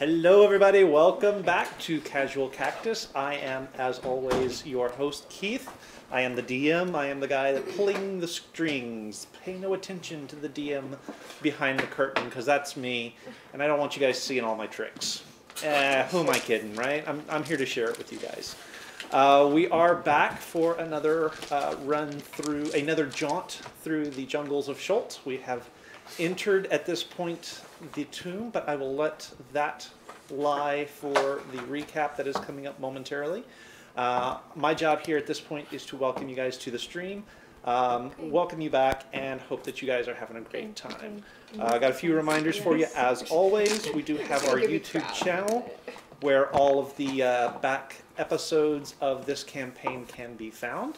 Hello everybody, welcome back to Casual Cactus. I am, as always, your host, Keith. I am the DM, I am the guy that pulling the strings. Pay no attention to the DM behind the curtain, because that's me, and I don't want you guys seeing all my tricks. Who am I kidding, right? I'm here to share it with you guys. We are back for another another jaunt through the jungles of Schultz. We have entered at this point the tomb, but I will let that lie for the recap that is coming up momentarily. My job here at this point is to welcome you guys to the stream, welcome you back, and hope that you guys are having a great time. I got a few reminders for you as always. We do have our YouTube channel where all of the back episodes of this campaign can be found.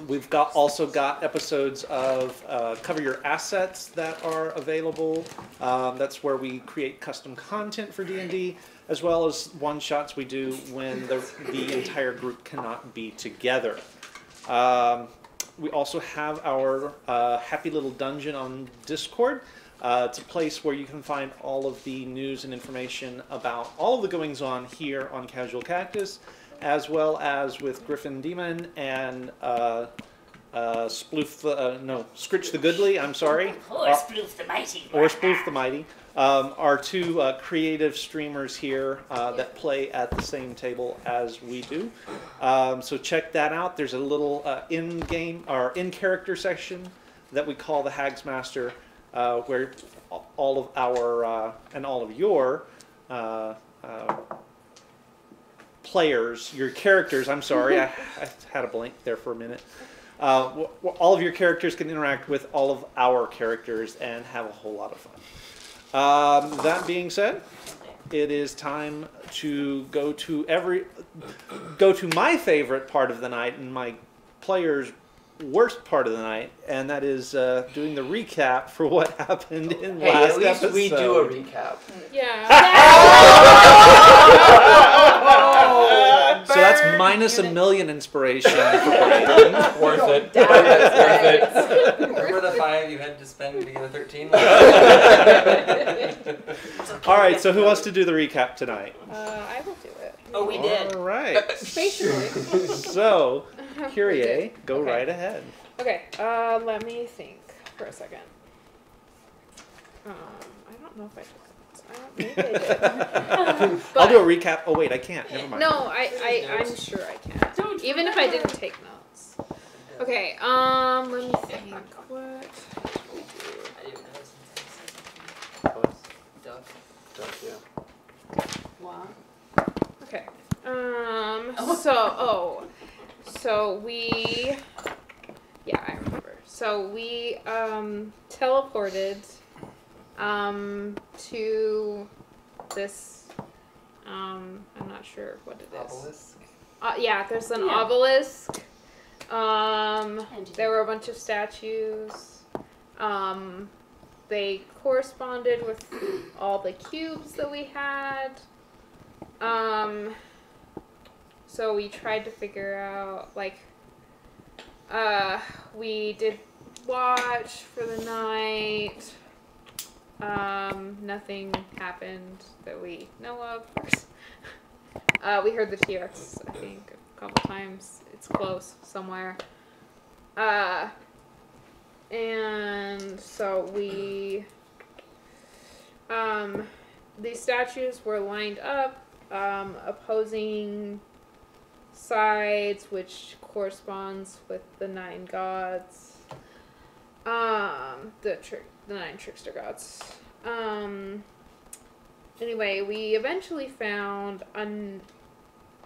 We've also got episodes of Cover Your Assets that are available. That's where we create custom content for D&D, as well as one-shots we do when the entire group cannot be together. We also have our Happy Little Dungeon on Discord. It's a place where you can find all of the news and information about all of the goings-on here on Casual Cactus, as well as with Griffin Demon and Scritch the Goodly, I'm sorry. Or Sploof the Mighty. Or Sploof the Mighty. Our two creative streamers here that play at the same table as we do. So check that out. There's a little in-game or in-character section that we call the Hags Master, where all of our and all of your players, your characters, I'm sorry, I had a blank there for a minute. All of your characters can interact with all of our characters and have a whole lot of fun. That being said, it is time to go to my favorite part of the night and my players' worst part of the night, and that is doing the recap for what happened in last episode. At least we do a recap. Yeah. So that's minus $1 million inspiration. Worth it. Worth it. Remember the 5 you had to spend to get a 13? All right, so who wants to do the recap tonight? I will do it. Oh, we did. All right. Basically. So, Kyrie, go right ahead. Okay, let me think for a second. I don't know if I took notes. Maybe I did. I'll do a recap. Oh, wait, I can't. Never mind. No, I'm sure I can. Even if I didn't take notes. Okay, let me think. What did we do? Wow. Okay. So we, yeah, I remember. So we teleported to this I'm not sure what it is. Obelisk? Yeah, there's an obelisk. There were a bunch of statues. They corresponded with all the cubes that we had. So we tried to figure out, like, we did watch for the night. Nothing happened that we know of. We heard the T-Rex, I think, a couple times. It's close somewhere. And so we, these statues were lined up, opposing sides, which corresponds with the 9 gods, the 9 trickster gods. Anyway, we eventually found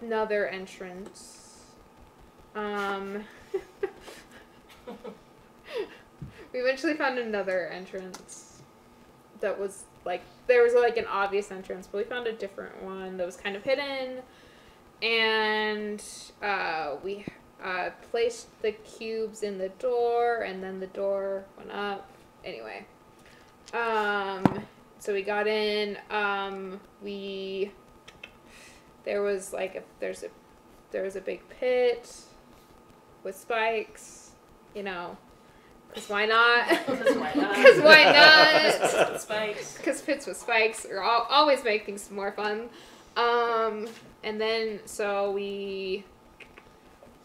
another entrance. We eventually found another entrance that was like, there was like an obvious entrance, but we found a different one that was kind of hidden. And we placed the cubes in the door, and then the door went up. Anyway, so we got in. There was like there was a big pit with spikes, you know, Because why not? Because why not? Because why not? Spikes. Because pits with spikes are always make things more fun. And then so we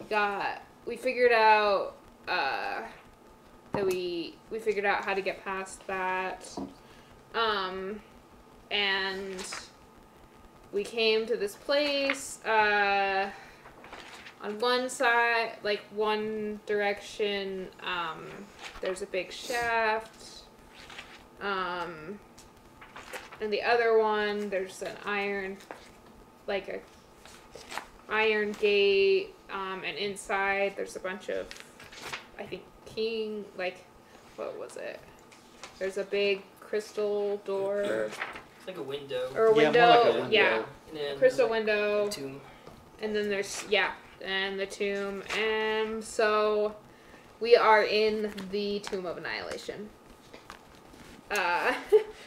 figured out that we figured out how to get past that. And we came to this place. On one side, like one direction, there's a big shaft. And the other one, there's an iron gate. And inside, there's a bunch of, I think, what was it? There's a big crystal door. It's like a window. Or a Yeah, window. more like a window. Yeah. And then Crystal like window. a tomb. And then there's, and the tomb. And so we are in the Tomb of Annihilation. All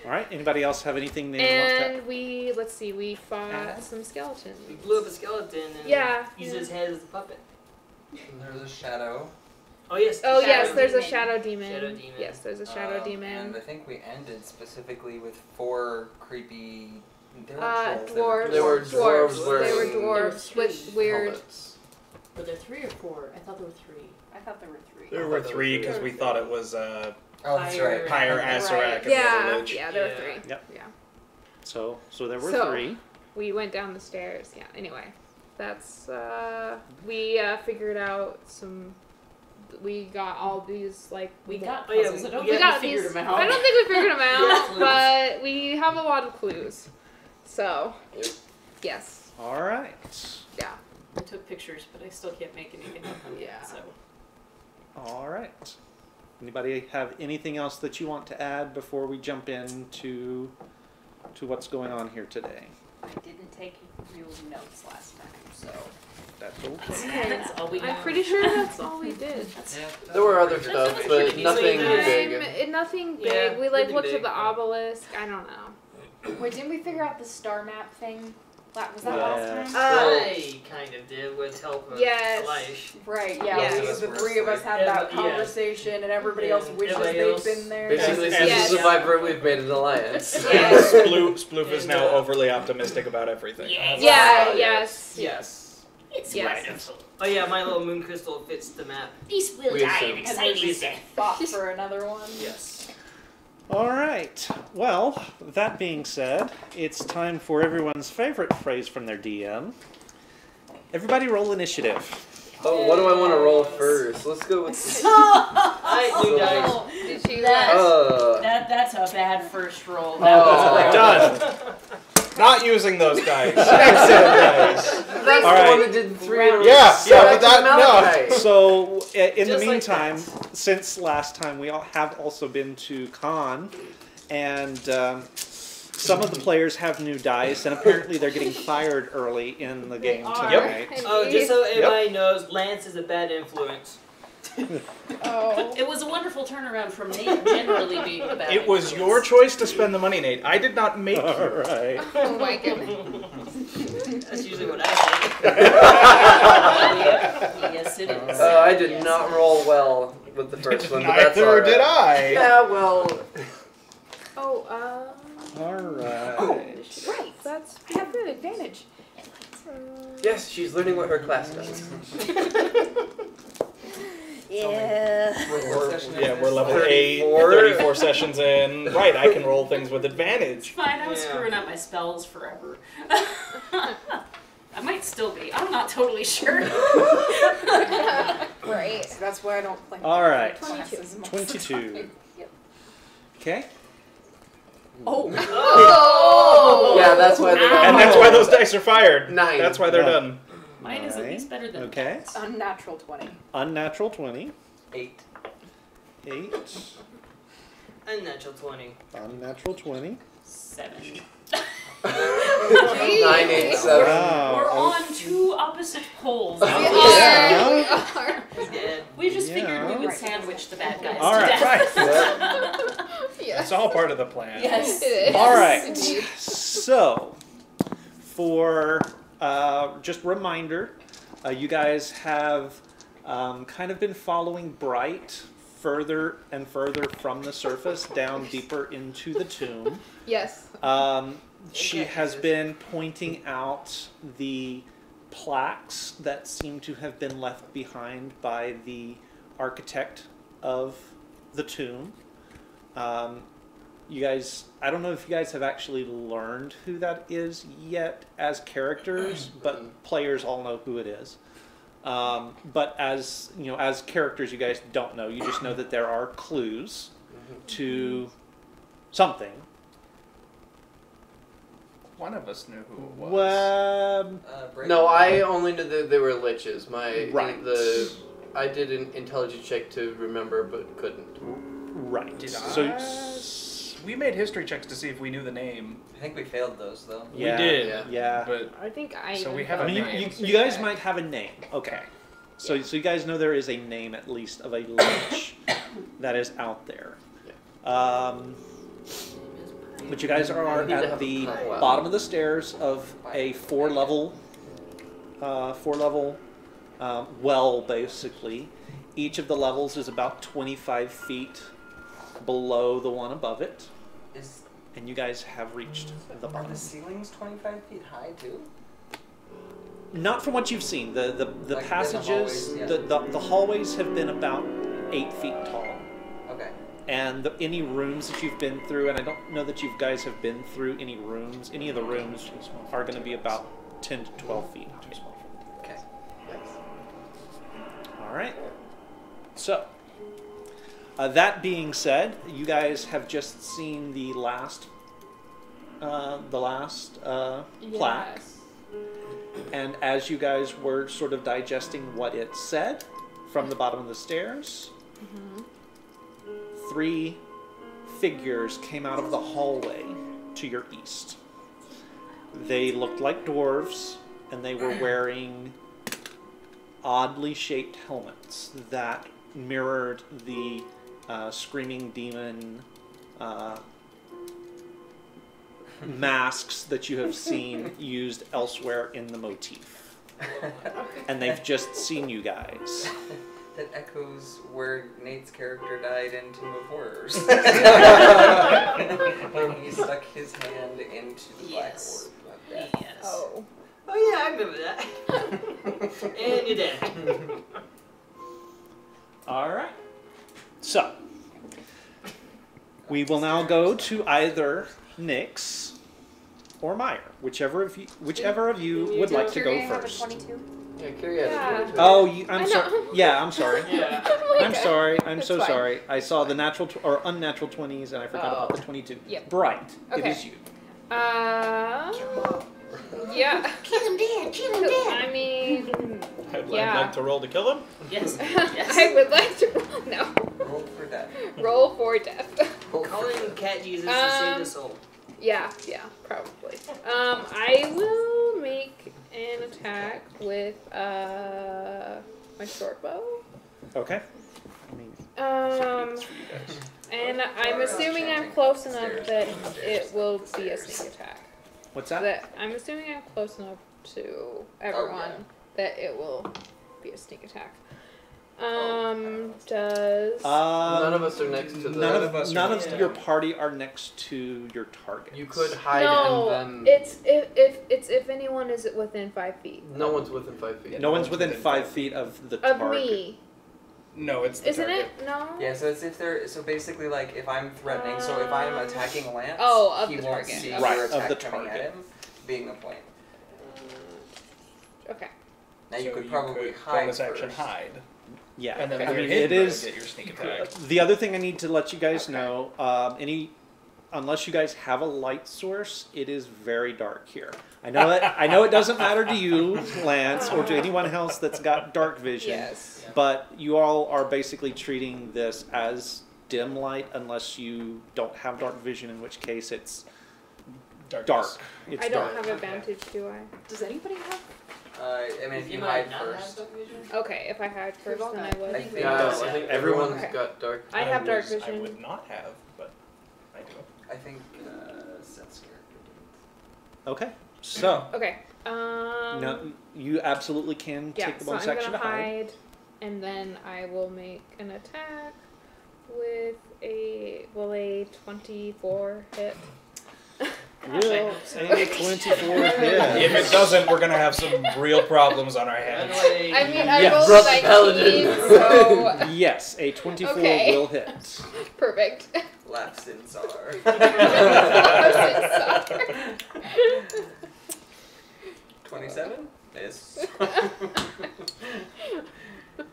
right. Anybody else have anything they want to? And we fought some skeletons. We blew up a skeleton and used his head as a puppet. There's a shadow. Oh yes. Oh the yes, shadow there's a demon. shadow demon. Shadow demon. Yes, there's a shadow demon. And I think we ended specifically with 4 creepy. They were Dwarves. They were dwarves. They were wearing dwarves with weird. helmets. Were there 3 or 4? I thought there were 3. I thought there were 3. There were 3 because we thought it was Oh, that's right. higher Right. Azarak in the Yeah, village. yeah, there were Yeah. 3. Yep. Yeah. So there were So- 3. We went down the stairs. Yeah. Anyway, that's we figured out some. We got all these We got Oh, yeah, puzzles. I don't we think got we figured these. them out. I don't think we figured them out, Clues. but we have a lot of clues. So, Yep. yes, All right. yeah. I took pictures, but I still can't make anything up on Yeah. it. So All right. Anybody have anything else that you want to add before we jump into what's going on here today? I didn't take real notes last time, so. That's okay. Okay. that's all we I'm have. pretty sure that's all we did. Yeah, There were other stuff, stuff, but but nothing nothing big. big. Nothing big. Yeah, we like nothing looked at big. the obelisk. I don't know. Wait, didn't we figure out the star map thing? Was that Yeah. last time? I kind of did with help of Yes. Elish. Right, yeah. Yes. The 3 of us had Yeah, that yeah. conversation, and everybody Yeah. else wishes Everybody they'd else- been there. Basically, And- since Yes. the Survivor, we've made an alliance. Yes. Sploof is And, now overly optimistic about everything. Yes. Yeah. Wow, yes. Yes. It's Yes. wonderful. Oh yeah, my little moon crystal fits the map. These will We die assume. an exciting death. Fought for another one. Yes. All right. Well, that being said, it's time for everyone's favorite phrase from their DM. Everybody roll initiative. Oh, what do I want to roll first? Let's go with. Alright, new dice. Did you? That's a bad first roll. That Oh, was done. Not using those dice. Excellent dice. That's All the right. one that did 3 in a row. Yeah, Go yeah, back but to that- the Malachite. So, in the Just like meantime, that. since last time, we all have also been to Con, and some of the players have new dice, and apparently they're getting fired early in the game are. tonight. Oh, just so everybody knows, Lance is a bad influence. Oh. It was a wonderful turnaround from Nate generally being the bad It was influence. your choice to spend the money, Nate. I did not make All you. right. Oh my goodness. That's usually what I Yes, it is. I did not roll well with the first one, but that's Neither alright. did I. Yeah, well, Oh, All right. Right. that's I have an advantage. yes, she's learning what her class does. Yeah. What session is Yeah, this? we're level 34. 8, 34 sessions in. Right, I can roll things with It's advantage. fine, I was Yeah. screwing up my spells forever. I might still be. I'm not totally sure. Right. So that's why I don't like. All right. classes most of the 22. time. Yep. Okay. Oh. Oh. Yeah, that's why they're And that's why those dice are fired. 9. That's why they're Yeah. done. Mine is at least better than Okay. that. Unnatural 20. Unnatural 20. 8. 8. Unnatural 20. Unnatural 20. 7. 9, 8, 7. Wow. We're on 2 opposite poles. We Yeah. are. We are. We did. We just figured we Yeah. would sandwich the bad guys All to right. death. Yeah. It's all part of the plan. Yes. It is. All right. Indeed. So, for just reminder, you guys have kind of been following Bright further and further from the surface, down deeper into the tomb. Yes. She has been pointing out the plaques that seem to have been left behind by the architect of the tomb. You guys, I don't know if you guys have actually learned who that is yet as characters, but players all know who it is. But as you know, as characters, you guys don't know. You just know that there are clues to something. One of us knew who it was. Well, No, I only knew that they were liches. Right. I did an intelligence check to remember, but couldn't. right. Did So, we made history checks to see if we knew the name. I think we failed those though. yeah, We did. Yeah. But I think I. So even we have I a mean, name. you guys might have a name. Okay. So you guys know there is a name at least of a lich that is out there. But you guys are We need to at have the a powwow. bottom of the stairs of a four-level well, basically. Each of the levels is about 25 feet below the one above it, Is and you guys have reached the are bottom. the ceilings 25 feet high too? Not from what you've seen. The Like passages, in the hallways, the hallways have been about 8 feet tall. Okay. And any rooms that you've been through, and I don't know that you guys have been through any rooms, any of the rooms are going to be about 10 to 12 feet high. Okay. All right. So, that being said, you guys have just seen the last plaque. Yes. And as you guys were sort of digesting what it said from the bottom of the stairs, 3 figures came out of the hallway to your east. They looked like dwarves, and they were wearing oddly shaped helmets that mirrored the screaming demon masks that you have seen used elsewhere in the motif. And they've just seen you guys. That echoes where Nate's character died in Tomb of Horrors. When he stuck his hand into the Yes. black orb of death. Yes. Oh. Oh yeah, I remember that. And you're dead. All right. So, we will now go to either Nyx or Meyer, whichever of you would like to go first. Yeah, carry out. Yeah. Oh, I I'm know. sorry. Yeah, I'm sorry. Yeah. I'm sorry. I'm It's so fine. sorry. I saw the natural or unnatural 20s, and I forgot about the 22. Yep. Bright. It Okay. is you. Yeah. Kill him dead. Kill him dead. I mean, I'd Yeah. like to roll to kill him. Yes. Yes. I would like to no Roll for death. roll for death. Calling Cat Jesus to save the soul. Yeah, probably. I will make an attack with my short bow. Okay. I mean, And I'm assuming I'm close enough that it will be a sneak attack. what's that? That I'm assuming I'm close enough to everyone that it will be a sneak attack. Does None of us are next to the. None of Yeah. your party are next to your target. You could hide no? and then. It's if anyone is within 5 feet No one's within 5 feet. No one's within 5 feet of the of target. me, No, it's the isn't target. it? No. Yeah, so it's if they're so basically like if I'm threatening, so if I'm attacking Lance, Oh, of he the won't target. see Okay. Right, your of attack the coming target. at him, being the point. Okay. Now you So could probably hide bonus action first. hide. Yeah. And then I if you're mean, hidden, it is. get your sneak attack. The other thing I need to let you guys Okay. know, unless you guys have a light source, it is very dark here. I know it doesn't matter to you, Lance, or to anyone else that's got dark vision. Yes. But you all are basically treating this as dim light, unless you don't have dark vision, in which case it's dark. Darkness. It's I don't dark. have advantage, do I? Does anybody have? I mean, if you might hide not first. have dark vision. Okay, if I had first, all then I got- would. I think Yeah, that's- I think everyone- everyone's got dark. I have dark I vision. would not have, but I do. I think Seth's character did. Okay. So, Okay. no, you absolutely can Yeah, take the so bonus I'm action gonna to hide. hide, and then I will make an attack with will a 24 hit? Will a 24 hit? If it doesn't, we're gonna have some real problems on our hands. I mean, I Yes. rolled Brought the 19, paladin. so Yes, a 24 Okay. will hit. perfect. Lapse in Tsar. 27? Miss.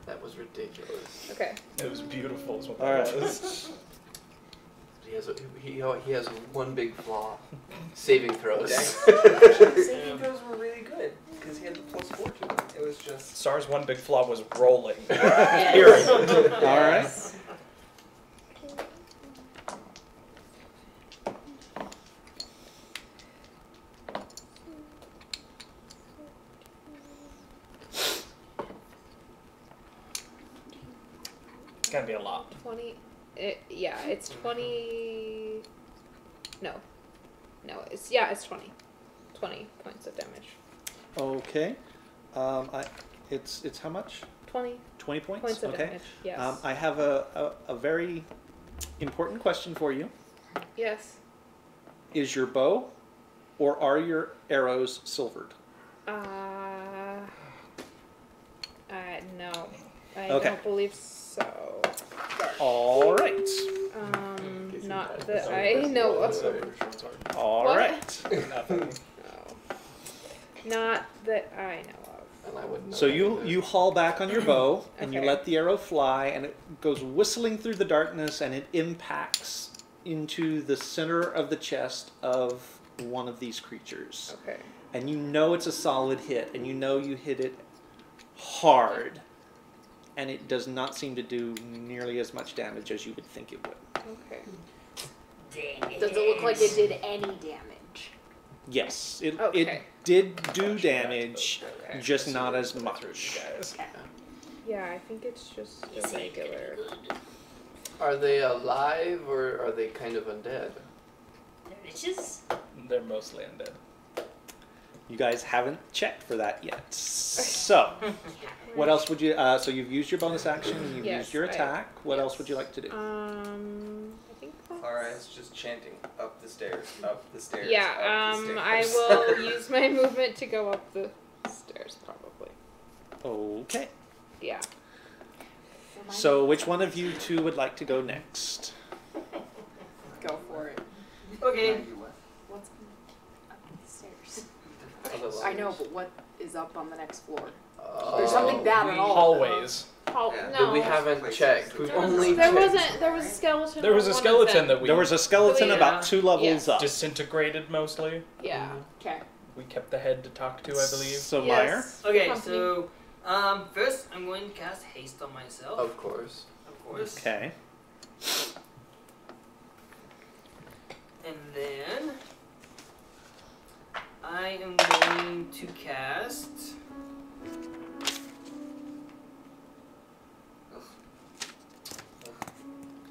That was ridiculous. Okay. It was beautiful, is what All that right. was. He has one big flaw. Saving throws. Saving throws were really good because he had the +4 to it. It was just. SAR's one big flaw was rolling. Yes. All right. It's gonna be a lot. 20. Yeah, it's 20. No, it's 20. 20 points of damage. Okay. It's how much? 20 20 points? points of Okay. damage. Yes. I have a very important question for you. Yes. Is your bow or are your arrows silvered? No, I Okay. don't believe so. All right. Not that I know of. All What? right. Nothing. No. Not that I know of. And I wouldn't know So that you either. you haul back on your bow and you Okay. let the arrow fly and it goes whistling through the darkness and it impacts into the center of the chest of one of these creatures. Okay. And you know it's a solid hit and you know you hit it hard and it does not seem to do nearly as much damage as you would think it would. Okay. Does it look like it did any damage? Yes, it Okay. did do damage, Okay. just not as Through much. you guys. Yeah, I think it's just a regular. Are they alive or are they kind of undead? Delicious. They're mostly undead. You guys haven't checked for that yet. So, what else would you? So you've used your bonus action and you've Yes, used your I- attack. What else yes. would you like to do? I think that's... Clara is just chanting up the stairs, up the stairs. Yeah, up the I stairs. will use my movement to go up the stairs, probably. Okay. Yeah. So, which one of you two would like to go next? Go for it. Okay. What's up the stairs? Other I know, levels? but what is up on the next floor? Oh, There's something bad at all. Hallways. Oh, Yeah. no. That we haven't checked. We've only There checked. wasn't. There was a skeleton. There was on a one of skeleton them. that we There was a skeleton Yeah. about 2 levels Yeah. up. disintegrated mostly. Yeah. Okay. We kept the head to talk to, I believe. So, Yes. Okay, Company. so first I'm going to cast haste on myself. Of course. Of course. Okay. And then I am going to cast.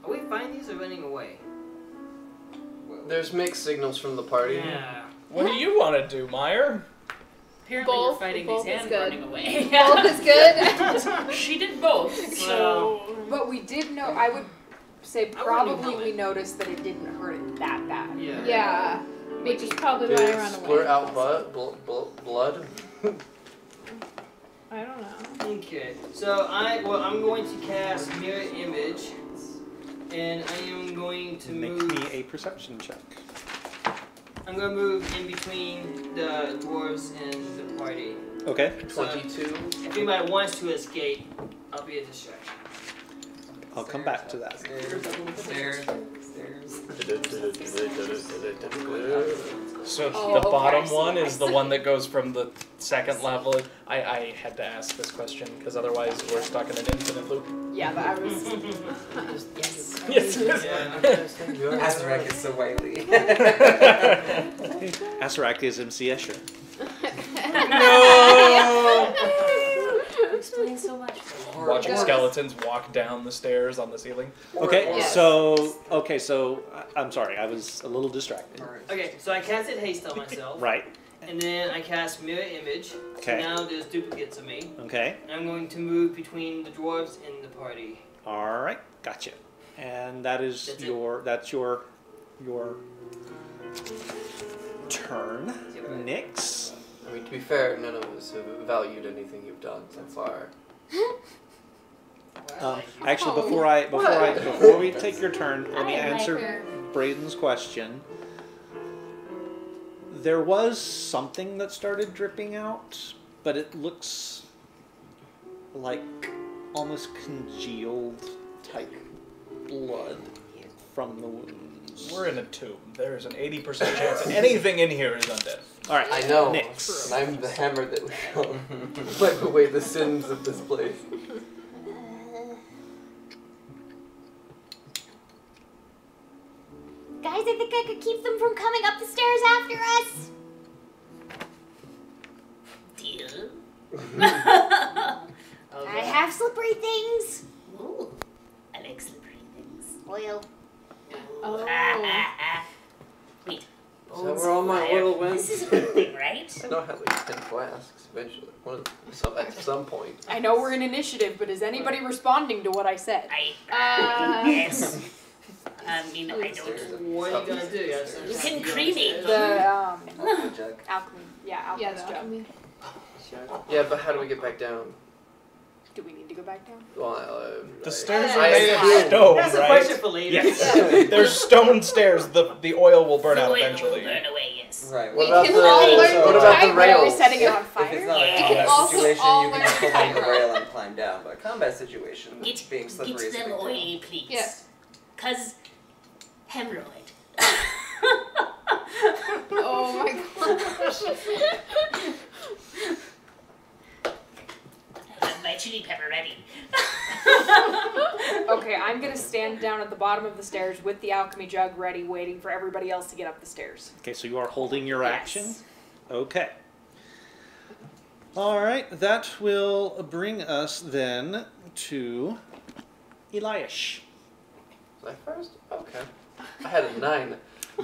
Are we finding these or running away? There's mixed signals from the party. Yeah. What do you want to do, Meyer? Apparently Both- we're fighting both these is and good. running away. Both is good. She did both. So But we did know, I would say I wouldn't probably know we it. noticed that it didn't hurt it that bad. yeah. Yeah. Which is probably Did why I it ran splurt away. out blood? I don't know. Okay. So I'm going to cast mirror image, and I am going to Make move. me a perception check. I'm gonna move in between the dwarves and the party. Okay. 22. If anybody wants to escape, I'll be a distraction. I'll come back to that. Stairs. So Oh, the okay, bottom I see, one I is the see. one that goes from the second level. I had to ask this question because otherwise we're stuck in an infinite loop. Yeah, but I was. Yes. Yes. Yeah. Azarek is so wily. Asarak is MC Escher. No! Explains so much. Watching Yes. skeletons walk down the stairs on the ceiling. Okay, Yes. so I'm sorry, I was a little distracted. Okay, so I casted haste on myself, Right. and then I cast mirror image. Okay. Now there's duplicates of me, Okay. and I'm going to move between the dwarves and the party. All right. Gotcha. And that is That's it. that's your turn. Nyx. I mean, to be fair, none of us have valued anything you've done so far. Actually, Oh. before we take your turn, let me I like answer her. Braden's question. There was something that started dripping out, but it looks like almost congealed type blood from the wounds. We're in a tomb. There's an 80% chance that anything in here is undead. All right, I know. Nyx. And I'm the hammer that will wipe away the sins of this place. Guys, I think I could keep them from coming up the stairs after us. Deal. I have slippery things. Ooh, I like slippery things. Oil. Oh. Wait. Is that where all my oil went? This is a good thing, right? I know I had like 10 flasks eventually. At some point. I know we're in initiative, but is anybody responding to what I said? Yes. I mean, I don't. What are you gonna do? You can cremate The Alcohol jug. alchemy. Yeah, Yeah, alchemist jug. Yeah, but how do we get back down? Do we need to go back down? Well, The stairs I are made of assume. stone, That's a right? question for later. Yes. There's stone stairs. The oil will burn out eventually. Burn away, yes. Right. We about can the- all learn so- what to about the type. Are we rails? setting it on If it's fire? not a Yeah. combat Also situation, all you can learn just hold on the gyro. rail and climb down. But a combat situation, being slippery Get is a them big deal. oily, please. Yes. Cause hemorrhoid. Oh my gosh. I have my chili pepper ready. Okay, I'm gonna stand down at the bottom of the stairs with the alchemy jug ready, waiting for everybody else to get up the stairs. Okay, so you are holding your Yes. action. Okay. All right, that will bring us then to Eliash. Was I first? Okay. I had a 9.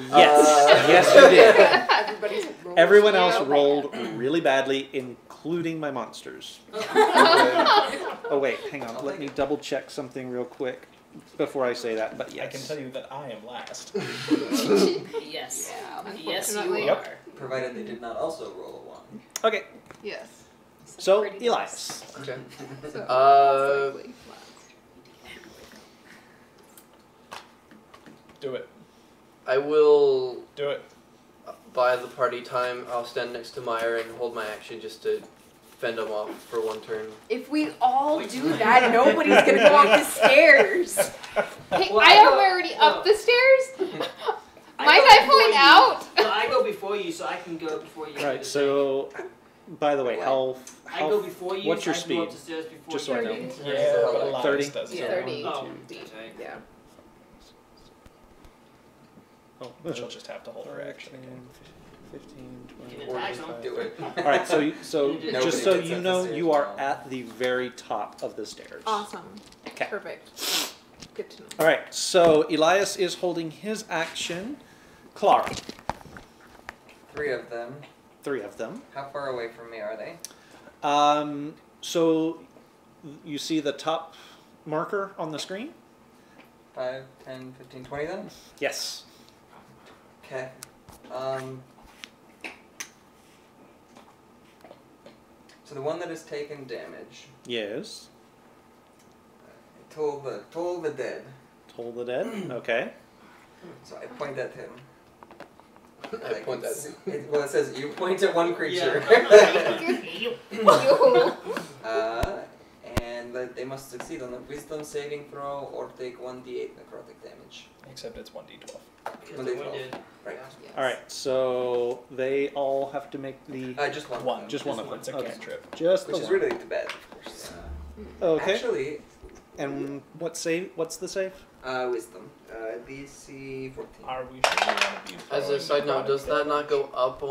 Yes, yes, you did. Everybody's rolling Everyone else real bad. rolled really badly, including my monsters. Oh wait, hang on. Let me double check something real quick before I say that. But yes, I can tell you that I am last. Yes. Yeah, Yes, you unfortunately. are. Provided they did not also roll a 1. Okay, Yes. so Pretty Elias. Okay. So, Uh, most likely. Do it. I will, Do it. by the party time, I'll stand next to Meyer and hold my action just to fend them off for one turn. If we all do that, nobody's gonna go up the stairs. Hey, Well, I I am go- already well, up the stairs. I Might go I before point you. out? No, I go before you, so I can go before you. Right. So, by the way, I go before you. what's your so I can go up speed? the stairs before Just you. so I know. Yeah, but Elias 30? does. Yeah. so- 30. Oh, Two. that's right. Yeah. Oh, She'll just have to hold her action again. 15, You 20, can attack them. 25. Do it. All right, so Nobody just so gets you up the know, stairs you are now. at the very top of the stairs. Awesome. Okay. Perfect. Good to know. All right, so Elias is holding his action. Clara, 3 of them. 3 of them. How far away from me are they? So you see the top marker on the screen? 5, 10, 15, 20 then? Yes. Okay. So the one that has taken damage, Yes. toll the dead. Toll the dead. Okay. So I point at him. I point at Well, it says you point at one creature. And they must succeed on a wisdom saving throw or take 1d8 necrotic damage. Except it's 1d12. Because When the they wind fall. did. Right. All right, so they all have to make the Just one. One. just one of one. them. It's a Okay. cantrip. Just Which the is one. really too bad, of course. Okay. Actually, And what's the save? wisdom. DC 14. Are we sure we want to be As a throwing side note, necrotic does that not damage? go up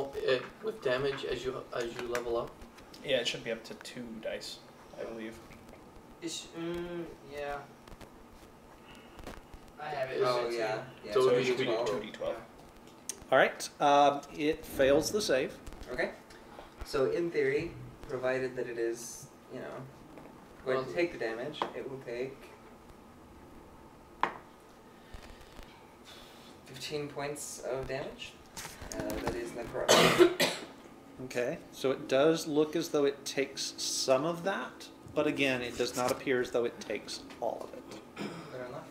with damage as you level up? Yeah, it should be up to 2 dice, I believe. Yeah. I have it. Oh, written too. yeah. So So it it would should be be 2d12. 2d12. All right. It fails the save. Okay. So in theory, provided that it is, going to take the damage, it will take 13 points of damage. That is necrotic. Okay, so it does look as though it takes some of that, but again, it does not appear as though it takes all of it. Fair enough.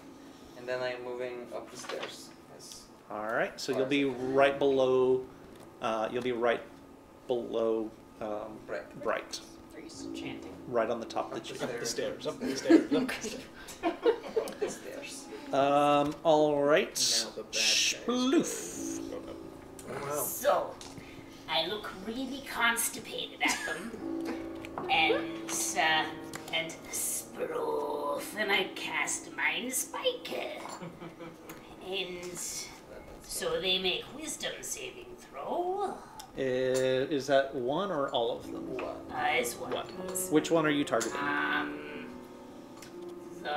And then I am moving up the stairs. Yes. All right, so you'll be right below. You'll be right below Bright, Are you still chanting? right on the top of Up the the tree. Up the stairs. stairs, up the stairs, up the stairs. Up the stairs. All right, Now the bad guys Sploof. go up. Wow. So, I look really constipated at them, and Sproof, and I cast Mind Spike, and so they make Wisdom saving throw. Is that one or all of them? Is one. Which one are you targeting? The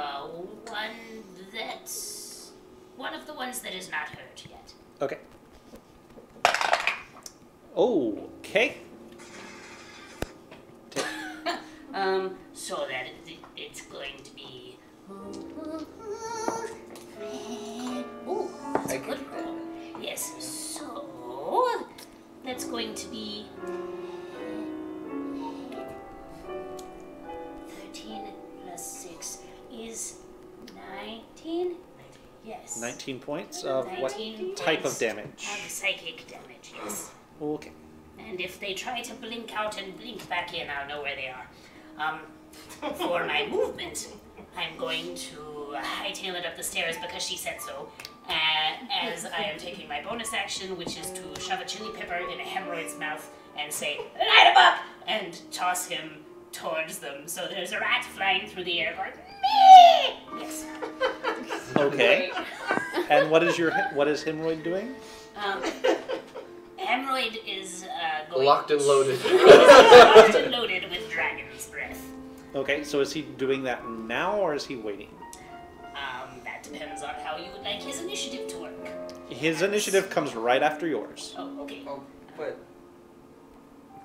one that's one of the ones that is not hurt yet. Okay. Okay. So that it's going to be. Oh, that's a good roll. Yes, so that's going to be 13 plus 6 is 19. Yes. 19 points of 19 what type points of damage? Of psychic damage, yes. Okay. And if they try to blink out and blink back in, I'll know where they are. For my movement, I'm going to hightail it up the stairs because she said so. As I am taking my bonus action, which is to shove a chili pepper in a hemorrhoid's mouth and say, "Light him up!" and toss him towards them. So there's a rat flying through the air going, "Me!" Yes. Okay. And what is hemorrhoid doing? Hemorrhoid is going Locked and loaded. locked and loaded with dragon's breath. Okay, so is he doing that now or is he waiting? That depends on how you would like his initiative to work. His initiative comes right after yours. Oh, okay. Oh, but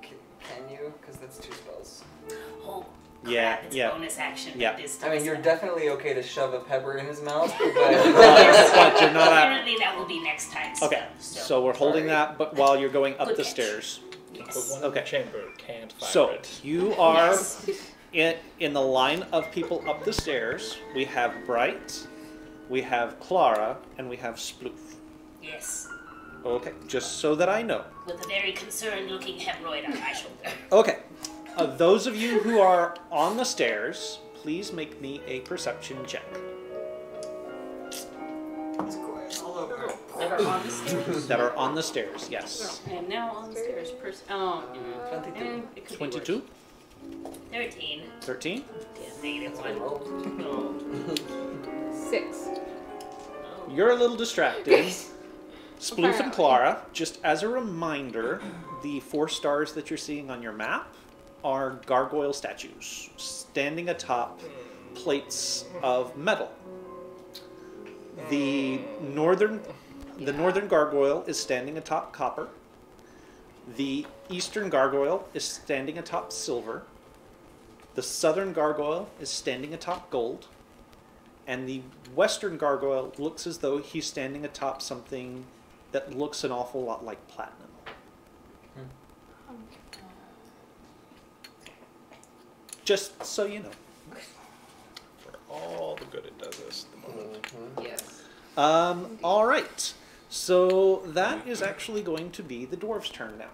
can you? Because that's 2 spells. Oh, Yeah, crap, it's yeah. bonus action. Yeah. This I mean, you're time. definitely okay to shove a pepper in his mouth, but But you're not at... Apparently that will be next time. Okay, so we're holding that, but while you're going up Good the catch. stairs. But Yes. one in Okay. the chamber can't fire So, it. you are Yes. in the line of people up the stairs. We have Bright, we have Clara, and we have Sploof. Yes. Okay, just so that I know. With a very concerned-looking hemorrhoid on my shoulder. Okay, those of you who are on the stairs, please make me a perception check. it's quiet all over. That are on the stairs. That are on the stairs, yes. I am now on the stairs. 22. It could be 22, 13. 13. Negative I 1. rolled. 6. You're a little distracted. Sploof and Clara, just as a reminder, the 4 stars that you're seeing on your map are gargoyle statues standing atop plates of metal. The northern gargoyle is standing atop copper. The eastern gargoyle is standing atop silver. The southern gargoyle is standing atop gold. And the western gargoyle looks as though he's standing atop something that looks an awful lot like platinum. Just so you know. For all the good it does us at the moment. Yes. All right. So that is actually going to be the dwarves' turn now.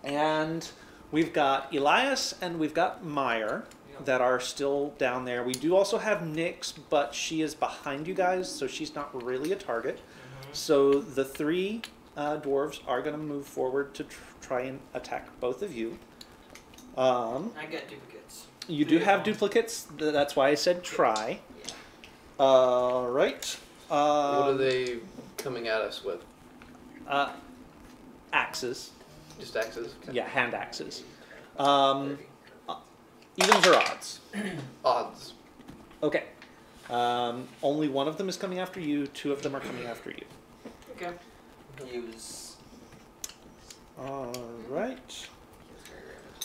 And we've got Elias and we've got Meyer that are still down there. We do also have Nyx, but she is behind you guys, so she's not really a target. So the 3 dwarves are going to move forward to try and attack both of you. I got duplicates. You do have duplicates. That's why I said try. All right. What are they coming at us with? Axes. Just axes? Okay. Yeah, hand axes. Evens or odds? Odds. Okay. Only one of them is coming after you. 2 of them are coming after you. Okay. Use. All right.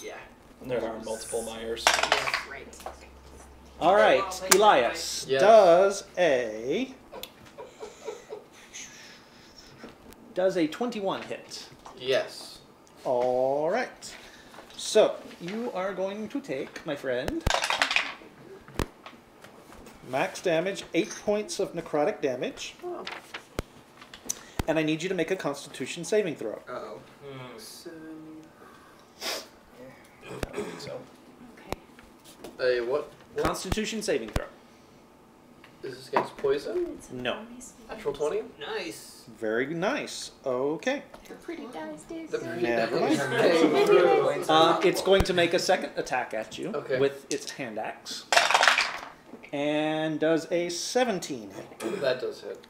Yeah. There are multiple Myers. Right. All right. Well, thank you, Elias Yes. does a Does a 21 hit? Yes. All right. So you are going to take, my friend, max damage, 8 points of necrotic damage. Oh. And I need you to make a Constitution saving throw. Uh-oh. So. A what? Constitution saving throw. Is this against poison? No. Natural 20? Nice. Very nice. Okay. Pretty dice, dude. The pretty Never dice. mind. It's going to make a second attack at you Okay. with its hand axe. And does a 17 hit. That does hit.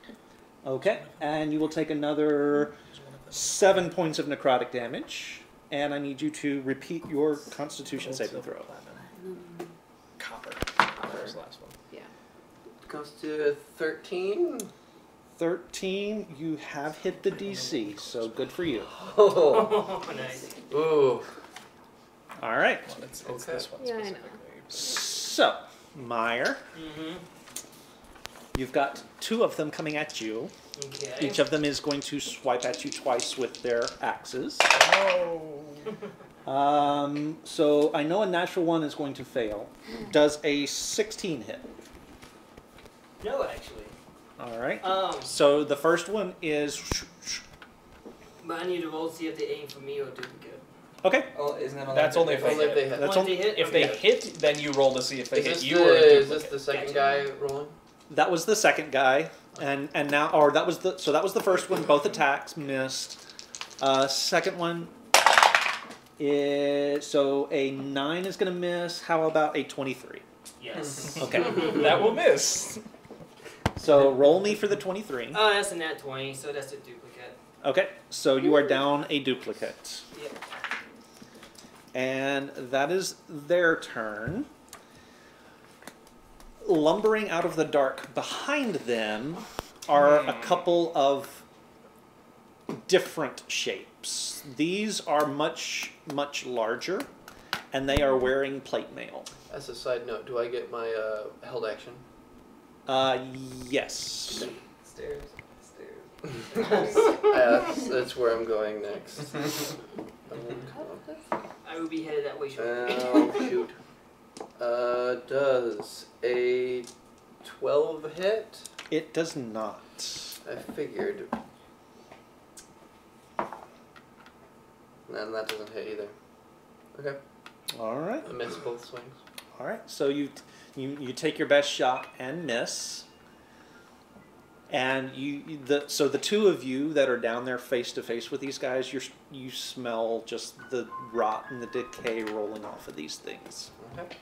Okay. And you will take another 7 points of necrotic damage. And I need you to repeat your Constitution saving throw. Copper. That was the last one. Comes to 13. 13, you have hit the DC, so good for you. Oh. Oh, nice. Ooh. All right. Well, it's Okay. this one Yeah, I know. specifically. So, Meyer, Mm-hmm. you've got 2 of them coming at you. Okay. Each of them is going to swipe at you twice with their axes. Oh. So I know a natural 1 is going to fail. Does a 16 hit? No, actually. All right. So, So the first one is... but I need to roll to see if they aim for me or duplicate. Okay. Oh, isn't that That's only if Only they if they hit. hit. That's Once on- they hit? If they Okay. hit, then you roll to see if they Is hit this, you or a is this duplicate. the second Gotcha. guy rolling? That was the second guy, and now, or that was the first one. Both attacks missed. Second one is so a 9 is going to miss. How about a 23? Yes. Okay. That will miss. So roll me for the 23. Oh, that's a nat 20, so that's a duplicate. Okay. So you are down a duplicate, Yep. and that is their turn. Lumbering out of the dark behind them are a couple of different shapes. These are much, much larger, and they are wearing plate mail. As a side note, do I get my held action? Yes. Stairs. That's where I'm going next. I will be headed that way shortly. Oh, shoot. Does a 12 hit? It does not. I figured. And that doesn't hit either. Okay. All right. I missed both swings. All right. So you take your best shot and miss. And so the 2 of you that are down there face to face with these guys, you smell just the rot and the decay rolling off of these things. Okay.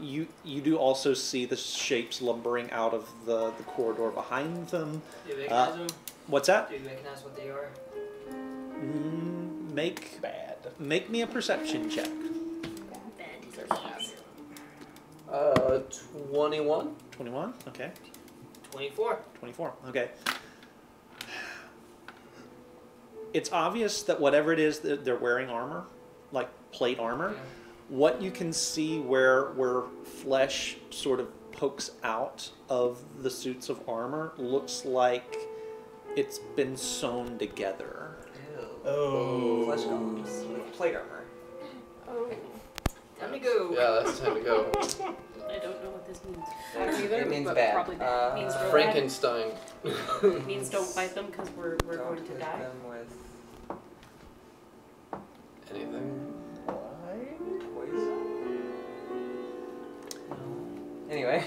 You do also see the shapes lumbering out of the corridor behind them. Do you recognize them? What's that? Do you recognize what they are? Make me a perception check. Bad disease. 21. 21. Okay. 24. 24. Okay. It's obvious that whatever it is that they're wearing armor, like plate armor. Yeah. What you can see where flesh sort of pokes out of the suits of armor looks like it's been sewn together. Ew. Oh. Flesh golems with plate armor. Oh. Time to go. Yeah, that's time to go. I don't know what this means. I don't either, It means but bad. probably bad. Means real bad. Frankenstein. It means don't fight them because we're Don't going to hit die. them with Anything? poison. Anyway.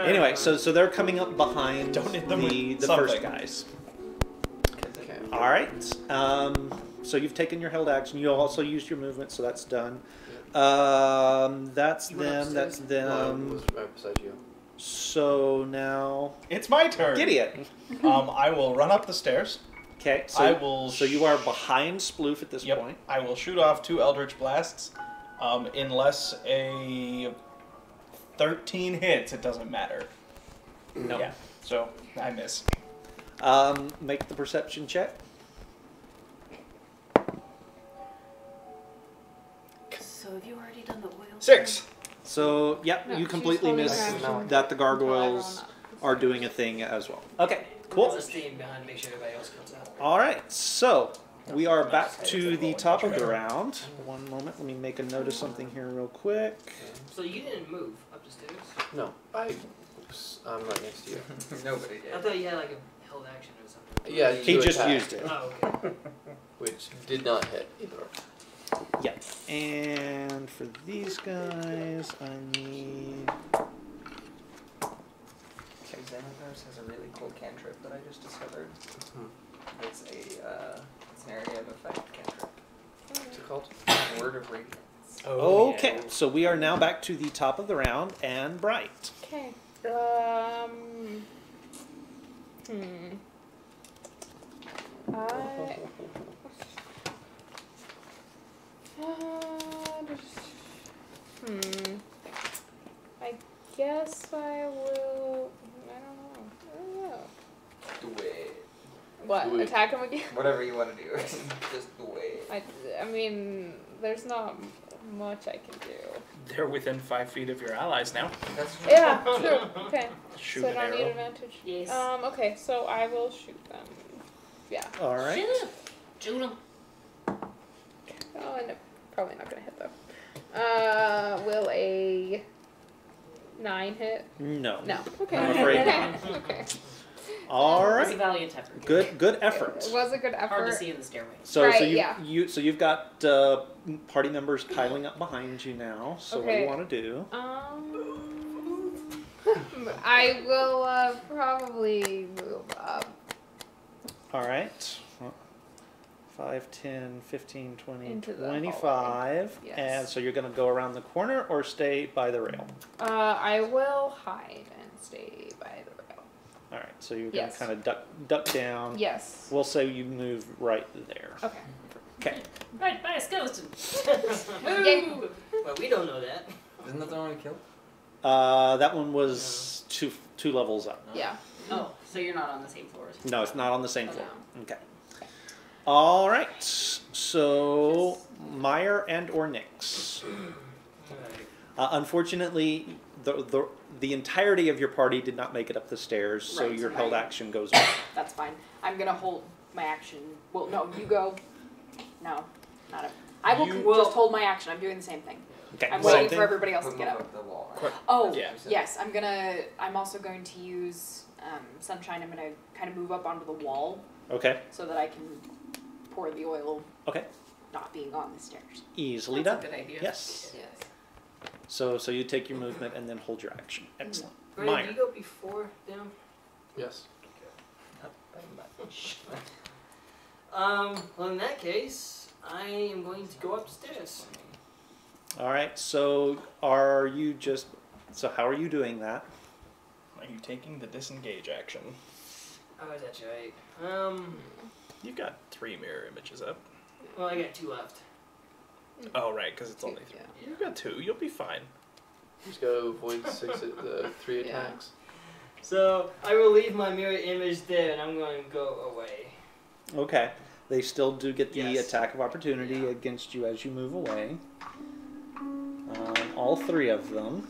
Anyway, so they're coming up behind Don't hit them the with first something. guys. Okay. All right. So you've taken your held action. You also used your movement, so that's done. That's You went them. That's upstairs? No, I them. was right beside you. So now, It's my turn. Gideon. I will run up the stairs. Okay. So I will. So you are behind Sploof at this Yep. point. I will shoot off 2 Eldritch Blasts. Unless a 13 hits, it doesn't matter. No. Yeah. So I miss. Make the perception check. So have you already done the oil? 6. So yep, No, you she's completely holding miss her action that the until I roll gargoyles up. are doing a thing as well. Okay, Cool. I'll stay behind to make sure everybody else comes out. All right, so we are back to the top of the round. One moment, let me make a note of something here real quick. So you didn't move up the stairs? No, I'm right next to you. Nobody I did. thought you had like a held action or something. Yeah, He you just attacked, used it. Oh, okay. which did not hit either. Yeah, and for these guys, I need... Xanathars has a really cool cantrip that I just discovered. Hmm. It's it's an area of effect cantrip. What's it called? Word of Radiance. Okay, so we are now back to the top of the round, and Bright. Okay. I guess I will. I don't know. Do it. What? Do it. Attack him again? Whatever you want to do. Just do it. I mean, there's not much I can do. They're within 5 feet of your allies now. That's Yeah, true. Okay. Shoot So I an don't need arrow. advantage. Yes. Okay, so I will shoot them. Yeah. All right. Shut up. Shoot him. Oh, and probably not gonna hit though. Will a 9 hit? No. No. Okay. I'm afraid okay. Okay. All It was a right. valiant effort. Good effort. It was a good effort. Hard to see in the stairway. So Right, you, yeah. so you've got party members piling up behind you now. So what do Okay. you want to do? I will probably move up. All right. 5, 10, 15, 20, Into the 25. hallway. Yes. And so you're going to go around the corner or stay by the rail? I will hide and stay by the rail. All right. So you're going to Yes. kind of duck down. Yes. We'll say you move right there. Okay. Okay. Right, by a skeleton. Yay. Well, we don't know that. Isn't that the one we killed? That one was two levels up. Yeah. Oh, so you're not on the same floor as No, it's not on the same Oh, floor. Okay. All right. So Meyer and or Nix. Unfortunately, the entirety of your party did not make it up the stairs, so Right, your right. held action goes on. That's fine. I'm gonna hold my action. Well, no, you go. No, not a. I will You will- just hold my action. I'm doing the same thing. Okay. I'm same waiting thing? for everybody else But to move get up. up the wall. Quick. Oh, Yeah. yes. I'm also going to use sunshine. I'm gonna kind of move up onto the wall Okay. so that I can pour the oil, Okay. not being on the stairs. Easily That's done. a good idea. Yes. Yes. So you take your movement and then hold your action. Excellent. Brandon, Meyer. do you go before them? Yes. Not by much. Well, in that case, I am going to go upstairs. All right. So how are you doing that? Are you taking the disengage action? Oh, that's right. You've got 3 mirror images up. Well, I got 2 left. Oh, right, because it's only 3. Yeah. You've got 2. You'll be fine. Just gotta avoid 3 Yeah. attacks. So I will leave my mirror image there, and I'm going to go away. Okay. They still do get the Yes. attack of opportunity against you as you move away. All 3 of them.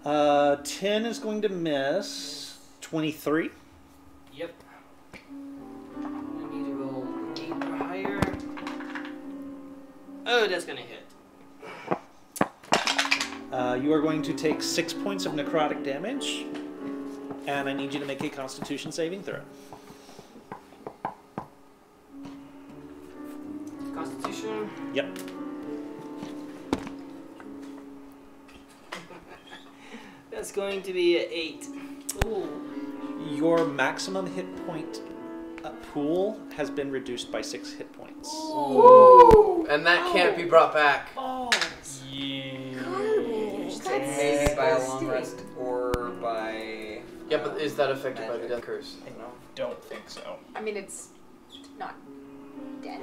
Okay. 10 is going to miss. 23. Yep. I need to roll 8 or higher. Oh, that's gonna hit. You are going to take 6 points of necrotic damage, and I need you to make a Constitution saving throw. Constitution. Yep. That's going to be an 8. Ooh. Your maximum hit point pool has been reduced by 6 hit points. Ooh. And that can't be brought back. Oh. Maybe by a long rest or by. Yeah, but is that affected by the magic. death curse? I don't know. Don't think so. I mean, it's not death.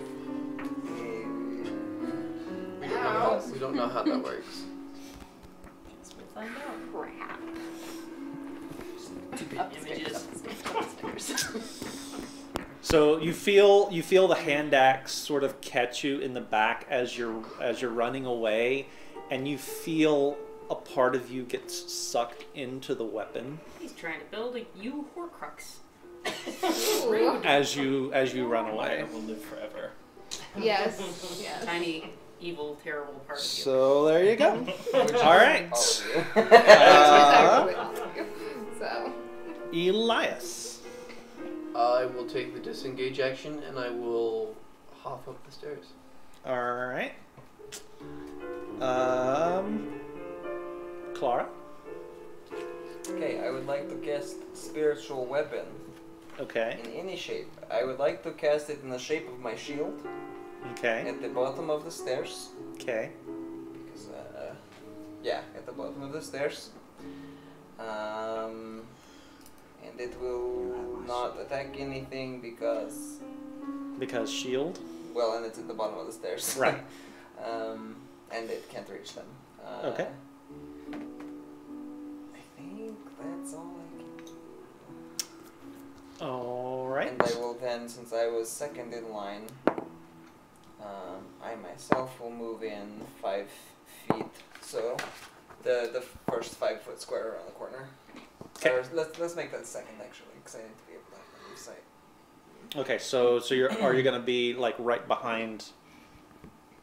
We don't know how that works. We'll find out. Crap. Stupid images. So you feel the hand axe sort of catch you in the back as you're running away, and you feel a part of you gets sucked into the weapon He's trying to build a you Horcrux. as you run away. Maya will live forever. Yes. Yes. Tiny, evil, terrible part of you. So there you go. All right. So. Elias. I will take the disengage action and I will hop up the stairs. All right. Clara. Okay, I would like to cast spiritual weapon Okay. in any shape. I would like to cast it in the shape of my shield Okay. at the bottom of the stairs. Okay. Because, yeah, at the bottom of the stairs. And it will not attack anything because, Because shield. well, and it's at the bottom of the stairs. Right. And it can't reach them. Okay. I think that's all I can do. All right. And I will then, since I was second in line, I myself will move in 5 feet. So the first 5 foot square around the corner. Okay. Or let's make that second actually, because I need to be able to have my sight. Okay. So are you gonna be like right behind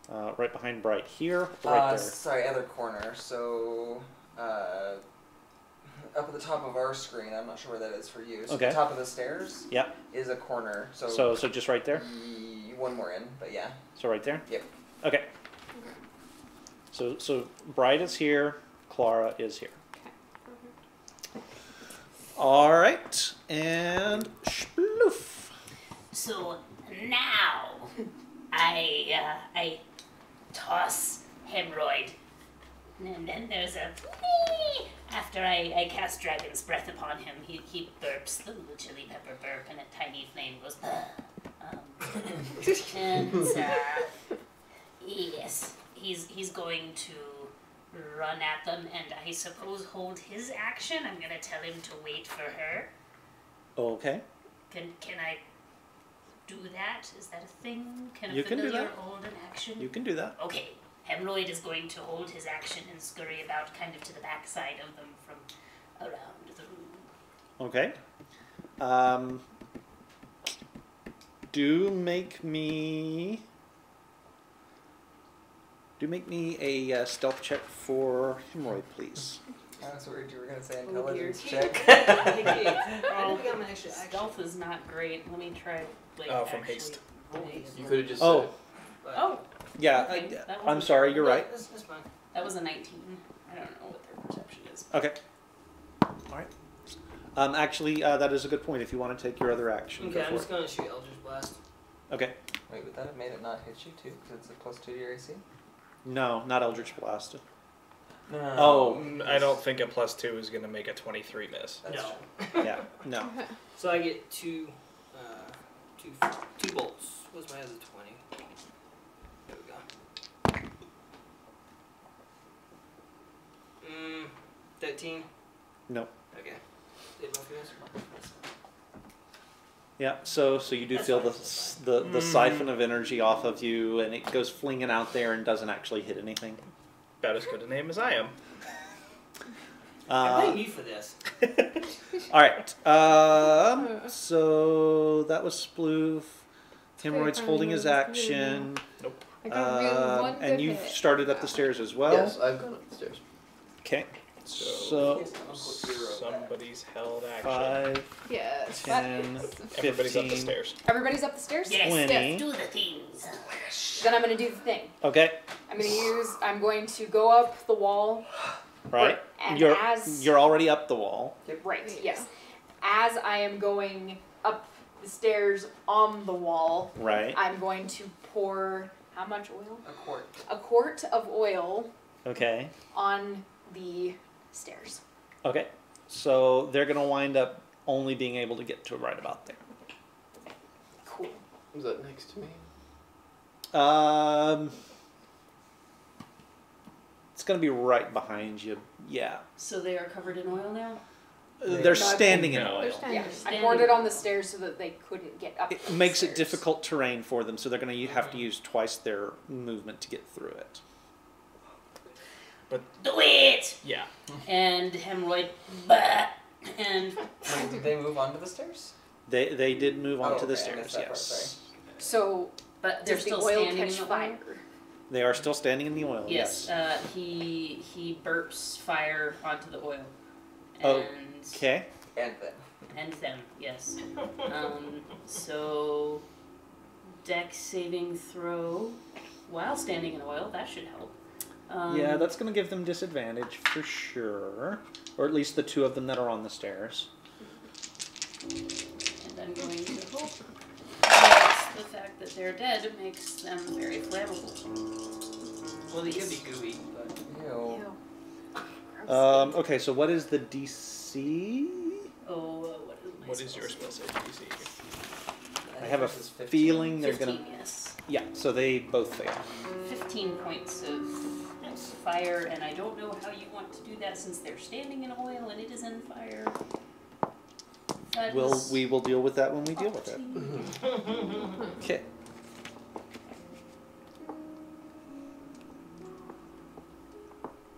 Bright here, or right there? Sorry, other corner. So up at the top of our screen, I'm not sure where that is for you. So Okay. the top of the stairs Yeah. is a corner. So So just right there. one more in, but yeah. So right there. Yep. Okay. So Bright is here. Clara is here. All right, and sploof. So now I toss Hemorrhoid. And then there's a after I cast Dragon's Breath upon him, he burps the little chili pepper burp, and a tiny flame goes. And yes, he's going to run at them, and I suppose hold his action. I'm gonna tell him to wait for her. Okay. Can I do that? Is that a thing? Can a You can do familiar that. hold an action? You can do that. Okay. Hemorrhoid is going to hold his action and scurry about kind of to the backside of them from around the room. Okay. Do make me a stealth check for Hemorrhoid, please. I was worried you were going to say Oh, intelligence dear. check. Oh, stealth is not great. Let me try. Like, Oh, from actually haste. roll. You could have just Oh. said Oh, Yeah. Okay, that I'm was- sorry. You're right. That's fine. that was a 19. I don't know what their perception is. Okay. All right. Actually, that is a good point. If you want to take your other action, Okay, go I'm for just it. gonna shoot Eldritch Blast. Okay. Wait, would that have made it not hit you too? Because it's a +2 to your AC? No, not Eldritch Blast. No. Oh. I don't think a +2 is going to make a 23 miss. That's No. true. Yeah. No. So I get two bolts. What's my other 20? There we go. 13. No. Okay. Did both of those? Yeah. So you do That's feel fine. the siphon of energy off of you, and it goes flinging out there and doesn't actually hit anything. About as good a name as I am. I blame you for this. All right. So that was Sploof. Hemorrhoid's fine, holding his no, it's action. Nope. I got real one And good you hit. started up the stairs as well. yes, I've gone up the stairs. Okay. So, So somebody's held action. 5, Yes. 10, Everybody's up the 15. stairs. Everybody's up the stairs? Yes, 20. yes, do the things. Then I'm going to do the thing. Okay. I'm going to go up the wall. Right. And You're already up the wall. Right, yes. As I am going up the stairs on the wall, Right. I'm going to pour, how much oil? A quart. A quart of oil Okay. on the stairs. Okay. So they're gonna wind up only being able to get to right about there. Cool. Was that next to me? It's gonna be right behind you. Yeah. So they are covered in oil now? They're standing in No. oil. They're standing. I poured it on the stairs so that they couldn't get up. It the makes it stairs. difficult terrain for them, so they're gonna have to use twice their movement to get through it. Do it! Yeah. And hemorrhoid, bah! And Wait, did they move onto the stairs? They did move onto the okay, I missed stairs, that part, yes. So but they're does the still oil standing catch in the fire? oil. They are still standing in the oil, Yes, yes. he burps fire onto the oil. Oh. And Okay. And then. and them, yes. So deck saving throw while standing in oil, that should help. Yeah, that's going to give them disadvantage for sure. Or at least the two of them that are on the stairs. And I'm going to hope that the fact that they're dead makes them very flammable. Well, they could be gooey, but Ew. Okay, so what is the DC? Oh, What is your spell save DC? I have a Versus 15. feeling they're 15, going to... yes. Yeah, so they both fail. 15 points of fire, and I don't know how you want to do that since they're standing in oil and it is in fire. That is We will deal with that when we deal up with to it. you. Okay.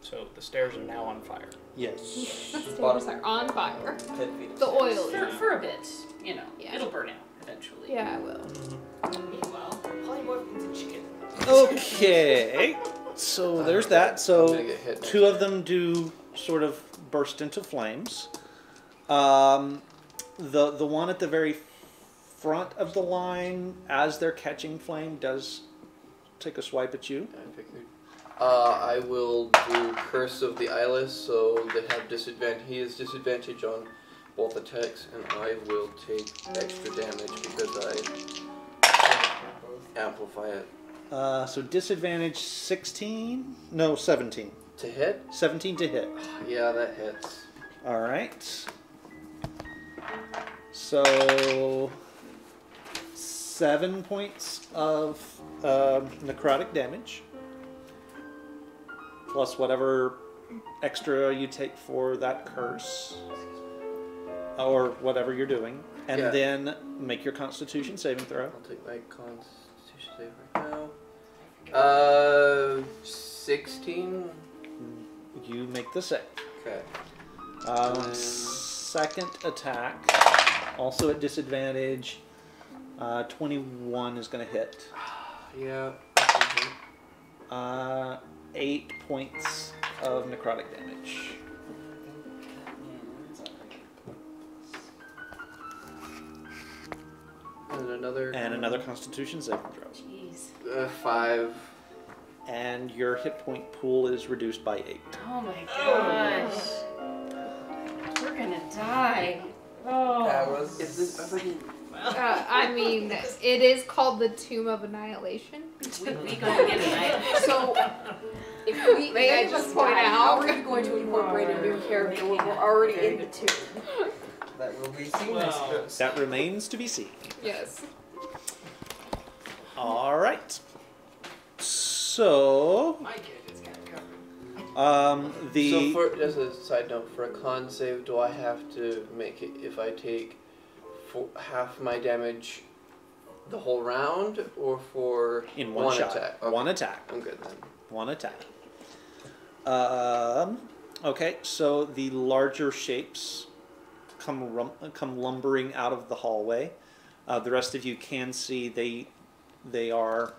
So the stairs are now on fire. Yes. The stairs are on fire. 10 feet of The stairs. oil is. For a bit, you know, Yeah. it'll burn out eventually. Yeah, I will. Meanwhile, polymorph into chicken. Okay. So there's that. I'm So gonna get hit. two of them do sort of burst into flames. The one at the very front of the line, as they're catching flame, does take a swipe at you. I figured. I will do Curse of the Eyeless, so they have disadvantage. He has disadvantage on both attacks, and I will take extra damage because I amplify it. So disadvantage 16? No, 17. To hit? 17 to hit. Yeah, that hits. All right. So 7 points of necrotic damage, plus whatever extra you take for that curse, or whatever you're doing, and Yeah. then make your Constitution saving throw. I'll take my Constitution save right now. 16. You make the save. Okay. Second attack, also at disadvantage. 21 is going to hit. Yeah. 8 points of necrotic damage. And another Constitution saving throw. Jeez. 5. And your hit point pool is reduced by 8. Oh my gosh. We're gonna die. Oh. That was. Is this? I was like, I mean, it is called the Tomb of Annihilation. We gonna get it. So, if we May I may just just point point out- out, how are you going to incorporate a new character when we're already in the tomb? That will be seen, I Wow. suppose. That remains to be seen. Yes. All right. So, My character's got it covered. So for just a side note, for a con save, do I have to make it if I take half my damage the whole round, or for in one shot, attack? Okay. one attack, I'm good then. one attack. Okay, so the larger shapes come lumbering out of the hallway. The rest of you can see they are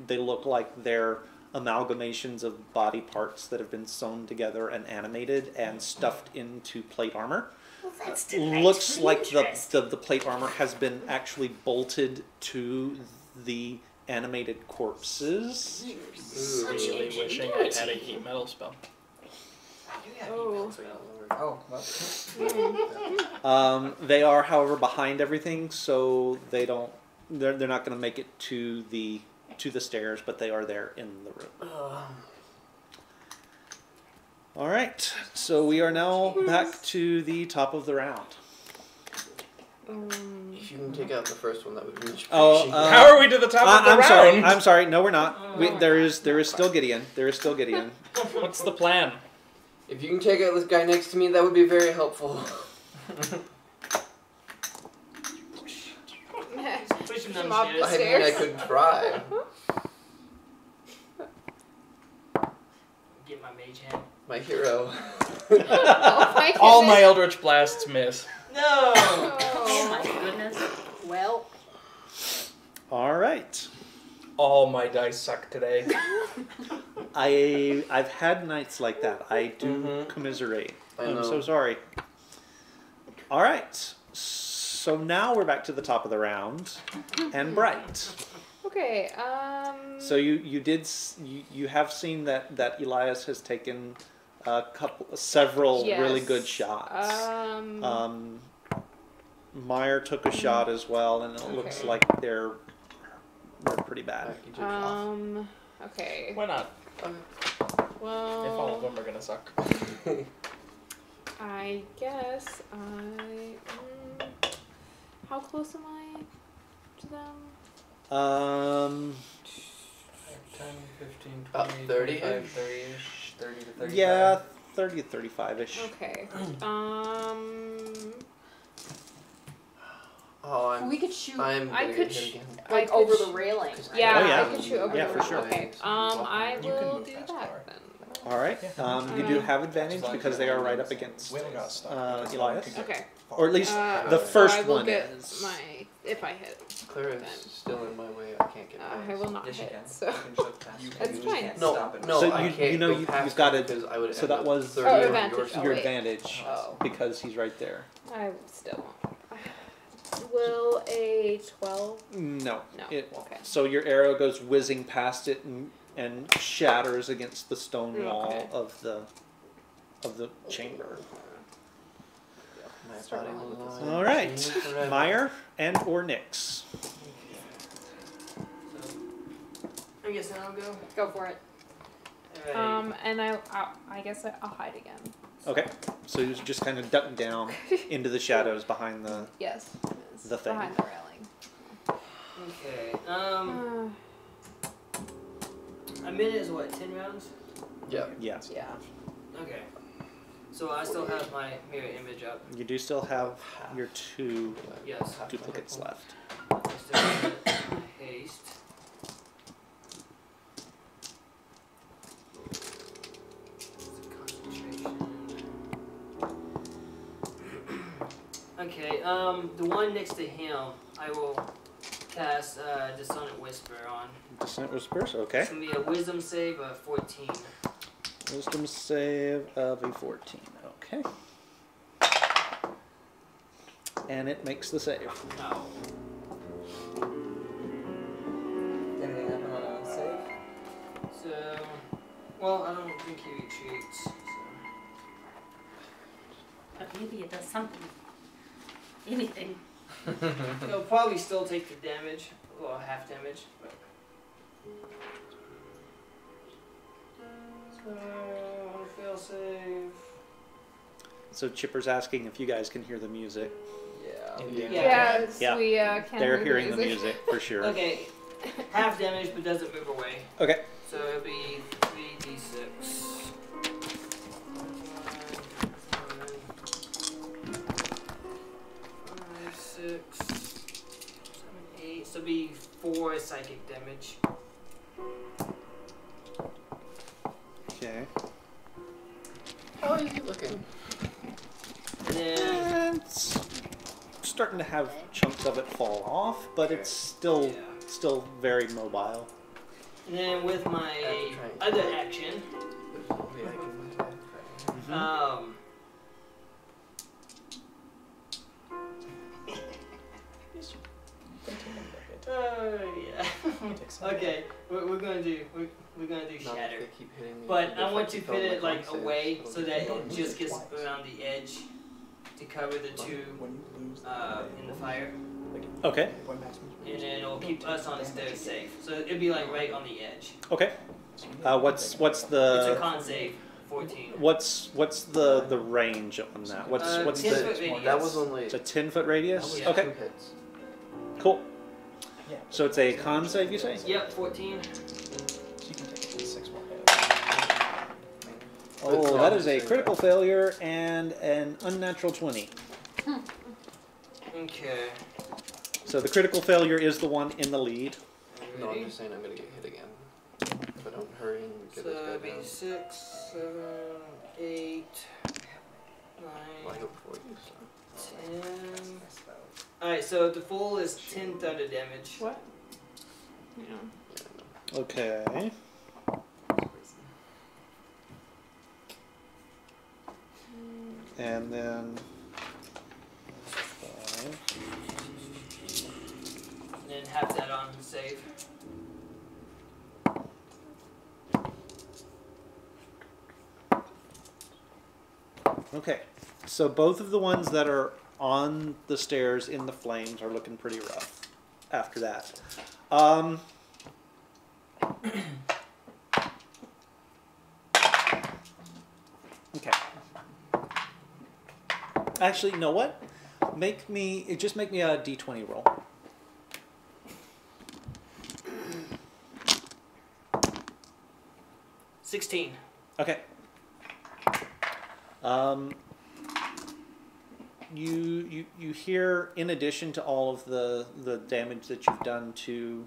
they look like they're amalgamations of body parts that have been sewn together and animated and stuffed into plate armor. Well, that's Looks delightfully like interesting. the plate armor has been actually bolted to the animated corpses. Ooh. Really wishing I had a heat metal spell. Oh. Oh, well. They are, however, behind everything, so they're not going to make it to the stairs, but they are there in the room. All right, so we are now back to the top of the round. If you can take out the first one, that would be much Oh, appreciated. How are we to the top of the I'm round? sorry. I'm sorry. No, we're not. There is still Gideon. There is still Gideon. What's the plan? If you can take out this guy next to me, that would be very helpful. Push him Him down off the the stairs. I mean, I stairs. could try. get my mage hand. My hero. Oh my All my goodness. Eldritch Blasts miss. No! Oh my Oh. goodness. Well, All right. All my dice suck today. I've had nights like that. I do Mhm. commiserate. I I'm know. so sorry. All right. So now we're back to the top of the round, and Bright. Okay. So you have seen that Elias has taken several Yes. really good shots. Meyer took a shot as well, and it looks Okay. like they're pretty bad. Okay. Why not? Well. If all of them are gonna suck. I guess how close am I to them? 10, 15, About 20, 30? 25, 30-ish, 30 to 35. Yeah, 30 to 35-ish. Okay. Oh, I'm. we could shoot I'm I gonna could get hit sh- again. like I could over sh- the railing. Yeah, Oh, yeah. I could shoot over Yeah, the for sure. Okay. I You can will move do fast that far. then. All right. You do have advantage As long as because they you're are on right the up same against Will got stuck. because Elias. could get Okay. far. Or at least the So first I will one get is. my if I hit. Clara's Then. still in my way. I can't get I past. will not Yes, you hit. can. So You can just pass. You That's just fine. can't No, stop it. no, So I you- can't you know go you- past you've got it to- because I would so end that up was 30 Oh, on advantage. yours. Oh, your wait. advantage Oh. because he's right there. I still won't. Will a 12? No. No. It won't. Okay. So your arrow goes whizzing past it and shatters against the stone wall Okay. of the chamber. My Start body rolling will with lie All right, in forever. Meyer and or Nyx. I guess I'll go. Go for it. Alright. And I guess I'll hide again. Okay, so you just kind of duck down into the shadows behind the. Yes. It's The thing. behind the railing. Okay. A minute is what, 10 rounds? Yeah. Yeah, Yeah. Okay. So I still have my mirror image up. you do still have your 2 Yes. duplicates left. I still have haste. Concentration. Okay, the one next to him, I will cast Dissonant Whisper on. Dissonant Whispers, okay. It's gonna be a Wisdom save of 14. Wisdom save of a 14, okay. And it makes the save. No. Anything happen on a save? So, well, I don't think he retreats. So. But maybe it does something. Anything. He'll probably still take the damage, well, half damage. But. So, fail save. So Chipper's asking if you guys can hear the music. Yeah. Indeed. Yeah. Yeah. We can They're hear hearing the music for sure. Okay, half damage but doesn't move away. Okay. So it'll be 3d6. 5, 6, 7, 8. So it'll be 4 psychic damage. Okay. How are you looking? And then And it's starting to have chunks of it fall off, but it's still very mobile. And then with my That's right. other action, Yeah, I can attack. yeah. Okay, we're gonna do Not if shatter, they keep hitting me. but If I want to keep put on my it like con away saves, so it'll that get it done. just gets around the edge to cover the two in the fire, Okay. and then it'll keep us on the stairs safe. So it'll be like right on the edge. Okay. What's It's a the con save, 14. what's the range on that? What's 10 the foot radius. That was only it's a 10-foot radius? Yeah. Okay. 2 hits. Cool. So it's a con save, you say? Yep, 14. So you can take at least 6 more hits. Oh, that is a critical failure and an unnatural 20. Okay. So the critical failure is the one in the lead. No, I'm just saying I'm gonna get hit again. If I don't hurrying to get So this it'd guy be down. 6, 7, 8, 9, Well, I hope for you. So. 10. Alright, so the full is 10 thunder damage. What? Yeah. Okay. And then 5. And then half that on save. Okay. So both of the ones that are on the stairs in the flames are looking pretty rough after that. Okay. Actually, you know what? Make me a d20 roll. $16. Okay. You hear, in addition to all of the damage that you've done to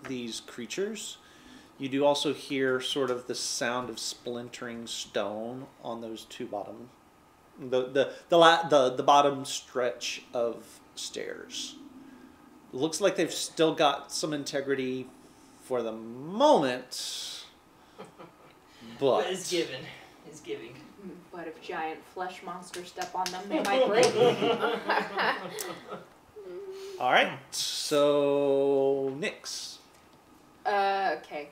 these creatures, you do also hear sort of the sound of splintering stone on those two bottom, the bottom stretch of stairs. It looks like they've still got some integrity for the moment, but It's given. It's giving. But if giant flesh monsters step on them, they might break. all right. So Nyx, Okay.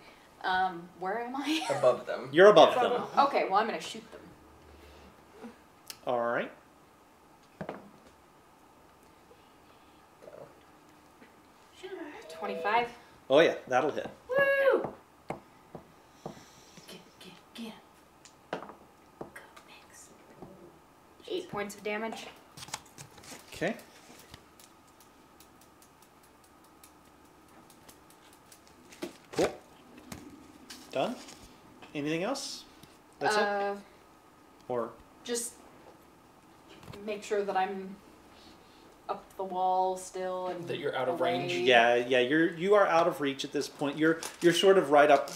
Where am I? Above them. you're above them. Okay, well, I'm going to shoot them. All right. Go. 25. Oh yeah, that'll hit. Woo! Get. Go, Max. 8 points of damage. Okay. Cool. Done. Anything else? That's it. Or Just make sure that I'm up the wall still and That you're out of away. range. yeah, you are out of reach at this point. You're sort of right up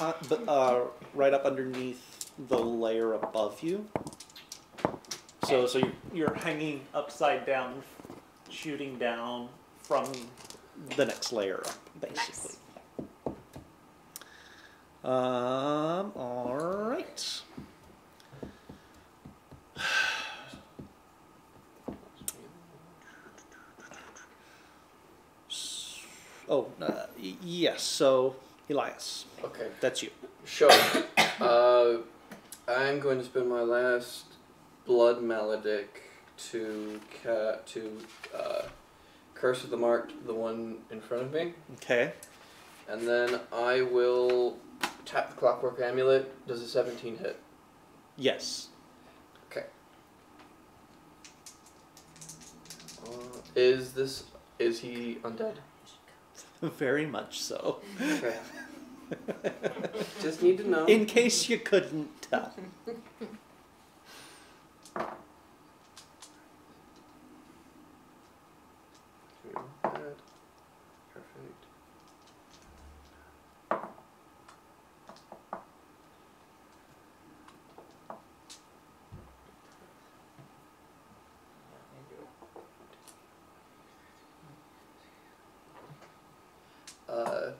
underneath the layer above you. So you're hanging upside down, shooting down from the next layer up, basically. All right. Oh, yes. So, Elias, Okay. that's you. Sure. I'm going to spend my last blood maledict to curse of the marked, the one in front of me, Okay. and then I will tap the clockwork amulet. Does a 17 hit? Yes. Okay. Is he undead? Very much so. Okay. Just need to know. In case you couldn't tell. Perfect. Uh,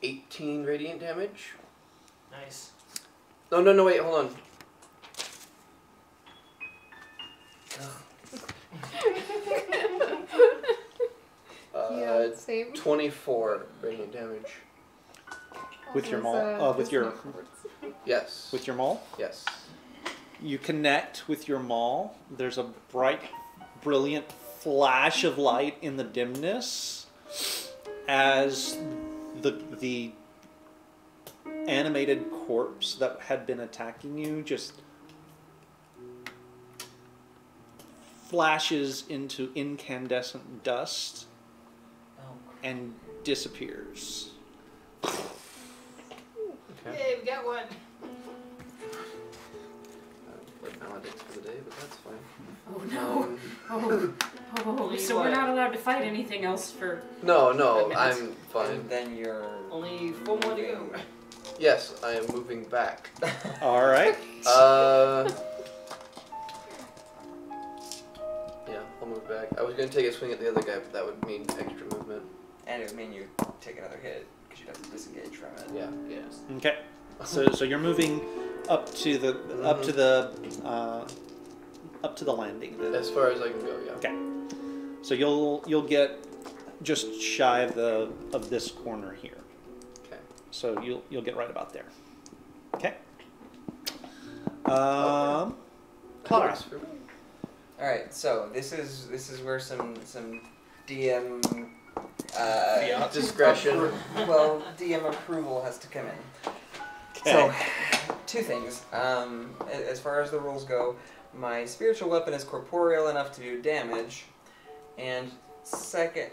18 radiant damage. Nice. No, wait, hold on. Yeah, same. 24 radiant damage. With your Was, maul? With your Yes. with your maul? Yes. You connect with your maul. There's a bright, brilliant flash of light in the dimness as the animated corpse that had been attacking you just flashes into incandescent dust and disappears. Hey, we got one. Like maledicts for the day, but that's fine. Oh no. Oh, so we're not allowed to fight anything else for... No, minutes. I'm fine. And then you're... Only 4 more to go. Yes, I am moving back. All right. Yeah, I'll move back. I was going to take a swing at the other guy, but that would mean extra movement. And it would mean you take another hit because you'd have to disengage from it. Yeah. Yes. Okay. So you're moving up to the landing. As far as I can go, yeah. Okay. So you'll get just shy of this corner here. Okay. So you'll get right about there. Okay. Okay. Clara. Works for me. All right, so this is where some DM discretion. Well, DM approval has to come in. Okay. So, two things. As far as the rules go, my spiritual weapon is corporeal enough to do damage, and second,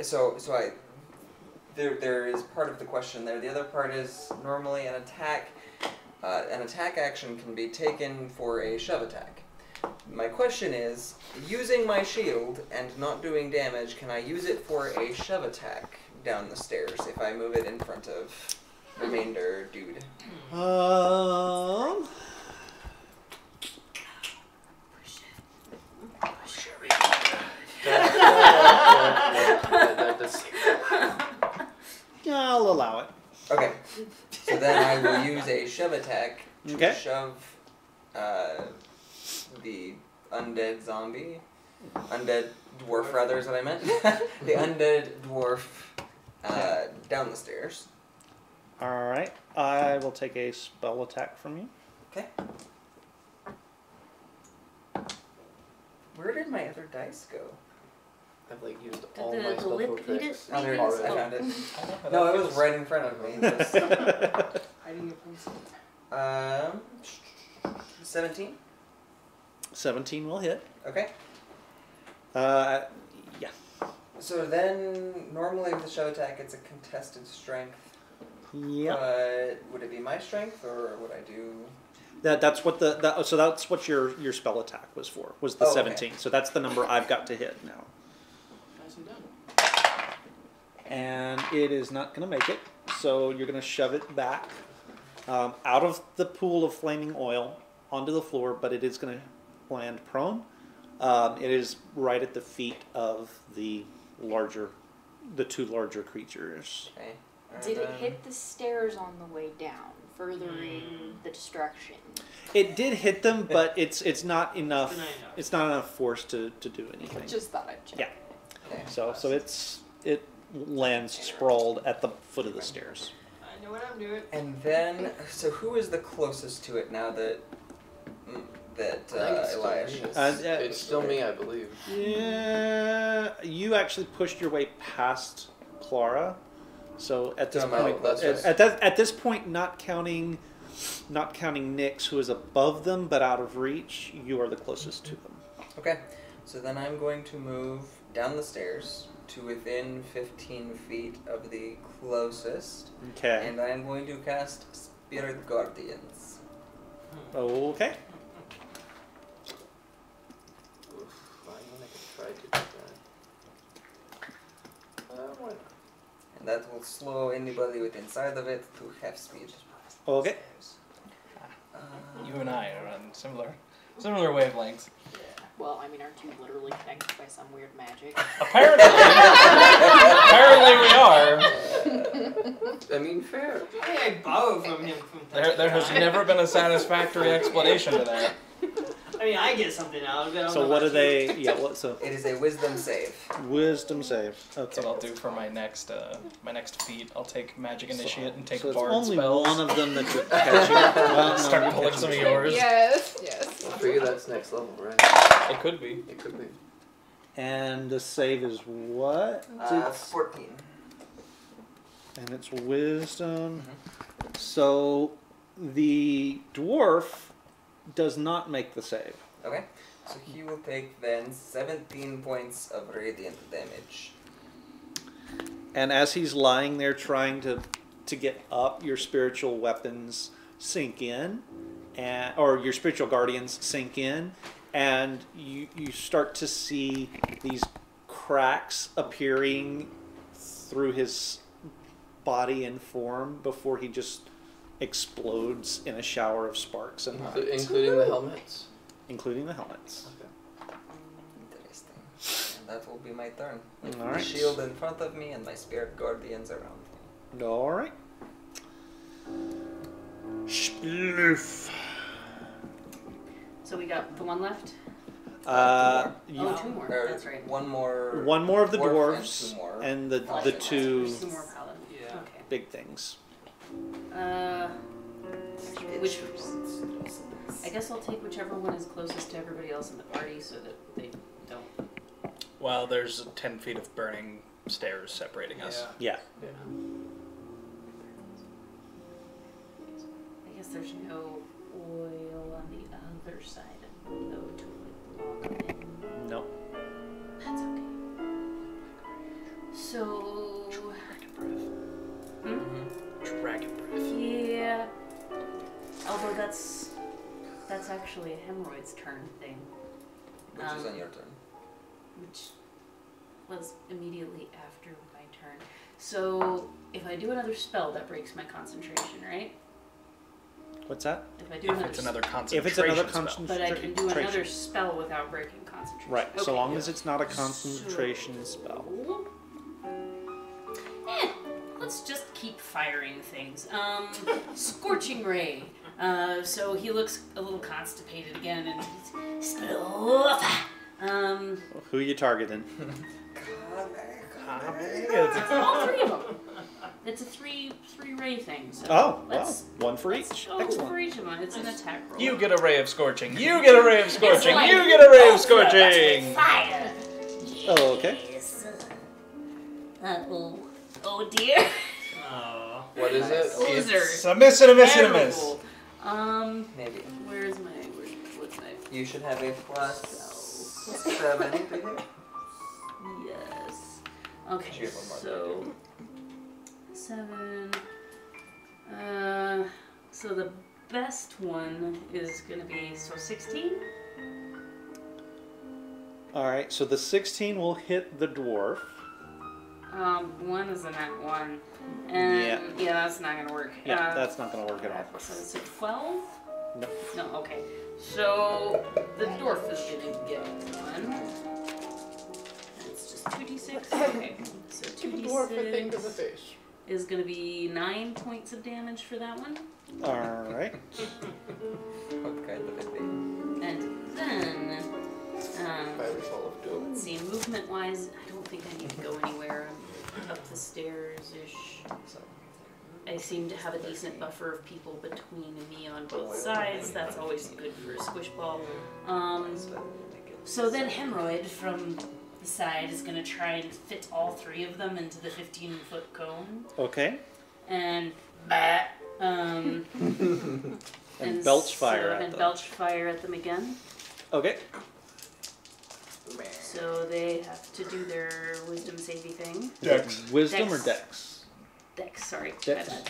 there is part of the question there. The other part is normally an attack action can be taken for a shove attack. My question is, using my shield and not doing damage, can I use it for a shove attack down the stairs if I move it in front of remainder dude? I'll allow it. Okay, so then I will use a shove attack to Okay. shove the undead dwarf rather is what I meant. The undead dwarf down the stairs. All right. I will take a spell attack from you. Okay. Where did my other dice go? I've like used all The my spell lip eat tricks. it? Oh, there it is. I Oh. found it. I know how No, that it was feels. right in front of me. Just, Hiding it from sight. 17. 17 will hit. Okay. Yeah. So then, normally with the shove attack, it's a contested strength. Yep. But would it be my strength, or would I do? That's what so that's what your spell attack was for. Was the Oh, okay. 17. So that's the number I've got to hit now. Nicely done. And it is not going to make it. So you're going to shove it back out of the pool of flaming oil onto the floor, but it is going to land prone. It is right at the feet of the two larger creatures. Okay. Did it hit the stairs on the way down, furthering the destruction? It did hit them, but it's not enough. Good enough. It's not enough force to do anything. Just thought I'd check. Yeah. Okay. So it lands sprawled at the foot of the stairs. I know what I'm doing. And then, so who is the closest to it now that I think it's still Elias me. is? It's still me, I believe. Yeah, you actually pushed your way past Clara. So at this Oh, no, point, that's right. at this point, not counting Nyx, who is above them but out of reach, you are the closest to them. Okay. So then I'm going to move down the stairs to within 15 feet of the closest, Okay. and I'm going to cast Spirit Guardians. Okay. Oof, I could try to do that. Why not? And that will slow anybody within inside of it to half speed. Okay. You and I are on similar wavelengths. Well, I mean, aren't you literally connected by some weird magic? Apparently, apparently we are. I mean, fair. I think I borrow from him from time to There has time. never been a satisfactory explanation to that. I mean, I get something out of it. I don't So know what do about you. they? Yeah. What? So It is a Wisdom save. wisdom save. That's Okay. what I'll do for my next feat. I'll take Magic Initiate and take So it's Bard only spells. one of them that you're catching. Well, no, Start you're pulling catching some of some. yours. Yes, yes. For you, that's next level, right? It could be. It could be. And the save is what? It's- 14. and it's wisdom. So the dwarf does not make the save. Okay. So he will take then 17 points of radiant damage. And as he's lying there trying to get up, your spiritual weapons sink in, or your spiritual guardians sink in, and you start to see these cracks appearing through his body and form before he just explodes in a shower of sparks and light, Including the helmets. including the helmets. Interesting. And that will be my turn. With All the right. shield in front of me and my spirit guardians around me. All right. Sploof. So we got the one left. You, Oh, two more. Or That's right. One more. one more of the dwarf dwarves and two more. and the paladins. two Two more paladin. Yeah. Okay. big things. Which? I guess I'll take whichever one is closest to everybody else in the party, so that they don't. Well, there's 10 feet of burning stairs separating us. Yeah. I guess there's no oil on the other side of the window to like block in. No. That's okay. So. Dragon breath. Yeah. Although that's actually a hemorrhoid's turn thing. Which is on your turn. Which was immediately after my turn. So if I do another spell, that breaks my concentration, right? What's that? If I do If another it's another If concentration it's another spell. concentration. but I can do another spell without breaking concentration. Right. So Okay. long as it's not a concentration spell. Let's just keep firing things. Scorching Ray. So he looks a little constipated again, and he's Who are you targeting? all three of them. It's a three ray thing. So Oh, wow. let's One for let's each. go Excellent. for each of them. It's an attack roll. You get a ray of scorching. You get a ray of scorching. like You get a ray of both of us with scorching. Fire. Oh, okay. Yes. Oh dear. Oh. What is it? Loser. It's a miss and a miss and a miss. Terrible. Maybe. Where's my what's my You should have a plus 7 to hit. yes. Should Okay, have one more so 7. So the best one is gonna be 16. All right. So the 16 will hit the dwarf. One is a net 1, and yeah, that's not gonna work. Yeah, that's not going to work at all. So it's a 12. No. No, okay. So the dwarf is gonna get 1. It's just 2d6. Okay, so 2d6 face. is gonna be 9 points of damage for that one, All right. What kind of a thing? and then Fiery Fall of Doom. let's see, movement-wise, I don't think I need to go anywhere. I'm up the stairs-ish. So, I seem to have a decent buffer of people between me on both sides. That's always good for a squish ball. So then Hemorrhoid from the side is going to try and fit all 3 of them into the 15-foot cone. Okay. And And belch fire at and them. belch fire at them again. Okay. So they have to do their wisdom saving thing. Dex. Wisdom Dex. or dex? Dex, sorry. Dex. My bad.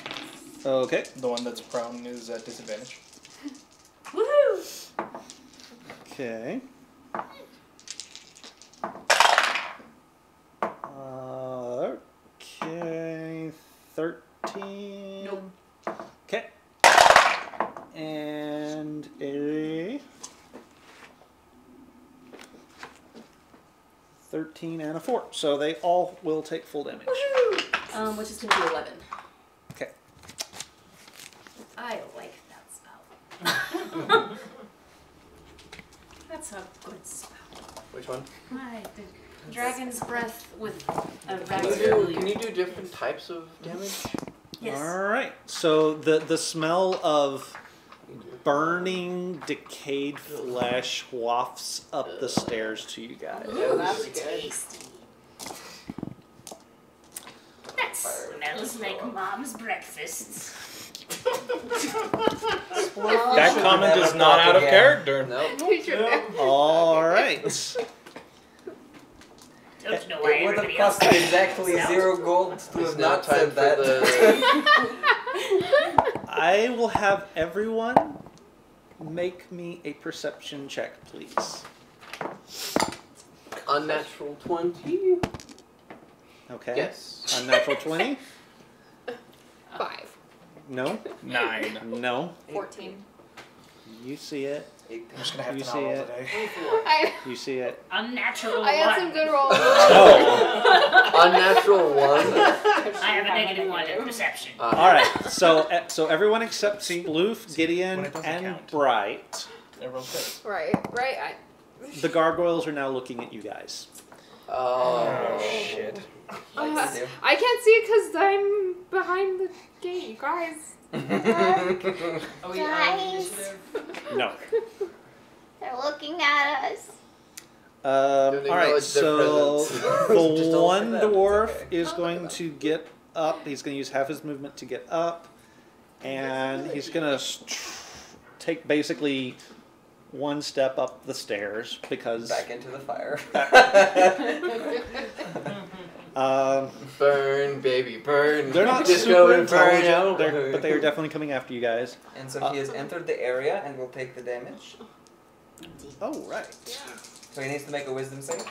Okay. The one that's prone is at disadvantage. Woohoo! Okay. Okay. 13. Nope. Okay. And a 13 and a 4. So they all will take full damage. Which is going to be 11. Okay. I like that spell. That's a good spell. Which one? I think Dragon's Breath with a Can you do different types of damage? Yes. All right. So the smell of burning, decayed flesh wafts up the stairs to you guys. Ooh, that's good. Tasty. That smells like Mom's breakfasts. That comment is not out of character. Nope. All right. Don't know why it would have everybody else cost exactly No. 0 gold to It's have now not time said for that. I will have everyone make me a perception check, please. Unnatural 20. Okay. Yes. Unnatural 20. 5. No. 9. No. 14. You see it. I'm just gonna have You to see not roll it. today. 24. You see it. Unnatural I had 1. some good rolls. Oh. Unnatural 1. I have a negative 1 in perception. All right. So everyone except Sploof, when Gideon, it doesn't and count. Bright. Everyone's good. Right. The gargoyles are now looking at you guys. Oh, shit. I can't see it because I'm behind the gate, you guys. Are we Guys. initiative? No. They're looking at us. All Don't right. acknowledge their So presence. the Just don't one look at them, it's dwarf okay. is going to get up. He's going to use half his movement to get up, and he's going to take basically one step up the stairs because Back into the fire. burn, baby, burn. they're not Just super go and burn intelligent, out. but they are definitely coming after you guys. And so he has entered the area and will take the damage. Oh, right. So he needs to make a wisdom save.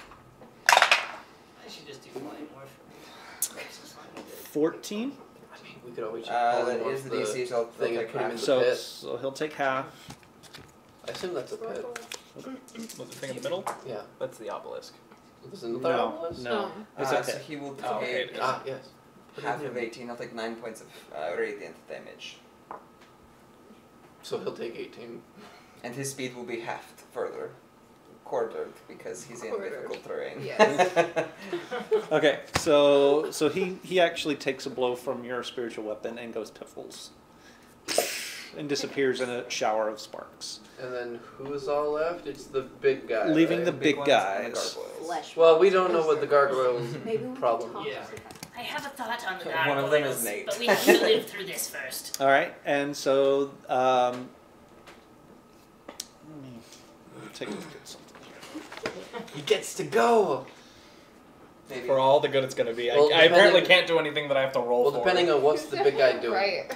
I should just do flying more for me. 14. I mean, we could always just call That him is off the DC, so I'll thing and take put him in half. the So pit. he'll take half. I assume that's a pit. Was the thing in the middle? Yeah. That's the obelisk. Was it in the No, obelisk? no. It's a So pit. he will take Oh, okay, it is. Yes. half of 18. I'll take 9 points of radiant damage. So he'll take 18. And his speed will be halved further. Quartered, because he's in difficult terrain. Yes. Okay, so he actually takes a blow from your spiritual weapon and goes piffles. And disappears in a shower of sparks. And then who is all left? It's the big guy. Leaving right? the big ones and the guys. gargoyles. Flesh. Well, we don't know what the gargoyle's Maybe we problem talk. Yeah. I have a thought on the One of them is gargoyles, Nate. but we have to live through this first. All right, and so let me take a look at something here. He gets to go. Maybe. For all the good it's gonna be. Well, I apparently depending- can't do anything that I have to roll Well, for. depending on what's the big guy doing. Right.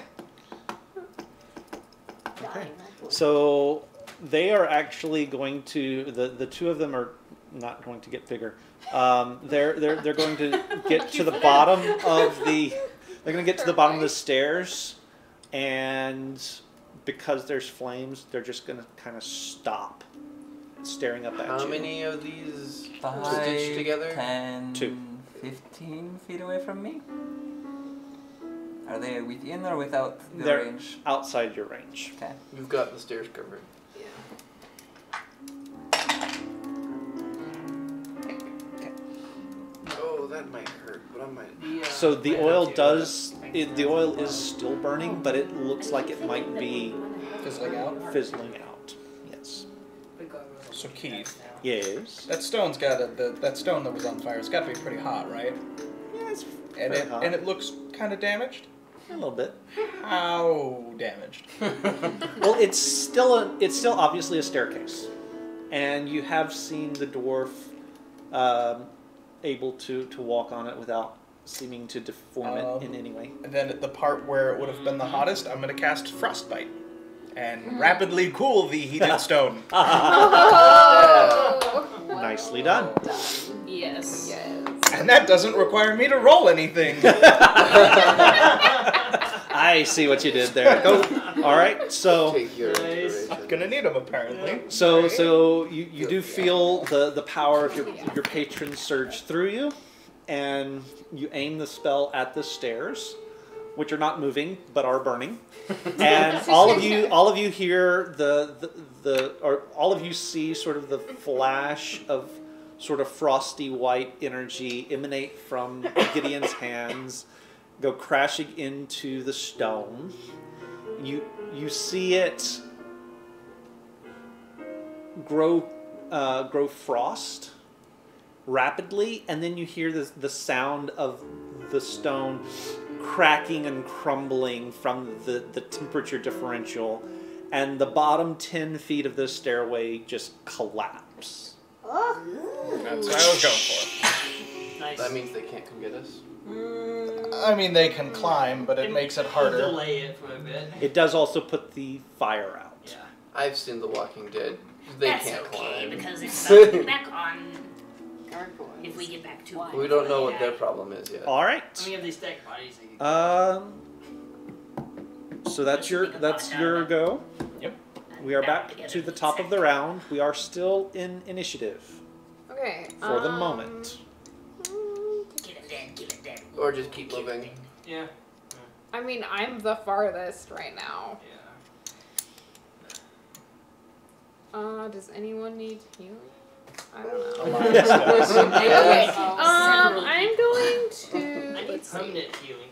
Okay. So they are actually going to the two of them are not going to get bigger. They're going to get to the bottom of the. They're going to get to the bottom of the stairs, and because there's flames, they're just going to kind of stop, staring up at How you. many of these 5, stitched together? 10, 2. 15 feet away from me? Are they within or without the They're range? outside your range. Okay. We've got the stairs covered. Oh, that might hurt, but I might. So the oil the oil is still burning, but it looks like it might be Fizzling out. fizzling out. Yes. So Keith, Yes. that stone's got that stone that was on fire. It's got to be pretty hot, right? Yeah, it's And pretty it hot. and it looks kind of damaged. A little bit. How damaged? Well, it's still obviously a staircase, and you have seen the dwarf able to walk on it without seeming to deform it in any way. And then at the part where it would have been the hottest, I'm going to cast Frostbite and rapidly cool the heated stone. Oh. Nicely done. Yes. Yes. And that doesn't require me to roll anything. I see what you did there. Go. All right. So Take your Nice. inspiration. I'm going to need them apparently. so you do feel the power of your patron surge through you, and you aim the spell at the stairs, which are not moving but are burning, and all of you hear all of you see sort of the flash of sort of frosty white energy emanate from Gideon's hands, go crashing into the stone. You see it grow frost rapidly, and then you hear the sound of the stone cracking and crumbling from the temperature differential, and the bottom 10 feet of this stairway just collapse. That's what I was going for. Nice. That means they can't come get us. I mean, they can climb, but it makes it harder. Delay it for a bit. It does also put the fire out. Yeah. I've seen The Walking Dead. They That's can't okay, climb. because if we get back on, if we get back to one, We don't know what their problem is yet. All right. I mean, if they stack bodies, they can... So that's your go. Yep. We are back to the top of the round. We are still in initiative Okay. for the moment. Kill him dead, kill him dead. Or just keep moving. Yeah. I mean, I'm the farthest right now. Yeah. Does anyone need healing? I don't know. Elias does. Okay. Several I'm going I to. need Let's see. permanent healing.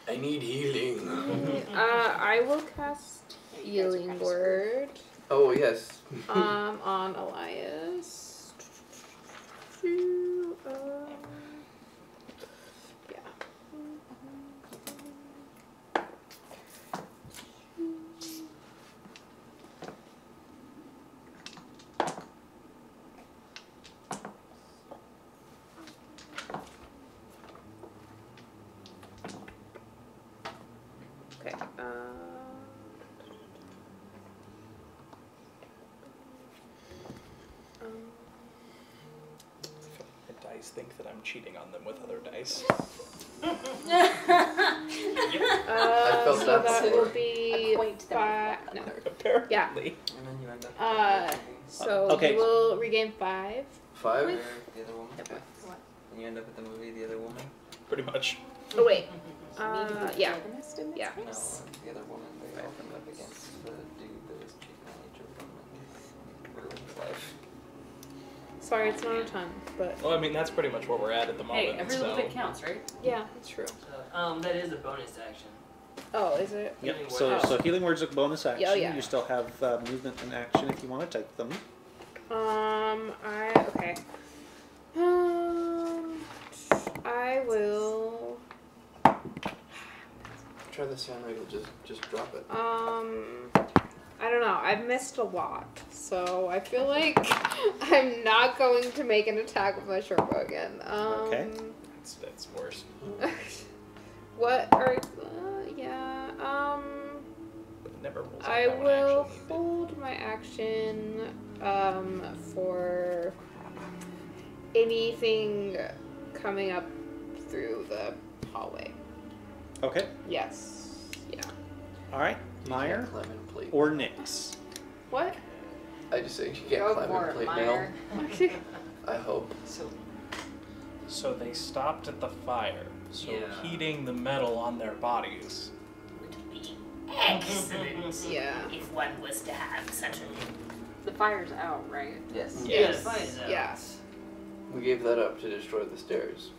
I need healing. I will cast Healing Word. Oh, yes. On Elias. Yeah. Okay. The dice think that I'm cheating on them with other dice. I felt so that that before. will be Acquaint them. 5. No. Apparently. Yeah. And then you end up. So Okay. you will regain 5. 5? The other woman. Okay. And you end up at the movie The Other Woman. Pretty much. Oh wait. Yeah. Protagonist in this Yeah. No, case? the other woman. They all come up against the dude that was cheating on each of them and ruined his life. Sorry, it's not a ton, but Well, I mean, that's pretty much where we're at the moment. Hey, every little so. bit counts, right? yeah, that's true. That is a bonus action. Oh, is it? Yep. Healing So word. so healing word's a bonus action. Oh, yeah. You still have movement and action if you want to take them. Okay. I will. Try the sound rate, just drop it. I don't know. I've missed a lot, so I feel like I'm not going to make an attack with my short bow again. Okay. That's worse. What are? Yeah. But it never rolls out I that one will actually needed. hold my action for anything coming up through the hallway. Okay. Yes. Yeah. All right. You Meyer can't climb in plate. or Nyx. What? I just say you can't Go climb for in it, plate Meyer. mail. I hope. So they stopped at the fire. So Yeah. heating the metal on their bodies. Would be excellent Yeah. if one was to have such a The fire's out, right? Yes. Yes. Fire's out. Yeah. We gave that up to destroy the stairs.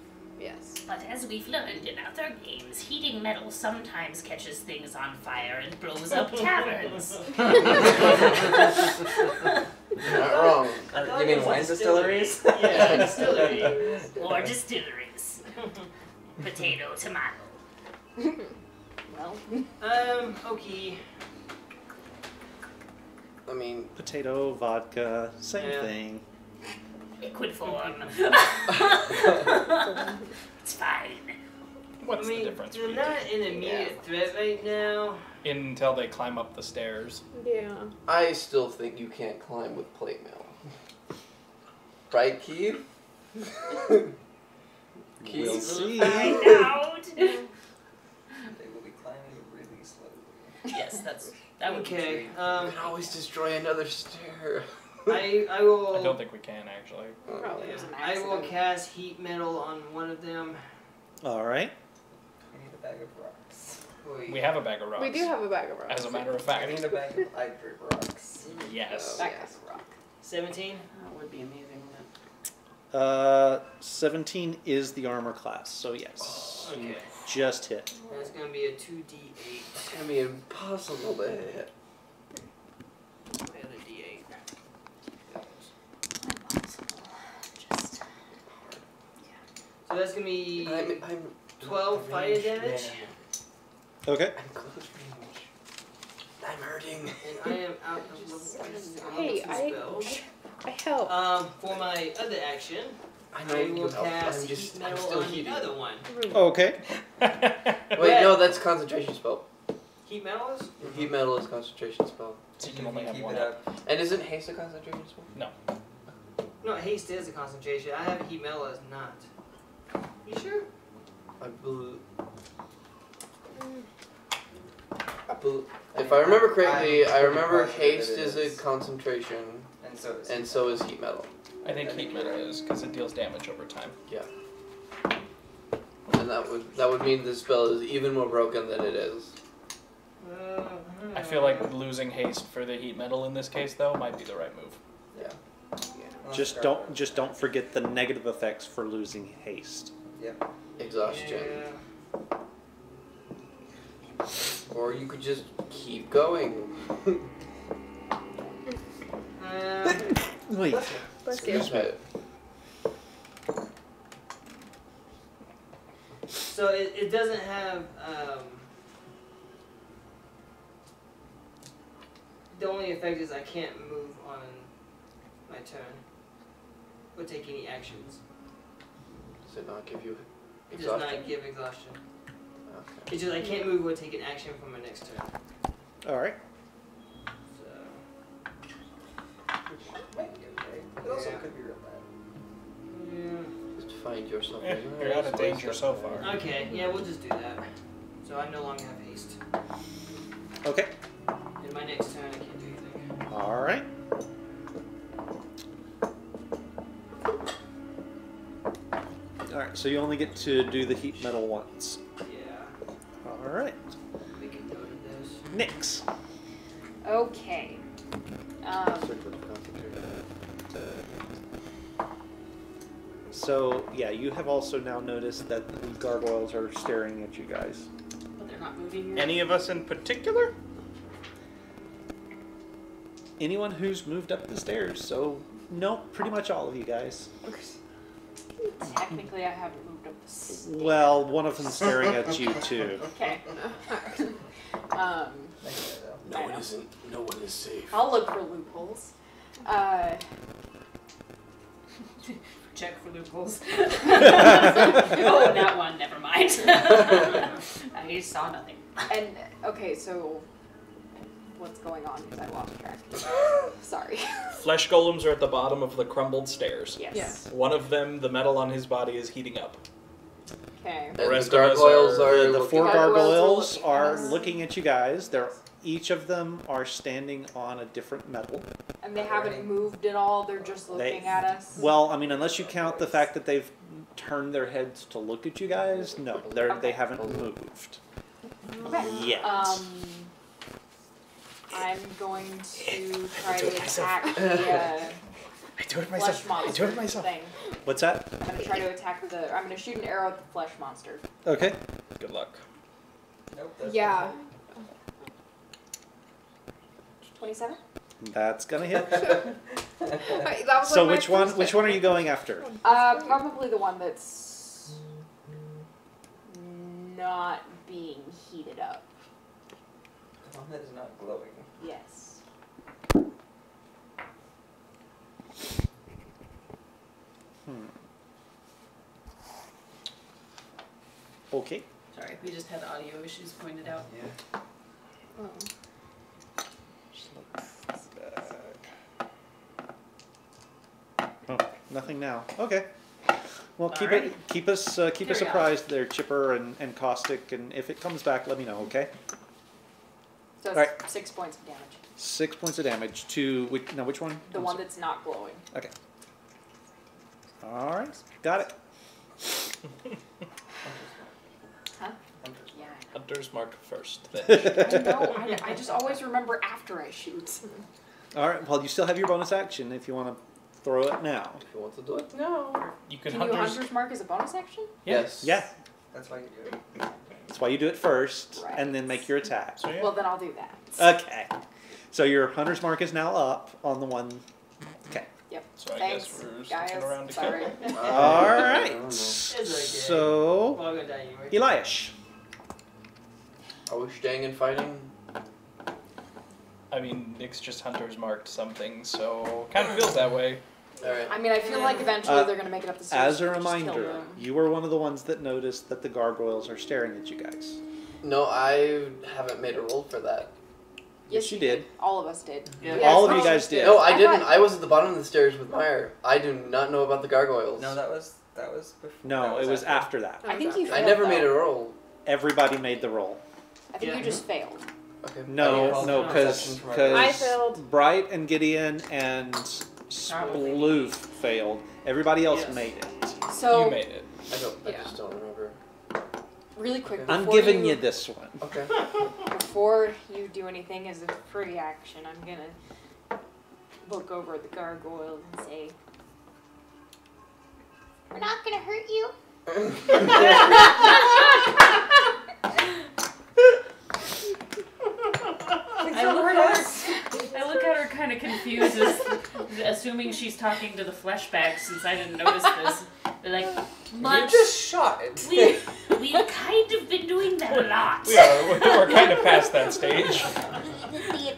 Yes. But as we've learned in other games, heating metal sometimes catches things on fire and blows up taverns. You're not wrong. You mean wine distilleries? Yeah, distilleries. Or distilleries. Potato, tomato. Well, Okay. I mean, Potato, vodka, same Yeah. thing. Liquid form. It's fine. What's I mean, the difference? they're for you not two? an immediate threat right now. Until they climb up the stairs. Yeah. I still think you can't climb with plate mail. Right, Keith? We'll Keith? see. Find out. They will be climbing really slowly. Yes, that would be Okay. true. You can always destroy another stair. I will. I don't think we can actually. Probably. was an I will accident. cast heat metal on one of them. All right. I need a bag of rocks. Wait. We have a bag of rocks. We do have a bag of rocks. As a matter of I fact. need a bag of hydric rocks. Yes. that guy's a rock. 17. That would be amazing, wouldn't 17 is the armor class, so yes. You Okay. just hit. That's gonna be a 2d8. It's gonna be impossible to hit. My other d8. Just So that's gonna be I'm 12 fire damage, Okay. I'm close range. I'm hurting. and I am out of level Hey, 2 I spells. help. For my other action, I know I you will help. cast I'm just, heat I'm metal still on the heating. other one. Okay. Wait, no, that's concentration spell. Heat metal is? Heat metal is concentration spell. So you can only have keep one it up. up. And isn't haste a concentration spell? No. No, haste is a concentration. I have heat metal as not. You sure? I believe. If I remember correctly, I remember pretty positive haste it is a concentration, and so is heat metal. I think heat metal is because it deals damage over time. Yeah. And that would mean this spell is even more broken than it is. I feel like losing haste for the heat metal in this case, though, might be the right move. Yeah. Just don't forget the negative effects for losing haste. Yep. Exhaustion. Or you could just keep going. Wait. Excuse me. So it doesn't have the only effect is I can't move on my turn or take any actions. Does it not give you It does exhaustion? not give exhaustion. Okay. It's just I can't move or take an action for my next turn. All right. So Which might be okay. It also could be real bad. yeah. Just find yourself. You're out of danger so far. Okay, yeah, we'll just do that. So I no longer have haste. Okay. In my next turn, I can't do anything. All right. All right. So you only get to do the heat metal once. Yeah. All right. Make a note of this. Nix. Okay. So yeah, you have also now noticed that the gargoyles are staring at you guys. But they're not moving here. Any of us in particular? Anyone who's moved up the stairs. So no, pretty much all of you guys. Technically, I haven't moved up the stairs. Well, one of them's staring at you too. Okay. No one isn't. No one is safe. I'll look for loopholes. Check for loopholes. Oh, that one. Never mind. I saw nothing. And okay, so what's going on? Because I lost track. Sorry. Flesh golems are at the bottom of the crumbled stairs. Yes. Yes. One of them, the metal on his body is heating up. Okay. The And rest the of us gargoyles are- are The looking four at- gargoyles are looking at us. looking at you guys. They're each of them are standing on a different metal. And they haven't moved at all. They're just looking at us. Well, I mean, unless you count the fact that they've turned their heads to look at you guys, no, they haven't moved Okay. yet. I'm going to try to attack the I do it flesh myself. I do monster it myself. thing. What's that? I'm going to try to attack the. I'm going to shoot an arrow at the flesh monster. Okay. Good luck. Nope. That's Yeah. 27. That's gonna hit. That was So like my which one? first Which hit. one are you going after? Probably the one that's not being heated up. The one that is not glowing. Yes. Okay. Sorry, we just had audio issues pointed out. Yeah. Oh, nothing now. Okay. Well, keep Alright. it. Keep us Here we go. apprised there, Chipper and Caustic, and if it comes back, let me know. Okay. So it's Alright. 6 points of damage. 6 points of damage to which one? The one that's not glowing. Okay. All right. Got it. Huh? Yeah. Hunter's mark first. Then. I know. I just always remember after I shoot. All right. Well, you still have your bonus action if you want to throw it now. If you want to do it. No. You can Can you hunters. Hunter's Mark as a bonus action? Yes. Yeah. That's why you do it. That's why you do it first, Right. and then make your attack. So yeah. Well, then I'll do that. Okay. So your hunter's mark is now up on the one. Okay. Yep. So I Thanks, guess we're guys. sticking around to Sorry. kill. All I right. don't know. It's okay. So Well, I'm gonna die anyway. Eliash. Are we staying and fighting? I mean, Nick's just hunter's marked something, so kind of feels that way. Alright. I mean, I feel like eventually they're gonna make it up the stairs. As a and just kill reminder, them. you were one of the ones that noticed that the gargoyles are staring at you guys. No, I haven't made a roll for that. Yes, you did. All of us did. Yeah. Yes. All of you guys did. No, I I didn't. thought- I was at the bottom of the stairs with Meyer. I do not know about the gargoyles. No, that was before. No, that it was after that. I think you I failed, never though. made a roll. Everybody made the roll. I think Yeah. you just failed. Okay. No, because I failed. Bright and Gideon and Sploof failed. Everybody else made it. So You made it. I just don't remember. really quick, I'm before giving you this one. Okay. before you do anything as a free action, I'm gonna look over the gargoyle and say, We're not gonna hurt you. I look at her kind of confused, assuming she's talking to the flesh bag since I didn't notice this. They're like, You but just shot it. we've kind of been doing that a lot. We're kind of past that stage. The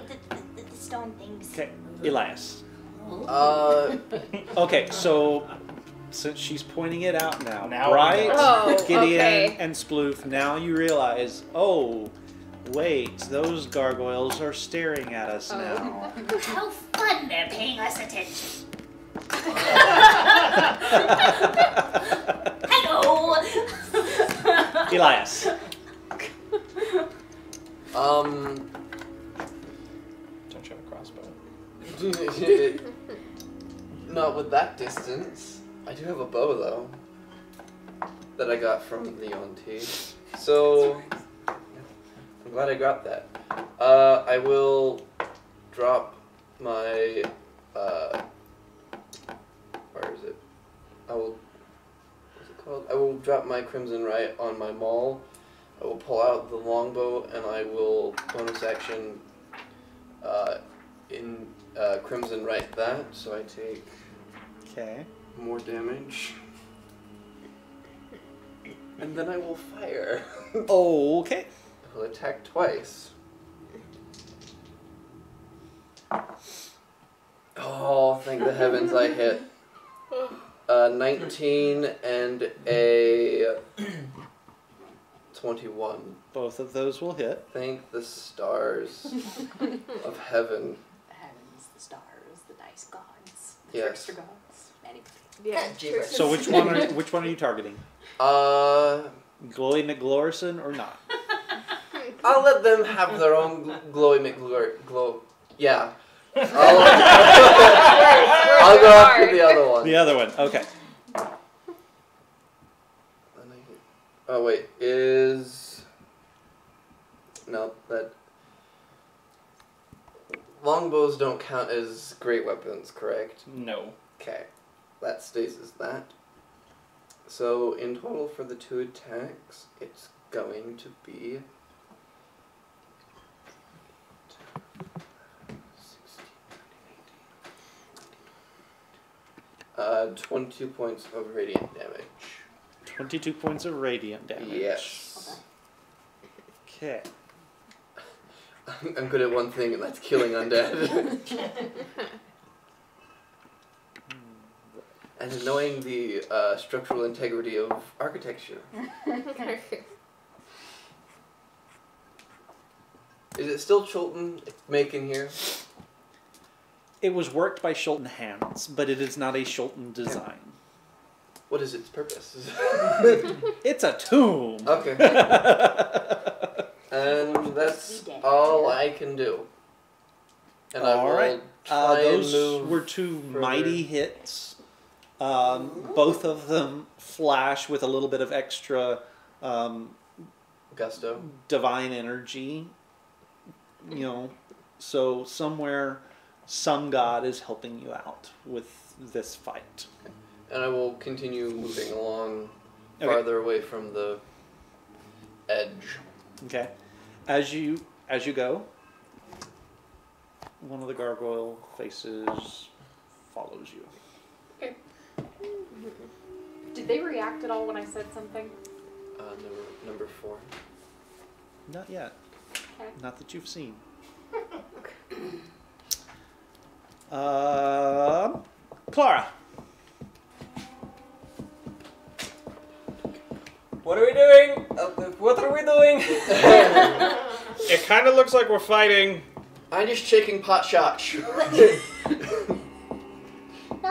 stone things. Okay, Elias. Uh, Okay, so since she's pointing it out now, Now Bright, we know. Oh, Gideon, okay. and Sploof, now you realize, oh, wait, those gargoyles are staring at us now. How fun they're paying us attention. Hello. Elias. Don't you have a crossbow? Not with that distance. I do have a bow though. That I got from the Yonti. So I'm glad I got that. I will drop my where is it? What's it called? I will drop my Crimson Right on my maul. I will pull out the longbow and I will bonus action Crimson Right that, so I take Okay. more damage. And then I will fire. Okay. I will attack twice. Oh, thank the heavens I hit. 19 and a 21. Both of those will hit. Thank the stars of heaven. the heavens, the stars, the dice gods, the Yes. trickster gods, anything. Yeah. So which one are you targeting? Glowy McGlorison or not? I'll let them have their own glowy glow. Yeah. I'll go after the other one. The other one. Okay. Oh wait, no, that longbows don't count as great weapons, correct? No. Okay, that stays as that. So in total for the 2 attacks, it's going to be 22 points of radiant damage. 22 points of radiant damage. Yes. Okay. I'm good at one thing, and that's killing undead. And knowing the structural integrity of architecture. Is it still Chilton making here? It was worked by Shulton hands, but it is not a Shulton design. What is its purpose? It's a tomb. Okay. And that's all I can do. And I will right. try and Those move were 2 further. mighty hits. Both of them flash with a little bit of extra gusto, divine energy. You know, so somewhere, some god is helping you out with this fight. and I will continue moving along Okay. farther away from the edge. Okay. As you go, one of the gargoyle faces follows you. Did they react at all when I said something? Number 4. Not yet. Okay. Not that you've seen. Clara. What are we doing? What are we doing? It kind of looks like we're fighting. I'm just checking pot shots. Not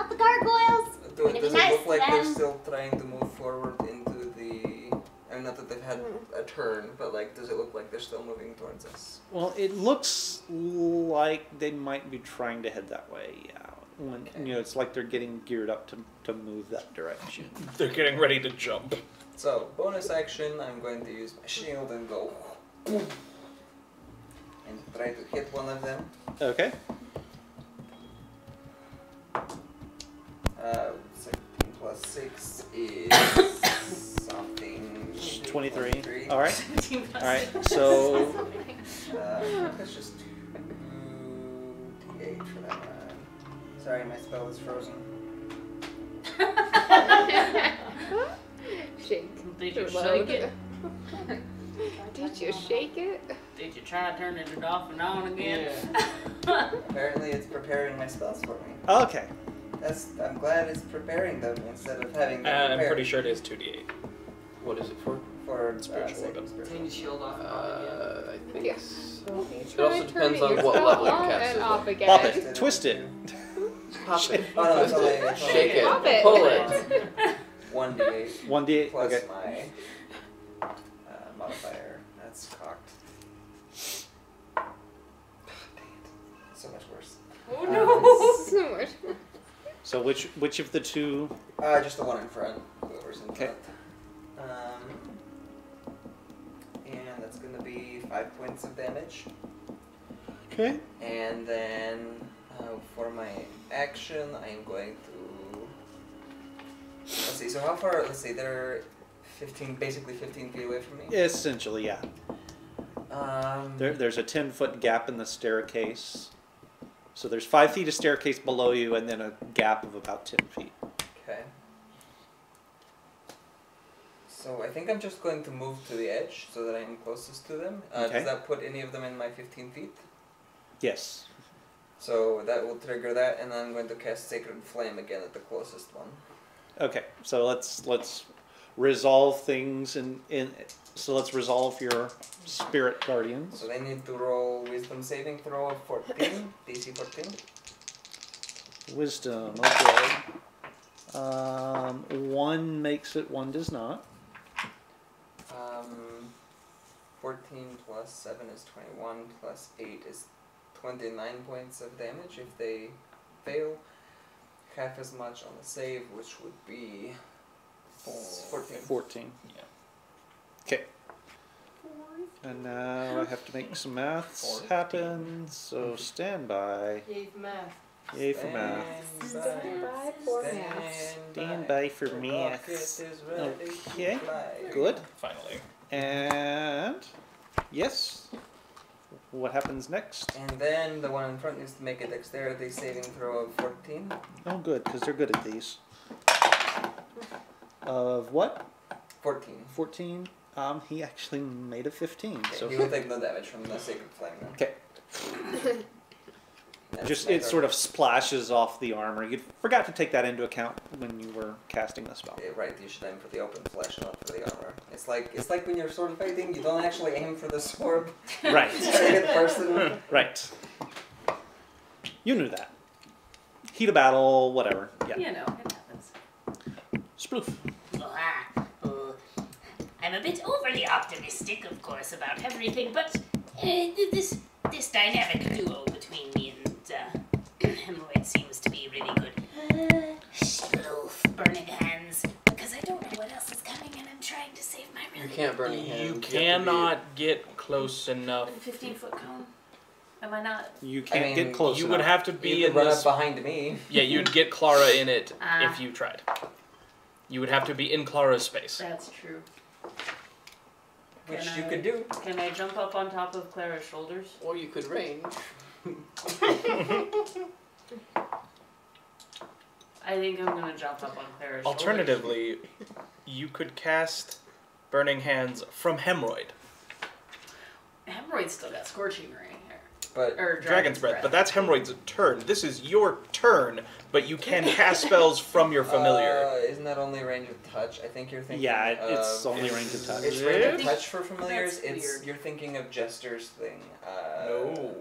the gargoyles. Gonna be Does it nice look to like they're them. still trying to move forward into the... I mean, not that they've had a turn, but like, does it look like they're still moving towards us? Well, it looks like they might be trying to head that way. Yeah. When, you know, it's like they're getting geared up to move that direction. They're getting ready to jump. So, bonus action, I'm going to use my shield and go and try to hit one of them. Okay. 17 plus 6 is something. 23. All right. 17 plus All right. six. So That's just 2d8 for that one. Sorry, my spell is frozen. Shake. Did you Load. shake it? Did you shake it? Did you try turning it off and on again? Apparently, it's preparing my spells for me. okay. I'm glad it's preparing them instead of having them I'm prepared pretty sure it is 2d8. What is it for? for Spiritual saving weapon. spiritual. Turn your shield off and on again. I think. Yes. It also depends on what level you cast it. Off again. Pop it. Twist it. Pop it. Oh no, it's only Shake it. Pop it. Pull it. 1d8 1d8. plus Okay. my modifier. That's cocked. Dang it. So much worse. Oh no! So much. So which of the two? Just the one in front. Whoever's in Okay. front. And that's gonna be 5 points of damage. Okay. And then for my action, I am going to. Let's see. So how far? Let's see. They're 15, basically 15 feet away from me. Essentially, yeah. There's a 10-foot gap in the staircase. So there's 5 feet of staircase below you, and then a gap of about 10 feet. Okay. So I think I'm just going to move to the edge so that I'm closest to them. Okay. Does that put any of them in my 15 feet? Yes. So that will trigger that, and then I'm going to cast Sacred Flame again at the closest one. Okay. So let's resolve things so let's resolve your spirit guardians. So they need to roll Wisdom saving throw of 14, DC 14. Wisdom. Okay. 1 makes it, 1 does not. 14 plus 7 is 21, plus 8 is 29 points of damage if they fail. Half as much on the save, which would be 14. 14. Yeah. Okay. And now I have to make some maths happen, so stand by. Yay for math. Yay for math. Stand by for math. Stand by for maths. Okay, good. Finally. And yes, what happens next? And then the one in front needs to make a dexterity saving throw of 14. Oh, good, because they're good at these. Of what? 14. 14. He actually made a 15. Okay, So he will take no damage from the Sacred Flame then. okay. That's Just my it turn. sort of splashes off the armor. You forgot to take that into account when you were casting the spell. Yeah, right, you should aim for the open flesh, not for the armor. It's like when you're sword fighting, you don't actually aim for the sword. Right. Target person. Right. You knew that. Heat of battle, whatever. Yeah. You know, it happens. Sploof. I'm a bit overly optimistic, of course, about everything, but this dynamic duo between me and Hemorrhoid seems to be really good. Sploof, burning hands, because I don't know what else is coming, and I'm trying to save my You really. can't burn your hands. You have to be- cannot get close enough. 15-foot cone. Am I not? You can't mean, get close You enough. would have to be You could in run this. up behind me. Yeah, you'd get Clara in it Ah. if you tried. You would have to be in Clara's space. That's true. Which Can you I- could do. Can I jump up on top of Clara's shoulders? Or you could range. I think I'm gonna jump up on Clara's Alternatively, you could cast Burning Hands from Hemorrhoid. shoulders. Hemorrhoid's still got Scorching Ray here. But Or Dragon's Breath, but that's Hemorrhoid's turn. This is your turn, but you can cast spells from your familiar. Isn't that only range of touch? I think you're thinking. Yeah, it's of, only range of touch. It's range of It? touch for familiars. That's It's weird. you're thinking of Jester's thing. No.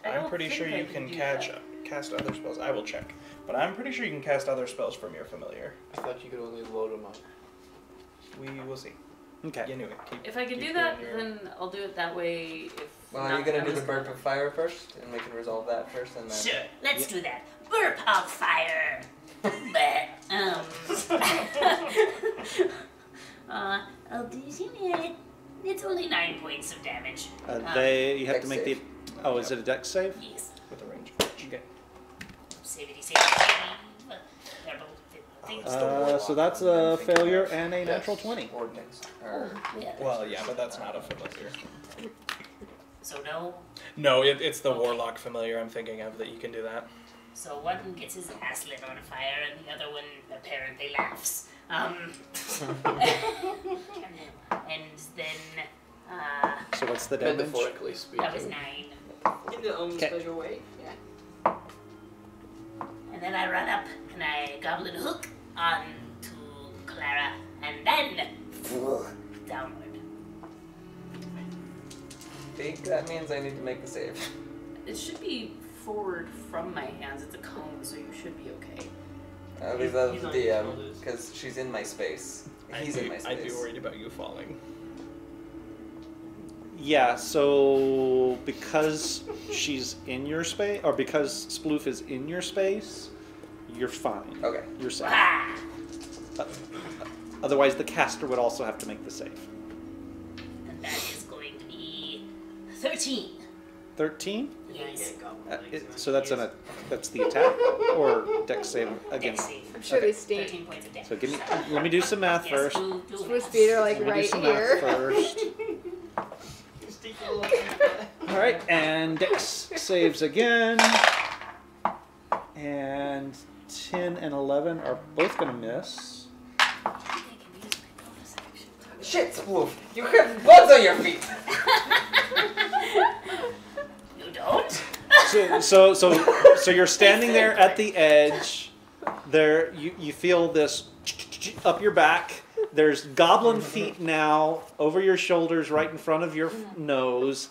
I I'm don't pretty think sure I you can do cast that. other spells. I will check. But I'm pretty sure you can cast other spells from your familiar. I thought you could only load them up. We will see. Okay. Anyway, If I can keep do that, doing your- then I'll do it that way. If Well, are not, you gonna I'm do the just burp of fire first, and we can resolve that first, and then. Sure, let's do that. Burp of fire. But, I'll do it. It's only 9 points of damage. You have Dex to make save. the. Oh, is it a dex save? Yes. with a range. Okay. Save. They're both things. So that's a failure and a natural 20. Or dex. Or Yeah. Well, yeah, but that's not a familiar. So no. No, it's the warlock familiar I'm thinking of that you can do that. So one gets his ass lit on fire, and the other one apparently laughs. And then So what's the damage? Metaphorically speaking. that was 9. In the Okay. special way. And then I run up and I goblin hook on to Clara, and then downward. I think that means I need to make the save. It should be forward from my hands. It's a cone, so you should be okay. I'll leave that He's with on your DM, shoulders. because she's in my space. He's in my space. I'd be worried about you falling. Yeah, so because she's in your space, or because Sploof is in your space, you're fine. Okay. You're safe. Ah! Otherwise, the caster would also have to make the save. And that is going to be 13. 13? Yes. So that's that's the attack or dex save again. Dex save. I'm sure they 13 stink. points of damage. So let me do some math Yes, first. do Supposed feet are like Let me do right some here. math first. All right, and dex saves again. And 10 and 11 are both going to miss. Shit, Sploof! You have bugs on your feet! You don't? So you're standing there at the edge. There, you feel this up your back. There's goblin feet now over your shoulders, right in front of your nose.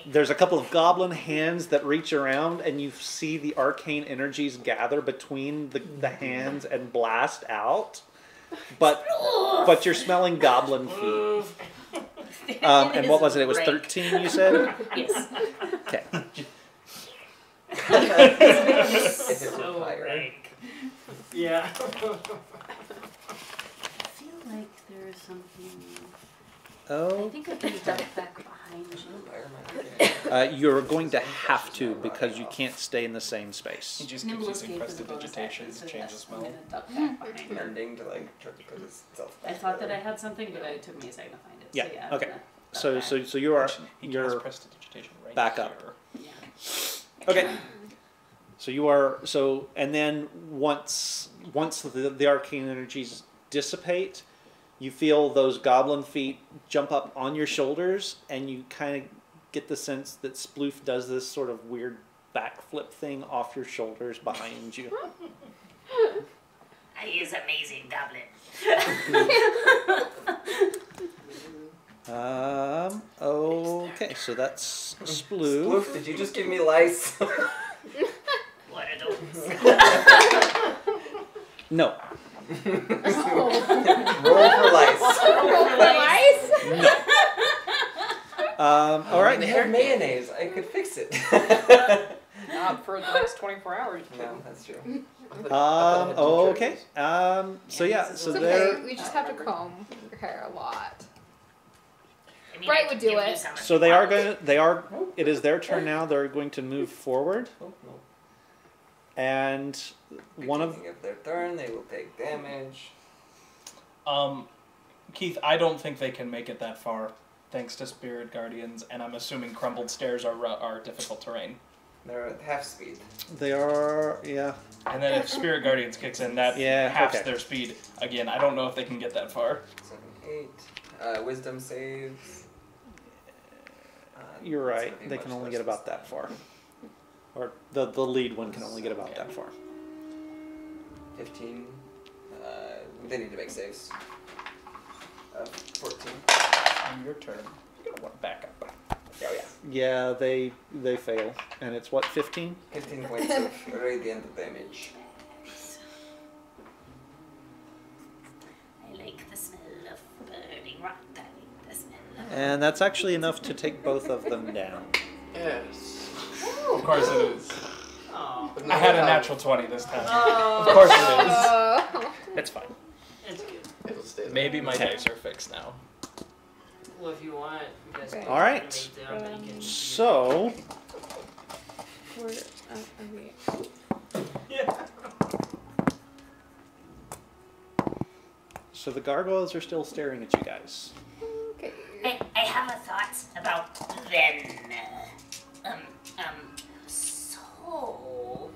There's a couple of goblin hands that reach around, and you see the arcane energies gather between the hands and blast out. But you're smelling goblin feet. And what was it? It was 13, you said? Yes. Okay. If it's So fire. rank. Yeah. I feel like there is something. I Oh. think I can duck back behind you. Fire might be good. You're going to have to because you can't stay in the same space. He just Nimble keeps using escape is a bonus prestidigitation action, to so change the yes, I'm smell. gonna duck back behind you. Mending to like try to put itself back I thought that I together. had something, but it took me a second to find it. Yeah, So yeah. I'm okay. gonna duck So back. so you are He you're casts prestidigitation right back up. here. Yeah. okay. So you are and then once the arcane energies dissipate, you feel those goblin feet jump up on your shoulders, and you kind of get the sense that Sploof does this sort of weird backflip thing off your shoulders behind you. He is amazing, goblin. Okay, so that's Sploof. Sploof, did you just give me lice? What are those? No. Roll for lice. Nice. All right. They have mayonnaise. I could fix it. Not for the next 24 hours. No, that's true. Okay. So yeah. It's So okay. there. We just have to comb your hair a lot. I mean, Bright I would can do give you it. some if So you they are want. going to. It is their turn now. They're going to move forward, Oh, no. and one of. Beginning of their turn, they will take damage. Keith, I don't think they can make it that far, thanks to Spirit Guardians, and I'm assuming crumbled stairs are difficult terrain. They're at half speed. They are. Yeah. And then if Spirit Guardians kicks in, that Yeah, halves okay. their speed. Again, I don't know if they can get that far. 7, 8. Wisdom saves. You're That's right. gonna be They much can only less get about this that far. Or the lead one can only get about Okay. that far. 15. They need to make saves. 14. On your turn, you're gonna want to back up. Oh yeah. Yeah, they fail, and it's what 15. 15 points of radiant damage. I like the smell of burning rock. I like the smell of... And that's actually enough to take both of them down. Yes. Of course it is. Oh. But I not had a how- natural 20 this time. Oh. Of course it is. Oh. It's fine. It's good. It'll stay there. Maybe my dice are fixed now. Well, if you want, you guys Okay. can All right. animate them, but you can- So, We're, okay. so the gargoyles are still staring at you guys. Okay. I have a thought about then. So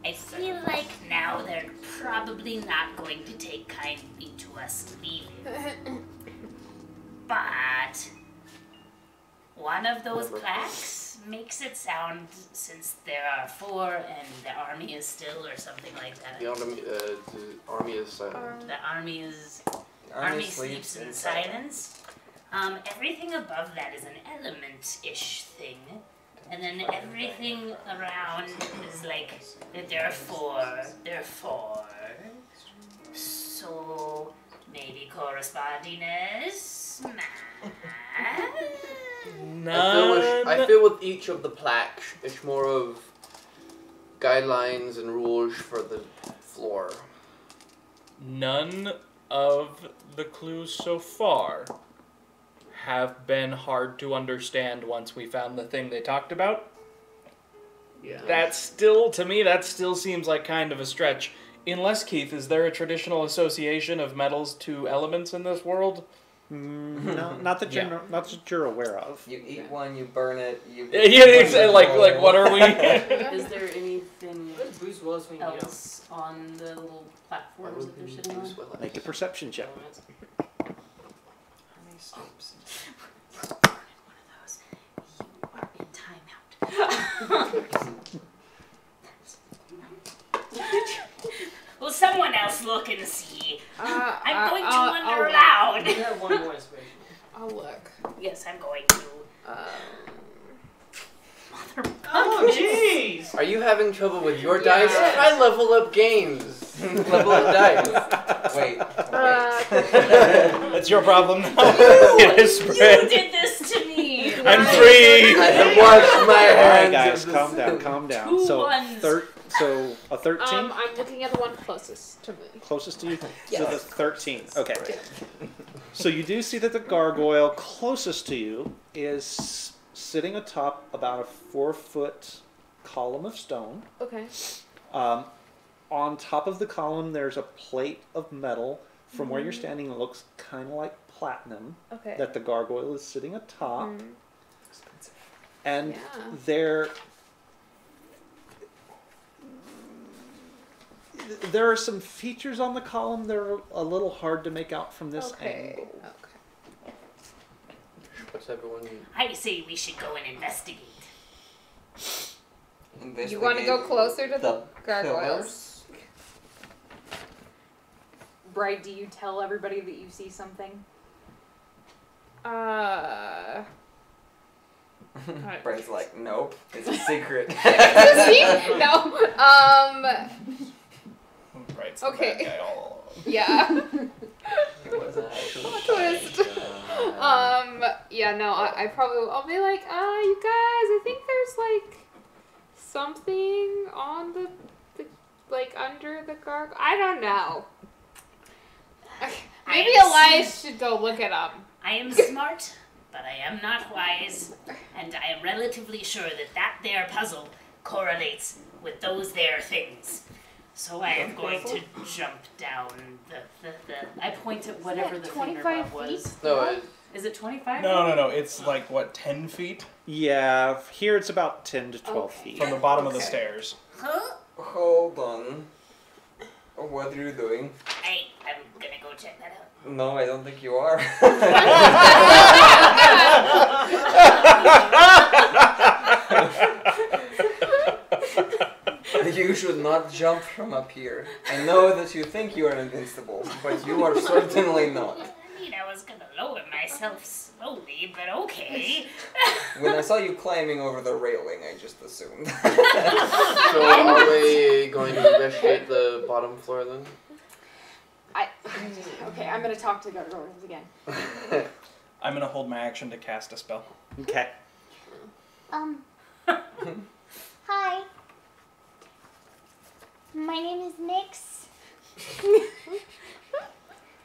I feel like now they're probably not going to take kindly to us leaving. But one of those plaques makes it sound, since there are 4 and the army is still, or something like that. The army is silent. The army is Army sleeps in silence. Everything above that is an element-ish thing. And then everything around is like, there are 4. There are 4. So, maybe correspondingness? I feel with each of the plaques, it's more of guidelines and rules for the floor. None of the clues so far have been hard to understand once we found the thing they talked about. Yeah. That still, to me, that still seems like kind of a stretch. Unless, Keith, is there a traditional association of metals to elements in this world? No, not that you're not that you're aware of. You eat one, you burn it, you... Yeah, like what are we? Is there anything Bruce Willis when you eat 'em. else on the little platforms that they're sitting on? Make a perception check. You are in timeout. Will someone else look and see? I'm going to wonder aloud. You have one more inspiration. I'll look. Yes, I'm going to. Oh, jeez! Are you having trouble with your Yeah. dice? I level up games. Level up dice. Wait. That's your problem now. Yes, You Brad. did this to me. I'm free. I have washed my All right, hands. guys, of calm this. down, calm down. Two So, ones. so a 13 I'm looking at the one closest to me. closest to you. So Yes. the 13. Okay. So you do see that the gargoyle closest to you is sitting atop about a 4-foot column of stone. Okay. On top of the column, there's a plate of metal. From where you're standing, it looks kind of like platinum. Okay. That the gargoyle is sitting atop. Mm. And Yeah. there are some features on the column that are a little hard to make out from this Okay. angle. Okay. What's everyone? I say we should go and investigate. You want to go closer to the gargoyles? pillars? Bright, do you tell everybody that you see something? Bright's like, nope, it's a secret. No. Right. Okay. Guy all along. Yeah. It was actually Plot twist. Yeah, no, I'll be like, you guys, I think there's like something on the like under the gargoyle. I don't know. Maybe Elias should go look it up. I am smart, but I am not wise, and I am relatively sure that there puzzle correlates with those there things. So I am going to jump down the I point at whatever the 25 finger bob was. feet? No, Is it 25? No. It's like, what, 10 feet? Yeah, here it's about 10 to 12 Okay. feet. From the bottom of the Okay. stairs. Huh? Hold on. What are you doing? I'm gonna go check that out. No, I don't think you are. You should not jump from up here. I know that you think you are invincible, but you are certainly not. I mean, I was gonna lower myself slowly, but okay. When I saw you climbing over the railing, I just assumed. So are we going to investigate the bottom floor then? Okay, I'm gonna talk to the gargoyles again. I'm gonna hold my action to cast a spell. Okay. Hi. My name is Nix.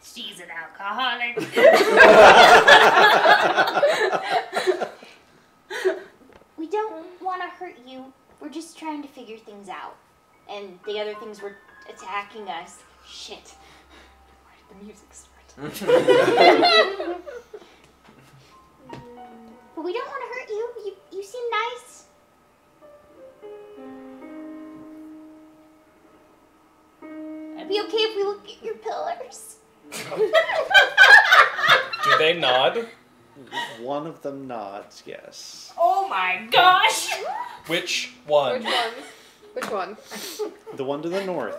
She's an alcoholic. We don't want to hurt you. We're just trying to figure things out. And the other things were attacking us. Shit. Why did the music start? But we don't want to hurt you. You seem nice. It'd be okay if we look at your pillars. Do they nod? One of them nods, yes. Oh my gosh! Which one? Which one? The one to the north.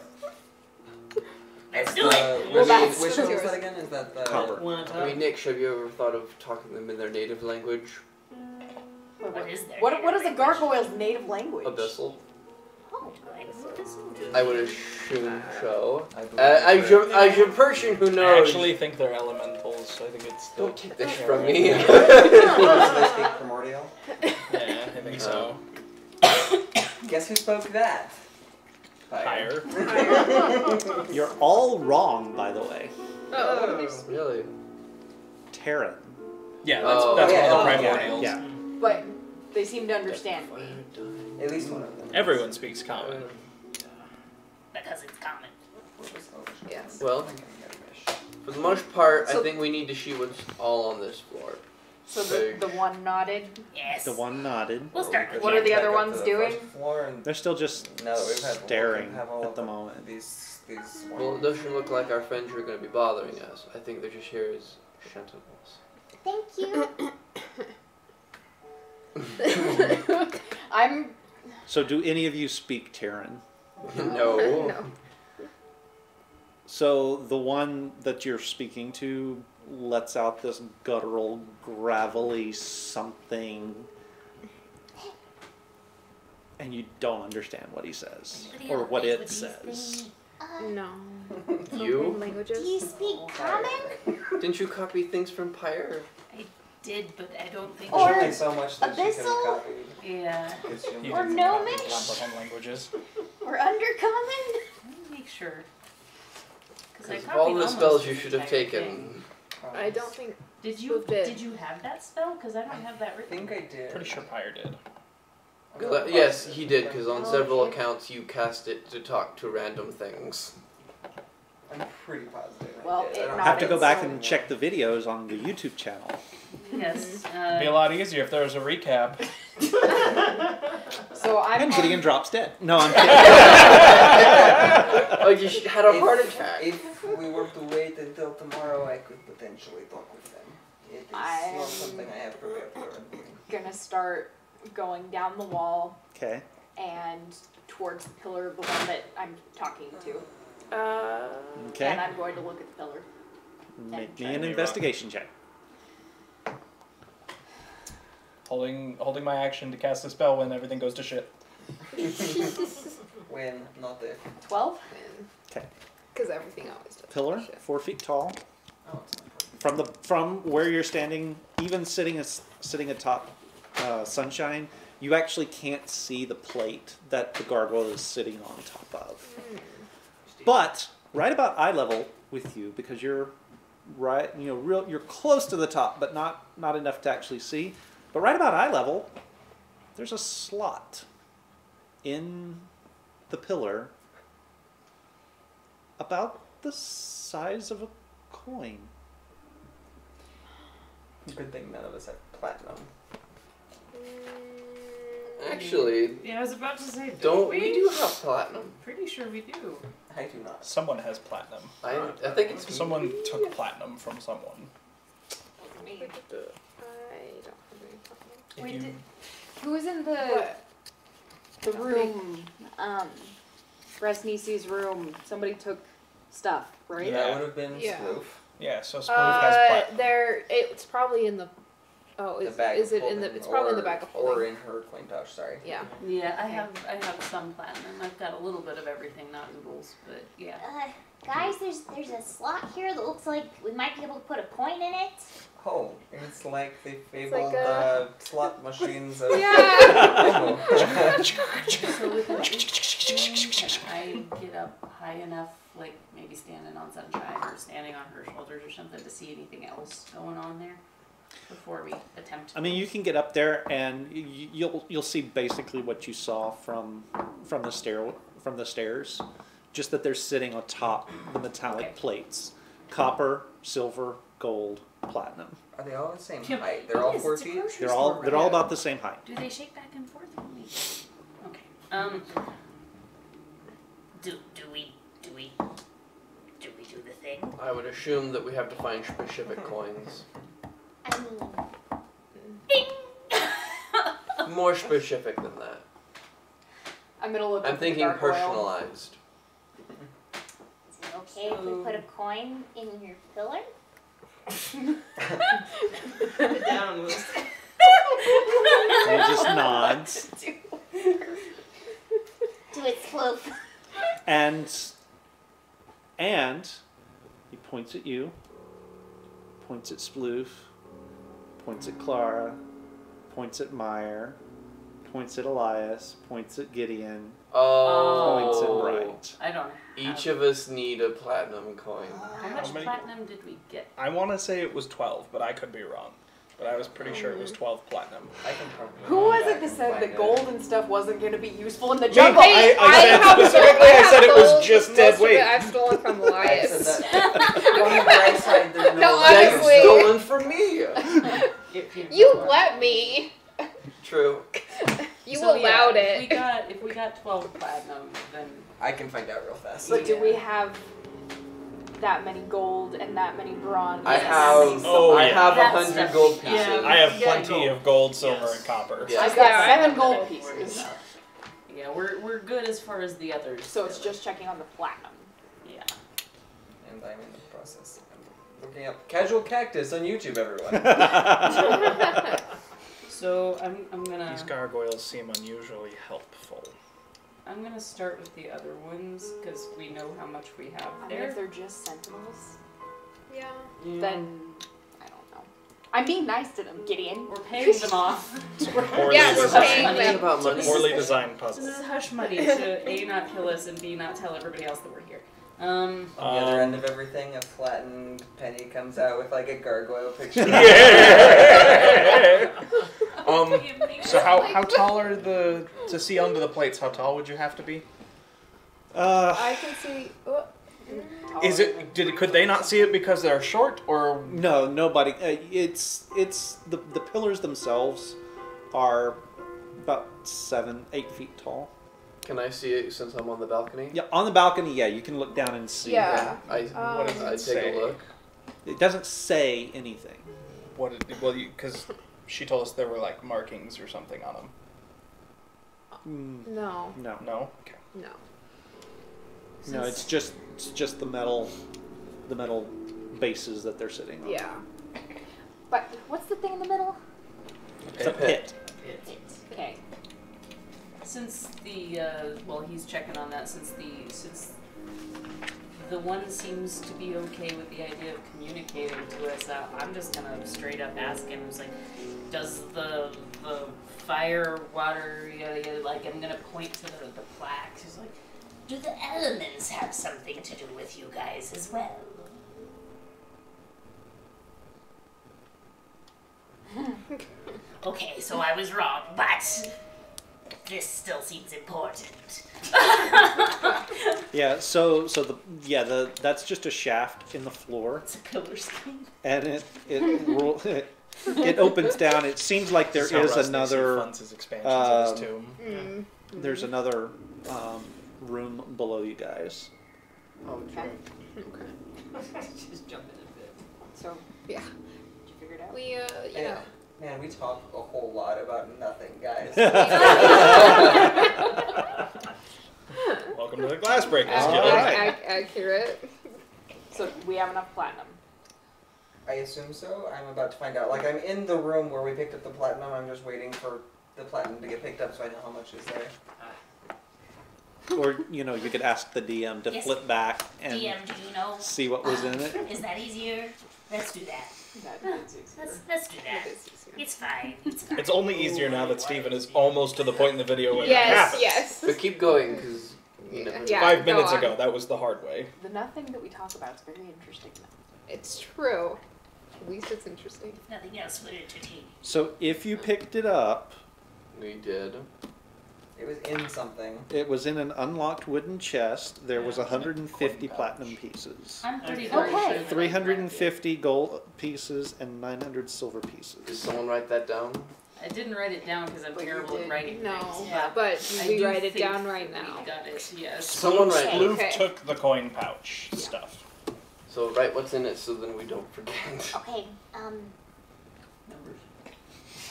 Let's do it! Which that's one was yours. that again? Is that the... Copper. I mean, Nick, have you ever thought of talking to them in their native language? What is there? What is a gargoyle's native language? Abyssal? Oh, what does it do? I would assume so. I believe As a person who I knows... actually think they're elementals. I think it's the... Don't take this from me. Do they speak primordial? Yeah, I think so. Guess who spoke that? Higher. You're all wrong, by the way. Oh. Really? Terran. Yeah, Oh. that's Yeah, one of the yeah, primordials. Yeah. But they seem to understand me. At least one of them. Everyone speaks common. Because it's common. Yes. Well, for the most part, I So- think we need to see what's all on this floor. So the one nodded. Yes. The one nodded. We'll start with What you. are the Back other up to ones the doing? first floor and They're still just now that we've had staring have all at of the moment. These Well, it doesn't look like our friends are going to be bothering us. I think they're just here as sentinels. Thank you. I'm. So do any of you speak Terran? No. No. So the one that you're speaking to lets out this guttural, gravelly something, and you don't understand what he says Anybody or else what speak it with these says. No. You? Languages. Do you speak common? Didn't you copy things from Pyre? Did, but I don't think Or- Only so much that she could have Abyssal? copied. Yeah. Because she You Or didn't gnomish? comprehend languages. Or undercommon? Let me make sure. Because I Because copied all the almost spells you this should have entire taken. thing. I don't think. Did you Did. did you have that spell? Because I don't have that I written. think I did. Pretty sure Pyre did. Yes, he did, because on Oh, several okay. accounts you cast it to talk to random things. I'm pretty positive. I Well, did. it I don't I have to go back so- and check the videos on the YouTube channel. Yes. It'd be a lot easier if there was a recap. So I'm. And Gideon drops dead. No, I'm kidding. Oh, you had a heart attack. If we were to wait until tomorrow, I could potentially talk with them. It is I'm- not something I have prepared for. Gonna start going down the wall Okay. and towards the pillar, the one that I'm talking to. Okay. And I'm going to look at the pillar. Make me an investigation check. Holding my action to cast a spell when everything goes to shit. When, not if. 12? Okay. Because everything always does. Pillar, Shit. 4 feet tall. Oh, it's not From where you're standing, even sitting atop Sunshine, you actually can't see the plate that the gargoyle is sitting on top of. But right about eye level with you, because you're right, you're close to the top, but not enough to actually see. But right about eye level, there's a slot in the pillar about the size of a coin. Good thing none of us have platinum. Actually, Yeah, I was about to say. don't we do have platinum? Pretty sure we do. I do not. Someone has platinum. I think it's Someone took platinum from someone. I don't have any problem. If Wait, you- who was in the room? Resnisi's room. Somebody took stuff, right? Yeah. That would have been Yeah. Sploof. yeah, so Sploof has platinum. It's probably in the Oh, the is, bag is of it in the? holding, It's probably in the or- bag of holding. Or in her coin pouch, sorry. Yeah. Yeah, I have some platinum. I've got a little bit of everything, not oodles, but yeah. Guys, there's a slot here that looks like we might be able to put a coin in it. Oh, it's like the like fabled a- slot machines of... Yeah. So with an 18, can I get up high enough, like maybe standing on Sunshine or standing on her shoulders or something, to see anything else going on there before we attempt? I mean, you can get up there and you'll see basically what you saw from the stairs, just that they're sitting atop the metallic plates, copper, silver, gold, platinum. Are they all the same Yeah, height? They're all it is, 4 it's a feet? grocery They're store, all right? about the same height. Do they shake back and forth for me? Okay. Do we do the thing? I would assume that we have to find specific coins. I mean, More specific than that. I'm gonna look. I'm at the thinking gargoyle. personalized. is it okay if we put a coin in your pillar? Down was. He just nods. Do it slow. And he points at you, points at Sploof, points at Clara, points at Meyer, points at Elias, points at Gideon, points at Oh. Bright. I don't. Each of us need a platinum coin. How much How many- platinum did we get? I want to say it was 12, but I could be wrong. But I was pretty sure it was 12 platinum. I can probably Who go was back it that and said find that it. gold and stuff wasn't going to be useful in the Me. jungle? I said have specifically, I said it was just most dead of weight. it I've stolen from I said Elias. that. On the bright side, there's no... No, light. honestly. Stolen from me. You let me. True. You So, allowed yeah, it. If we got 12 platinum, then I can find out real fast. But do we have that many gold and that many bronze? I Yes. have. Oh, I yeah. have That 100 stuff. gold Yeah. pieces. I have Yeah, plenty gold. of gold, silver, Yes. and copper. Yeah. I've got Yeah, I 7 have gold that. pieces. yeah, we're good as far as the others. So it's just checking on the platinum. Yeah. And I'm in the process. I'm looking up Casual Cactus on YouTube, everyone. So I'm gonna These gargoyles seem unusually helpful. I'm gonna start with the other ones because we know how much we have I mean, if there. they're just sentinels, Yeah. then I don't know. I'm being nice to them, Gideon. We're paying them off. Poorly Yeah, we're designed. paying them. About money. Poorly designed This puzzle. is hush money to A, not kill us, and B, not tell everybody else that we're here. On the other end of everything, a flattened penny comes out with like a gargoyle picture. Yeah. So how tall are to see under the plates? How tall would you have to be? I can see. Oh, Is it? Could they not see it because they're short, or No, nobody. It's the pillars themselves are about 7-8 feet tall. Can I see it since I'm on the balcony? Yeah, on the balcony, yeah, you can look down and see. Yeah. I what does it I take say? a look. It doesn't say anything. What? Because she told us there were like markings or something on them. no. No, No. Okay. No. no, it's just the metal bases that they're sitting on. Yeah. But what's the thing in the middle? It's a pit. Okay. Since the he's checking on that. Since the one seems to be okay with the idea of communicating to us, I'm just gonna straight up ask him. It's like, does the fire, water, yada yada? Like, I'm gonna point to the plaques. He's like, Do the elements have something to do with you guys as well? Okay, so I was wrong, but this still seems important. Yeah, that's just a shaft in the floor, it's a pillar scheme. and it opens down. It seems like there This how is Rusty another. funds his expansions of his um, tomb. There's another room below you guys. Okay. Just jump in a bit. So, Yeah. did you figure it out? We you Yeah. know. Man, we talk a whole lot about nothing, guys. Welcome to the Glass Breakers All Guild. right. Accurate. So we have enough platinum. I assume so. I'm about to find out. Like, I'm in the room where we picked up the platinum. I'm just waiting for the platinum to get picked up so I know how much is there. Or, you could ask the DM to Yes. flip back and DM, do you know? see what was in it. Is that easier? Let's do that. That is easier. Let's do that. That is easier. It's fine. It's fine. It's only easier now that Steven is almost to the point in the video where it Yes, happens. yes. But keep going, because you never know. Yeah. 5 minutes go on. ago, that was the hard way. The nothing that we talk about is very interesting. It's true. At least it's interesting. Nothing else would entertain. So if you picked it up, We did. It was in something. it was in an unlocked wooden chest. There was 150 platinum pieces. I'm pretty Okay. darn Okay. sure that 350 gold pieces and 900 silver Did pieces. someone write that down? I didn't write it down because I'm But you terrible at did. writing No, things. but I we do write it think down right that now. We got it, yes. Someone write it. Luke Okay. took the coin pouch stuff. So write what's in it so then we don't forget. Okay, Numbers.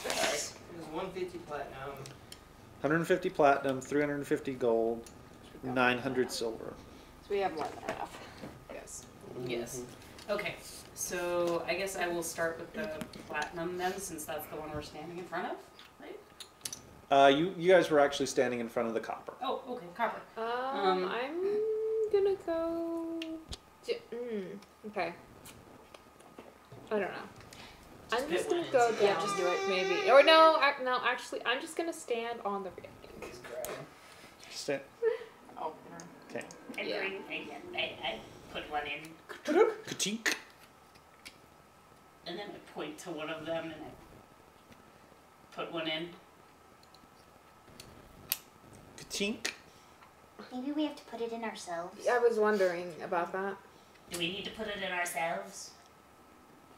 Alright. It was 150 platinum. 150 platinum, 350 gold, 900 silver. So we have more than enough. Yes. Yes. Okay. So I guess I will start with the platinum then, since that's the one we're standing in front of, right? You guys were actually standing in front of the copper. Oh, okay, copper. I'm gonna go. Okay. I don't know. I'm just gonna go down. Yeah, just do it. Maybe. Or no, no. Actually, I'm just gonna stand on the railing. Stand. Oh. Okay. I Yeah. I put one in, Ka-chink. and then I point to one of them, and I put one in. Ka-chink. maybe we have to put it in ourselves. I was wondering about that. Do we need to put it in ourselves?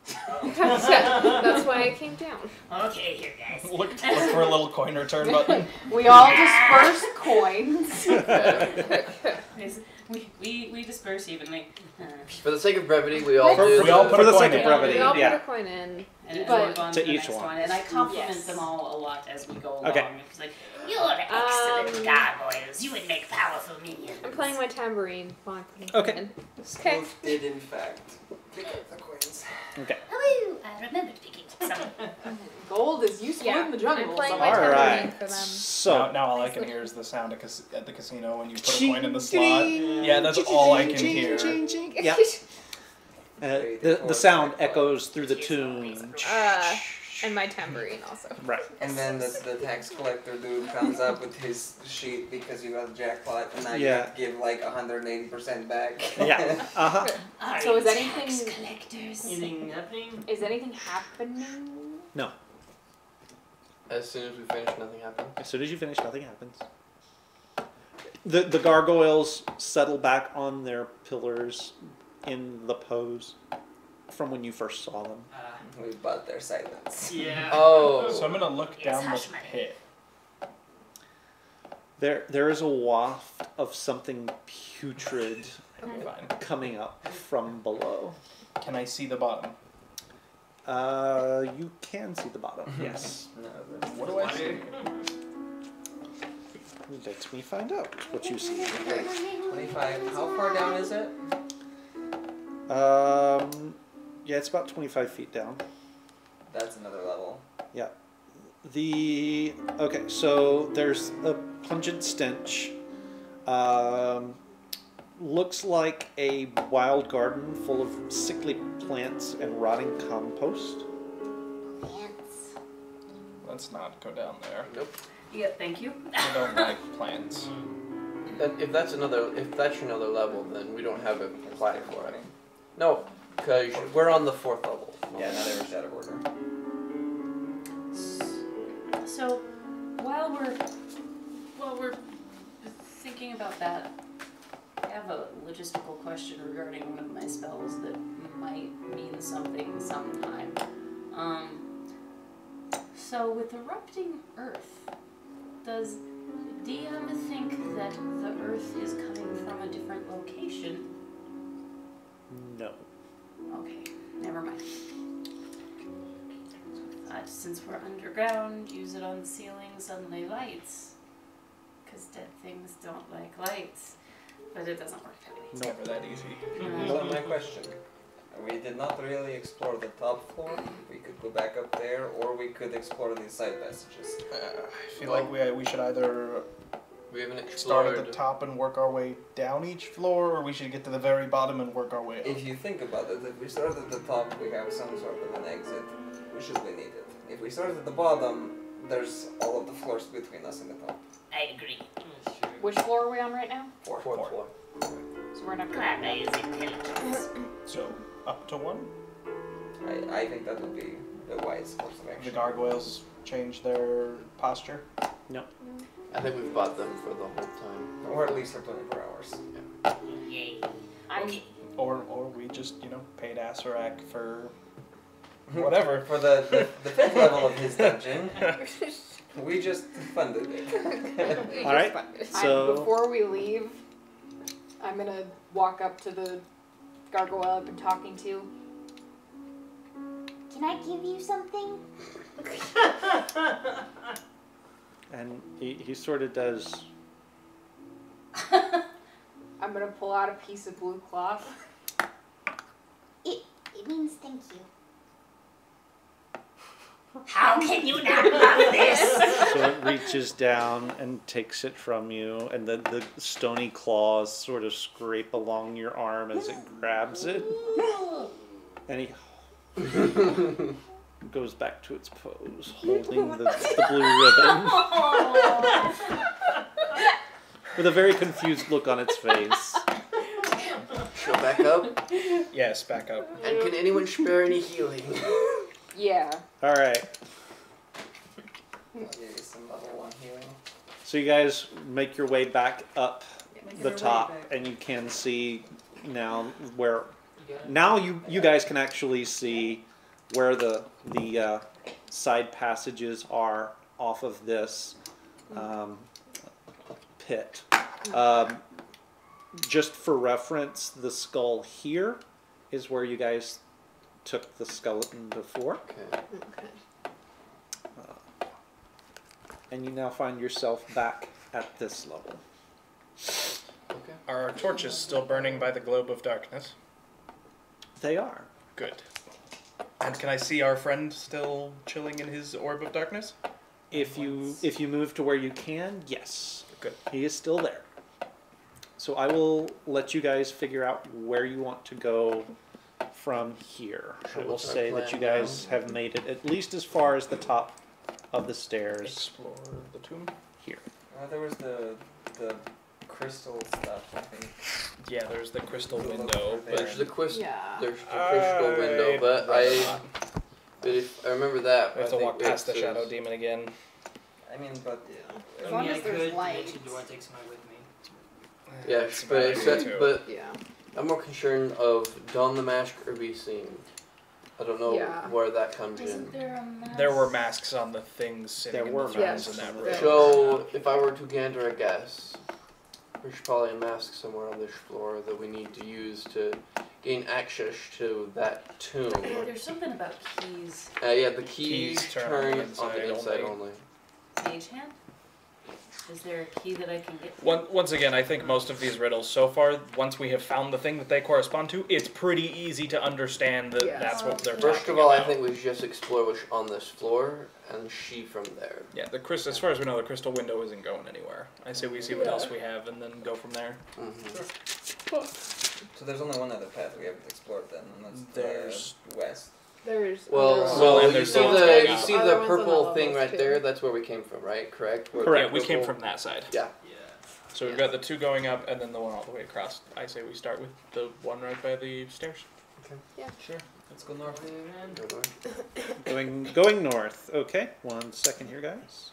That's why I came down. Okay, here, guys. Look for a little coin return button. We all disperse coins. We disperse evenly. For the sake of brevity, we all For- do. we all put For a the coin sake of in. brevity, We all yeah. put a coin in. And But- move on To to the each next one. And I compliment Yes. them all a lot as we go along. Okay. It's like, You're excellent gargoyles. You would make powerful minions. I'm playing my tambourine while I'm putting Okay. it in. Okay. Both did, in fact, pick up the coins. Okay. Oh, I remembered picking some. Gold is useful Yeah, in the jungle. I'm playing so- my All tambourine right. for them. So. Now all I can hear is the sound at the casino when you put a coin in the slot. Ching, Yeah, that's all I can ching, hear. ching, ching. Yeah. The sound echoes through the tune. And my tambourine also. Right. And then the tax collector dude comes up with his sheet because you got the jackpot, and now you Yeah. have to give like 180% back. Yeah. Uh-huh. Are So is you anything- tax collectors? Anything happening? Is anything happening? No. As soon as we finish, nothing happens. As soon as you finish, nothing happens. The gargoyles settle back on their pillars in the pose from when you first saw them. We bought their silence. Yeah. Oh. So I'm gonna look It's down the hush money. pit. There is a waft of something putrid Fine. coming up from below. Can I see the bottom? You can see the bottom. Yes. No, that's What do I see? Let me find out what you see. 25. How far down is it? Yeah, it's about 25 feet down. That's another level. Yeah. Okay, so there's a pungent stench. Looks like a wild garden full of sickly plants and rotting compost. Plants. Let's not go down there. Nope. yeah, thank you. I don't like plants. And if that's your another level, then we don't have a plaque for it. No, because we're on the 4th level. Yeah, not every shadow order. So while we're thinking about that, I have a logistical question regarding one of my spells that might mean something sometime. So with erupting Earth, does DM think that the Earth is coming from a different location? No. Okay, never mind. Since we're underground, use it on the ceiling, suddenly lights. Because dead things don't like lights. But it doesn't work that way. It's never that easy. So my question. We did not really explore the top floor. We could go back up there, or we could explore these side passages. I feel like we should either We haven't start explored. at the top and work our way down each floor, or we should get to the very bottom and work our way up. If you think about it, if we start at the top, we have some sort of an exit, should we need it. If we start at the bottom, there's all of the floors between us and the top. I agree. Which floor are we on right now? Fourth floor. So we're not Glad I use intelligence. So, up to 1. I think that would be the wise course of The action. gargoyles change their posture. I think we've bought them for the whole time. Or at least for 24 hours. Yay. I'm Okay. Or we just, paid Asarak for whatever. For the 5th level of his dungeon, we just funded it. All right. So before we leave, I'm gonna walk up to the gargoyle I've been talking to. Can I give you something? and he sort of does. I'm gonna pull out a piece of blue cloth. It means thank you. How can you not love this? So it reaches down and takes it from you, and the stony claws sort of scrape along your arm as it grabs it, and he goes back to its pose, holding the blue ribbon, with a very confused look on its face. She'll back up. Yes, back up. And can anyone spare any healing? Yeah. All right. I'll give you some level 1 healing. So you guys make your way back up Making the our way top, back. and you can see now where. Now you guys can actually see where the side passages are off of this pit. Just for reference, the skull here is where you guys took the skeleton before. Okay. And you now find yourself back at this level. Okay. Are our torches still burning by the globe of darkness? They are. Good. And can I see our friend still chilling in his orb of darkness? If you move to where you can, yes. Good. He is still there. So I will let you guys figure out where you want to go from here. Sure, I will what's our say that plan you guys have made it at least as far as the top of the stairs Explore the tomb? here. There was the crystal stuff, I think. Yeah, there's the crystal window, but There's the Yeah. There's the crystal window, but But if I remember that, we have I to think walk past the it's- shadow demon again. I mean, but As I long mean, as I there's could, light. eventually do want to take somebody with me. Yes, It's a but bad it's idea, that, too. but Yeah. I'm more concerned of don the mask or be seen. I don't know Yeah. where that comes Isn't in. there a mask? There were masks on the things sitting There in were the thrones masks in that on the room. So if I were to gander a guess, there's probably a mask somewhere on this floor that we need to use to gain access to that tomb. There's something about keys. Yeah, the keys Keys turn turn on on the the inside only. only. Mage hand? Is there a key that I can get? Once again, I think most of these riddles so far, once we have found the thing that they correspond to, it's pretty easy to understand that Yeah. that's what they're First talking of all, about. I think we should just explore what's on this floor and see from there. Yeah, as far as we know, the crystal window isn't going anywhere. I say we see what else we have and then go from there. Mm-hmm. so there's only one other path we haven't explored then, and that's There's- the west. There's Well, other so and you there's see the ones the going you up. see Other the ones on the purple thing levels, right too. there. That's where we came from, right? Correct. Where Correct, the we came purple- from that side. Yeah. So we've got the two going up and then the one all the way across. I say we start with the one right by the stairs. Sure. Let's go north. Go north. Going north. Okay, 1 second here, guys.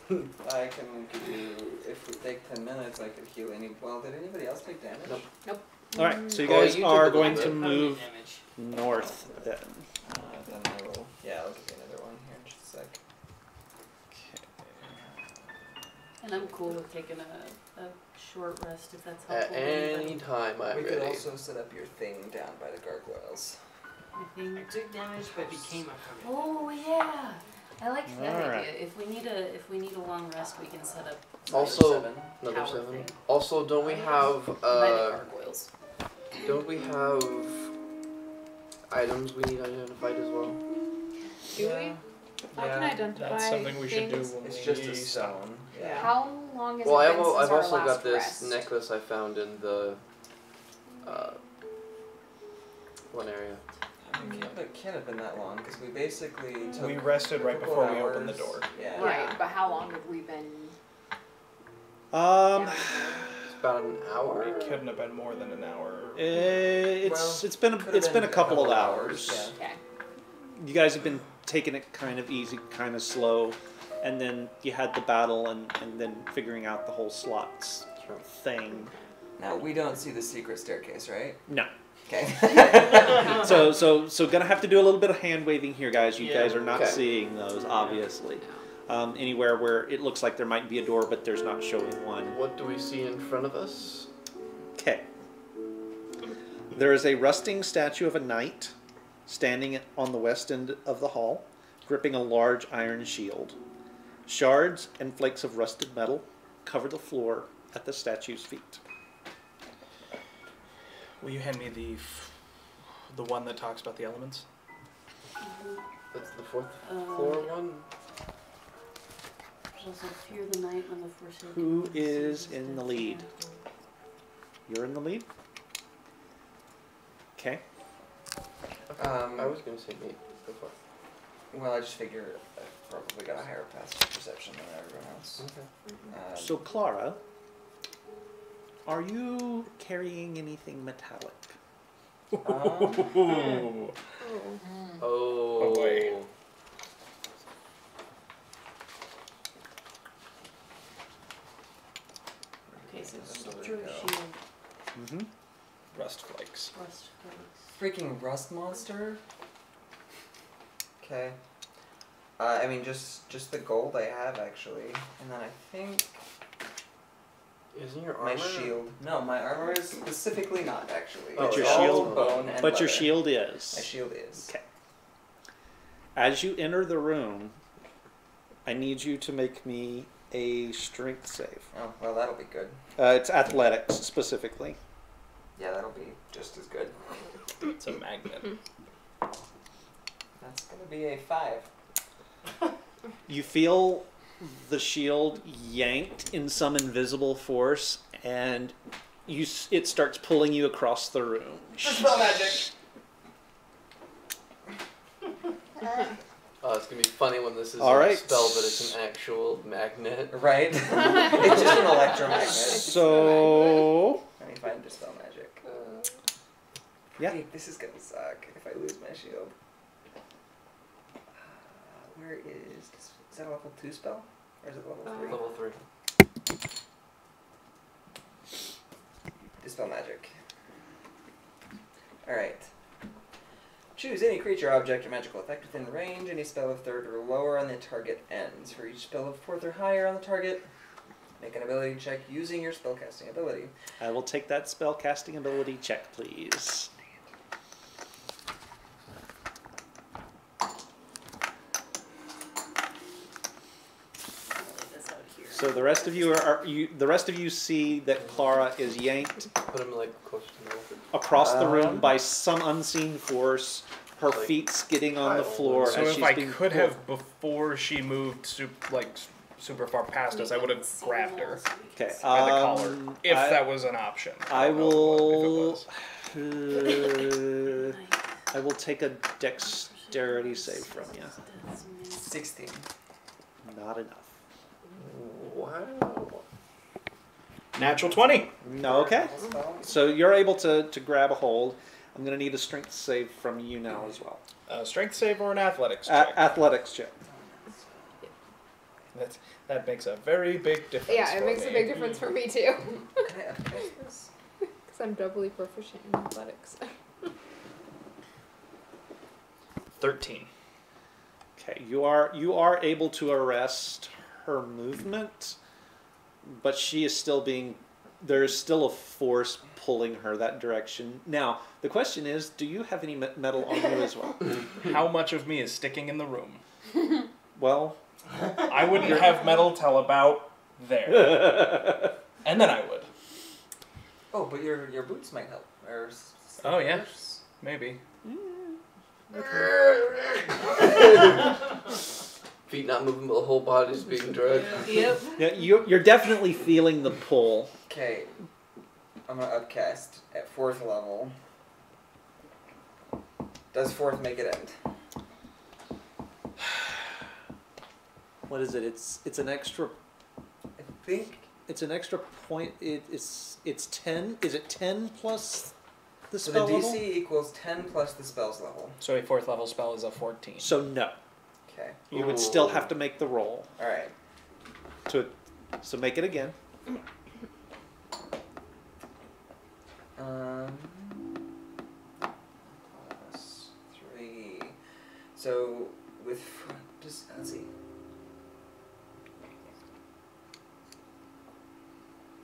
I can give you, if we take 10 minutes, I could heal any. Well, did anybody else take damage? Nope. All right, so you Oh, guys you took are a little going bit. to How move many damage? north then. Then I will. Yeah, I'll give you another one here in just a sec. And I'm cool with taking a short rest if that's At helpful. to anybody. any time, I'm We could ready. also set up your thing down by the gargoyles. I think. I took damage but became a hermit. Oh yeah. I like that All right. idea. If we need a long rest, we can set up. Also, Seven. another Tower 7. thing. Also, don't we have By the gargoyles. don't we have items we need identified as well? Do we? I can identify That's something we should do things. when It's we just a stop. stone. Yeah. How long has Well, it been I've since our also last got this rest? necklace I found in the one area. It can't have been that long because we basically took We rested right a couple before we opened the hours. door. Yeah. Right, but how long have we been? It's about an hour. It couldn't have been more than an hour. It's been a couple of hours. Yeah. Okay. You guys have been taking it kind of easy, kind of slow, and then you had the battle, and then figuring out the whole slots thing. Now we don't see the secret staircase, right? No. Okay. So gonna have to do a little bit of hand waving here, guys. You Yeah. guys are not Okay. seeing those, obviously. Anywhere where it looks like there might be a door, but there's not showing one. What do we see in front of us? Okay. There is a rusting statue of a knight standing on the west end of the hall, gripping a large iron shield. Shards and flakes of rusted metal cover the floor at the statue's feet. Will you hand me the one that talks about the elements? That's the fourth floor one. There's also fear the night when the Forsaken. Who is in the lead? You're in the lead? Okay. I was gonna say me. Go for it. Well, I just figure I probably got a higher passive perception than everyone else. Okay. So, Clara, are you carrying anything metallic? Ooh. Oh. boy. Okay, so There we Stroke go. Shield, Mm-hmm. Rust flakes. Rust Flakes. Freaking rust monster. Okay. I mean, just the gold I have actually, and then I think Isn't your my armor? shield. No, my armor is specifically not actually. But It's your all shield- bone and But your leather. shield My is. shield is. Okay. As you enter the room, I need you to make me a strength save. Oh well, that'll be good. It's athletics specifically. Yeah, that'll be just as good. It's a magnet. That's gonna be a 5. You feel the shield yanked in some invisible force, and it starts pulling you across the room. Spell magic. It's gonna be funny when this is All a right. spell, but it's an actual magnet. Right. It's just an electromagnet. So, Let me find dispel magic. Yeah. Wait, this is gonna suck if I lose my shield. Where is that a level 2 spell? Or is it level 3? Level 3. Dispel magic. Alright. Choose any creature, object, or magical effect within range. Any spell of 3rd or lower on the target ends. For each spell of 4th or higher on the target, make an ability check using your spellcasting ability. I will take that spell casting ability check, please. So the rest of you see that Clara is yanked Put him like close to the wall. across the room by some unseen force. Her Like, feet skidding on the floor So as if she's I being could pulled. have, before she moved super far past us, I would have grabbed her Okay. by the collar, if I- that was an option. I don't know will. if it was. I will take a dexterity save from you. 16. Not enough. Wow. Natural 20. No. Okay. So you're able to grab a hold. I'm going to need a strength save from you now as well. Strength save or an athletics check. Athletics check. That makes a very big difference. Yeah, it for makes me. a big difference for me too. Can I upgrade this? Because I'm doubly proficient in athletics. 13. Okay. You are able to arrest her movement, but she is still being. There's still a force pulling her that direction. Now, the question is, do you have any metal on you as well? How much of me is sticking in the room? Well, I wouldn't have metal till about there. And then I would. Oh, but your boots might help. Or Oh, yeah. Maybe. Feet not moving, but the whole body's being dragged. Yep. yeah, you're definitely feeling the pull. Okay. I'm gonna upcast at 4th level. Does 4th make it end? What is it? It's an extra. I think. It's an extra point. It's 10. Is it 10 plus the So spell the DC level? equals 10 plus the spell's level. So a 4th level spell is a 14. So no, Okay. you would still have to make the roll. All right. So make it again. Plus 3. So with just let's see.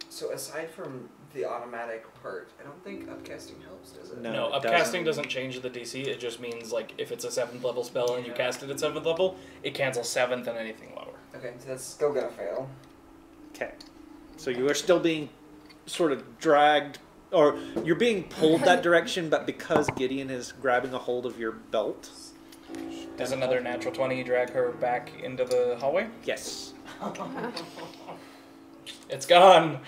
So aside from the automatic part, I don't think upcasting helps, does it? No. No, it upcasting doesn't. doesn't change the DC. It just means like if it's a 7th level spell and you cast it at 7th level, it cancels 7th and anything lower. Okay, so that's still gonna fail. Okay. So you are still being sort of dragged, or you're being pulled that direction, but because Gideon is grabbing a hold of your belt. Does another natural 20 drag her back into the hallway? Yes. It's gone.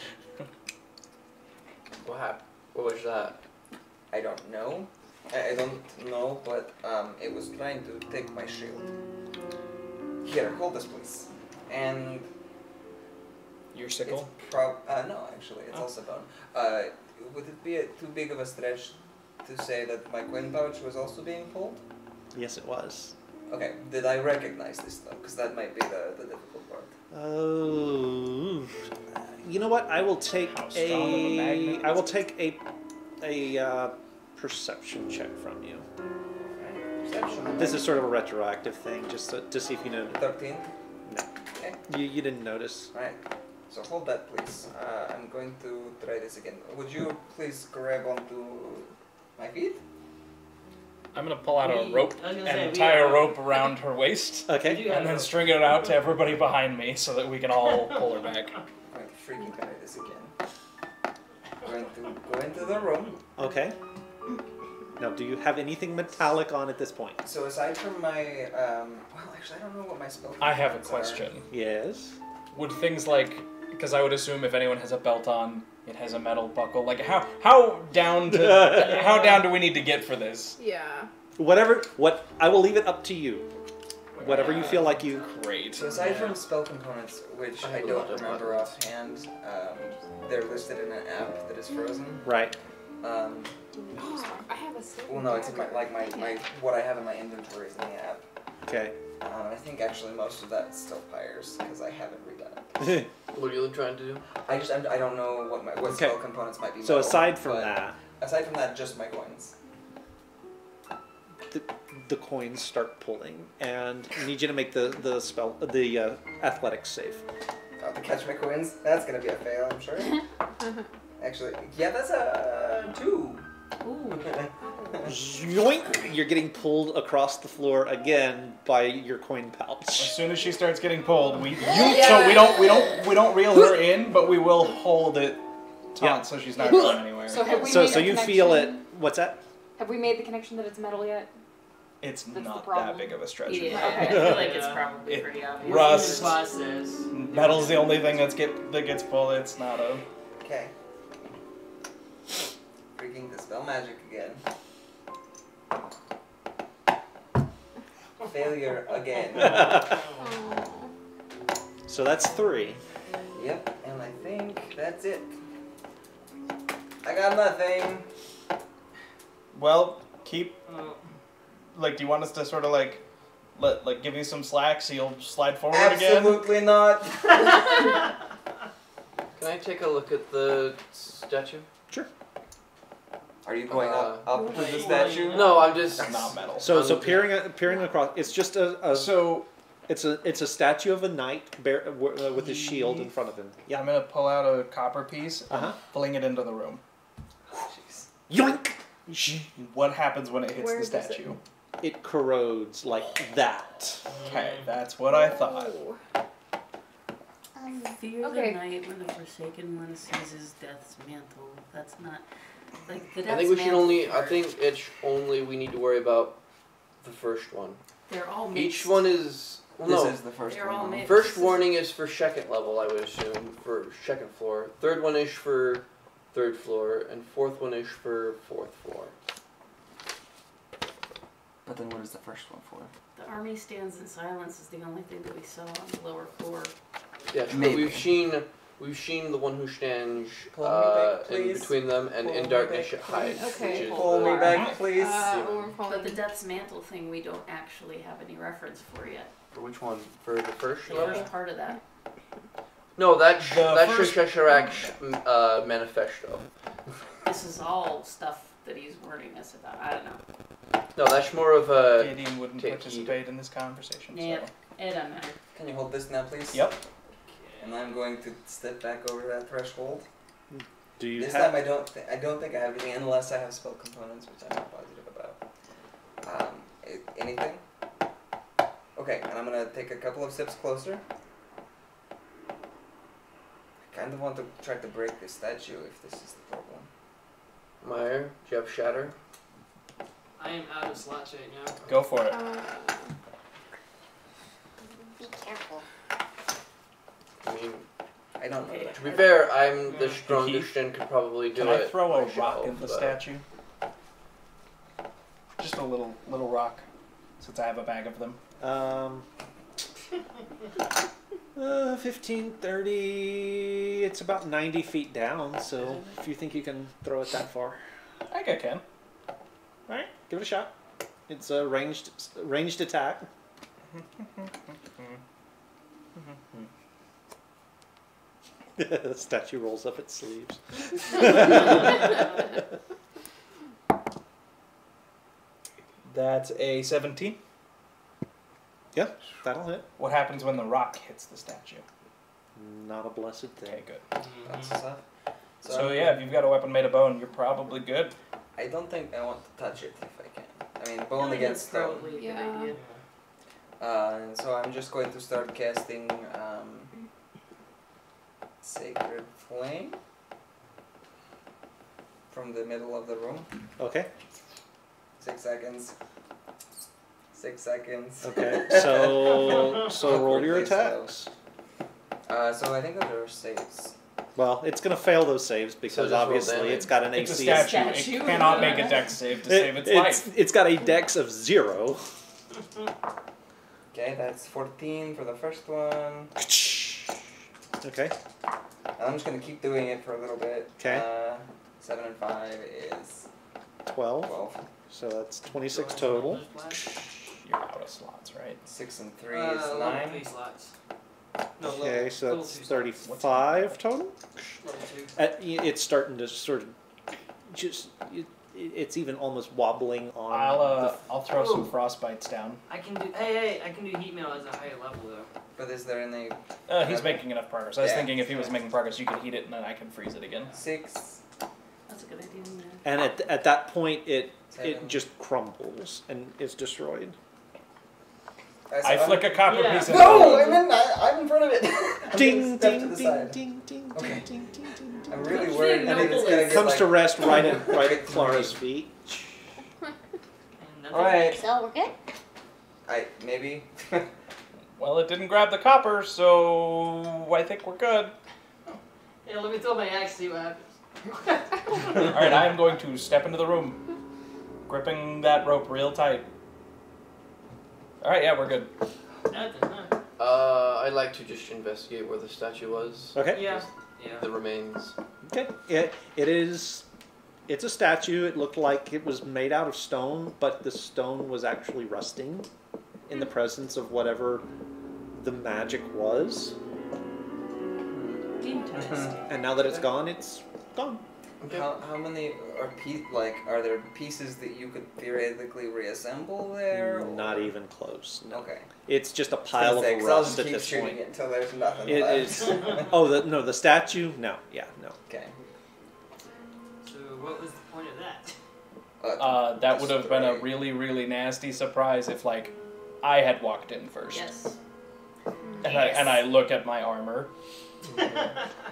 What happened? What was that? I don't know. I don't know, but it was trying to take my shield. Here, hold this, please. And Your sickle? it's no, actually, it's also bone. Would it be too big of a stretch to say that my coin pouch was also being pulled? Yes, it was. Okay, did I recognize this though? Because that might be the difficult part. Oh. You know what? I will take How strong of a magnet I is will it? take a perception check from you. Alright, perception. This is sort of a retroactive thing, just to see if you know. 13. No. Okay. You didn't notice. Alright. So hold that, please. I'm going to try this again. Would you please grab onto my feet? I'm going to pull out a We- rope I was gonna say, and we tie a are- rope around her waist. Okay. Did you- And then string it out to everybody behind me so that we can all pull her back. I'm going to freaking try this again. Going to go into the room. Okay. Now, do you have anything metallic on at this point? So aside from my, well, actually, I don't know what my spell. I have a components are. question. Yes. Would things like, because I would assume if anyone has a belt on, it has a metal buckle. Like how down do we need to get for this? Yeah. What I will leave it up to you. Whatever you feel like you. Great. So aside from spell components, which I don't remember buttons. offhand, they're listed in an app that is frozen. Right. I have a silver Well, no, it's in my, dagger. my what I have in my inventory is in the app. Okay. I think actually most of that's still Pyres because I haven't redone it. What are you trying to do? I don't know what Okay. spell components might be. So metal, aside from but that, aside from that, just my coins. the coins start pulling, and I need you to make the athletics save. To catch my coins, that's gonna be a fail, I'm sure. Actually, yeah, that's a 2. Ooh. Yoink! You're getting pulled across the floor again by your coin As pouch. soon as she starts getting pulled, so we don't reel her in, but we will hold it taut Yeah. so she's not going anywhere. So have we So made a you feel it. connection? What's that? Have we made the connection that it's metal yet? It's That's the not that problem. big of a stretch. Yeah, I feel like it's probably It- pretty obvious. Rust. In the process. Metal's the only thing that gets pulled. It's not a. Okay. Freaking dispel magic again. Failure again. So that's 3. Yep, and I think that's it. I got nothing. Well, keep. Oh. Like, do you want us to sort of give you some slack so you'll slide forward again? Absolutely not. Can I take a look at the statue? Sure. Are you going up to the statue? No, I'm just. Not metal. So peering across, it's just So it's a statue of a knight with his shield in front of him. yeah, I'm gonna pull out a copper piece and Uh-huh. fling it into the room. Jeez. Yoink! What happens when it hits Where the does it- statue? it corrodes like that. Okay, that's what I thought. Fear Okay. the night when the Forsaken One seizes Death's mantle. That's not like the Death's I think we should mantle only. I part, think it's only we need to worry about the first one. they're all mixed. Each one is. Well, This no. is the first They're all one. mixed. First warning is for second level, I would assume, for second floor. Third one is for third floor, and fourth one is for fourth floor. But then what is the first one for? The army stands in silence is the only thing that we saw on the lower floor. Yeah, but Maybe. we've seen the one who stands Pull me back, in please. between them, and Pull in me darkness back, it hides. Okay. Which is Pull me the- back, please. We're But pulling. the Death's mantle thing we don't actually have any reference for yet. For which one? For the first The level? first part of that. No, that's first- Shesharak's manifesto. This is all stuff that he's warning us about. I don't know. No, that's more of a. Gideon wouldn't take participate in this conversation. Yeah, So. it doesn't matter. Can you hold this now, please? Yep. And I'm going to step back over that threshold. Do you This have? time I don't think I have anything unless I have spell components, which I'm not positive about. Anything? Okay, and I'm gonna take a couple of steps closer. I kind of want to try to break this statue if this is the problem. Meyer, do you have Shatter? I am out of slots right now. Go for it. Be careful. I mean, I don't know. Okay. That. to be fair, I'm the Yeah. strongest and could probably do Can it. I throw a rock myself, at the but- statue? Just a little rock, since I have a bag of them. 15, 30. It's about 90 feet down, so if you think you can throw it that far. I think I can. Alright, give it a shot. It's a ranged attack. The statue rolls up its sleeves. That's a 17. Yeah, that'll hit. What happens when the rock hits the statue? Not a blessed thing. Okay, good. That's what's up. So yeah, if you've got a weapon made of bone, you're probably good. I don't think I want to touch it if I can. I mean, bone Yeah, against that's stone. probably a good Yeah. idea. And so I'm just going to start casting Sacred Flame from the middle of the room. Okay. 6 seconds. 6 seconds. Okay. So roll your Awkwardly slow. attacks. So I think those are saves. Well, it's gonna fail those saves So because just roll obviously damage. it's got an It's a AC. statue. Statue. It cannot make a dex save to save its life. It's got a dex of 0. Okay, that's 14 for the first one. Okay. And I'm just going to keep doing it for a little bit. Okay. 7 and 5 is 12. 12. So that's 26 total. You're out of slots, right? 6 and 3 is Level 9. 3 slots. No, Okay, level, so level that's 2 slots. 35 total. Level 2. It's starting to sort of just. It's even almost wobbling on. I'll throw some Ooh. frostbites down. I can do. Hey, I can do heat mail as a higher level though. But is there any He's making enough progress. I was Yeah. thinking if he was making progress, you could heat it and then I can freeze it again. 6, That's a good idea. Yeah. And at that point, it 7? just crumbles and is destroyed. I flick a copper Yeah. piece in No! the I'm in front of it! I'm Ding gonna step to ding the ding, side. ding ding Okay. ding ding ding ding. I'm really Good worried. thing I think it's Noble gonna is- get Comes like, to rest right at Right Clara's to feet. And nothing. Alright. So we're good? Maybe. Well, it didn't grab the copper, so I think we're good. Yeah, let me throw my axe, see what happens. Alright, I am going to step into the room, gripping that rope real tight. Alright, yeah, we're good. Nothing, huh? I'd like to just investigate where the statue was. Okay. Yeah. Yeah. The remains. Okay. It is. It's a statue. It looked like it was made out of stone, but the stone was actually rusting in the presence of whatever the magic was. Interesting. And now that it's gone, it's gone. How many are there pieces that you could theoretically reassemble there? Not even close. No. Okay. It's just a pile of I'll rust just at keep this shooting point. it until there's nothing It left. is. Oh, the statue? No. Yeah, no. Okay. So what was the point of that? That would have been a really, really nasty surprise if, like, I had walked in first. Yes. And I look at my armor.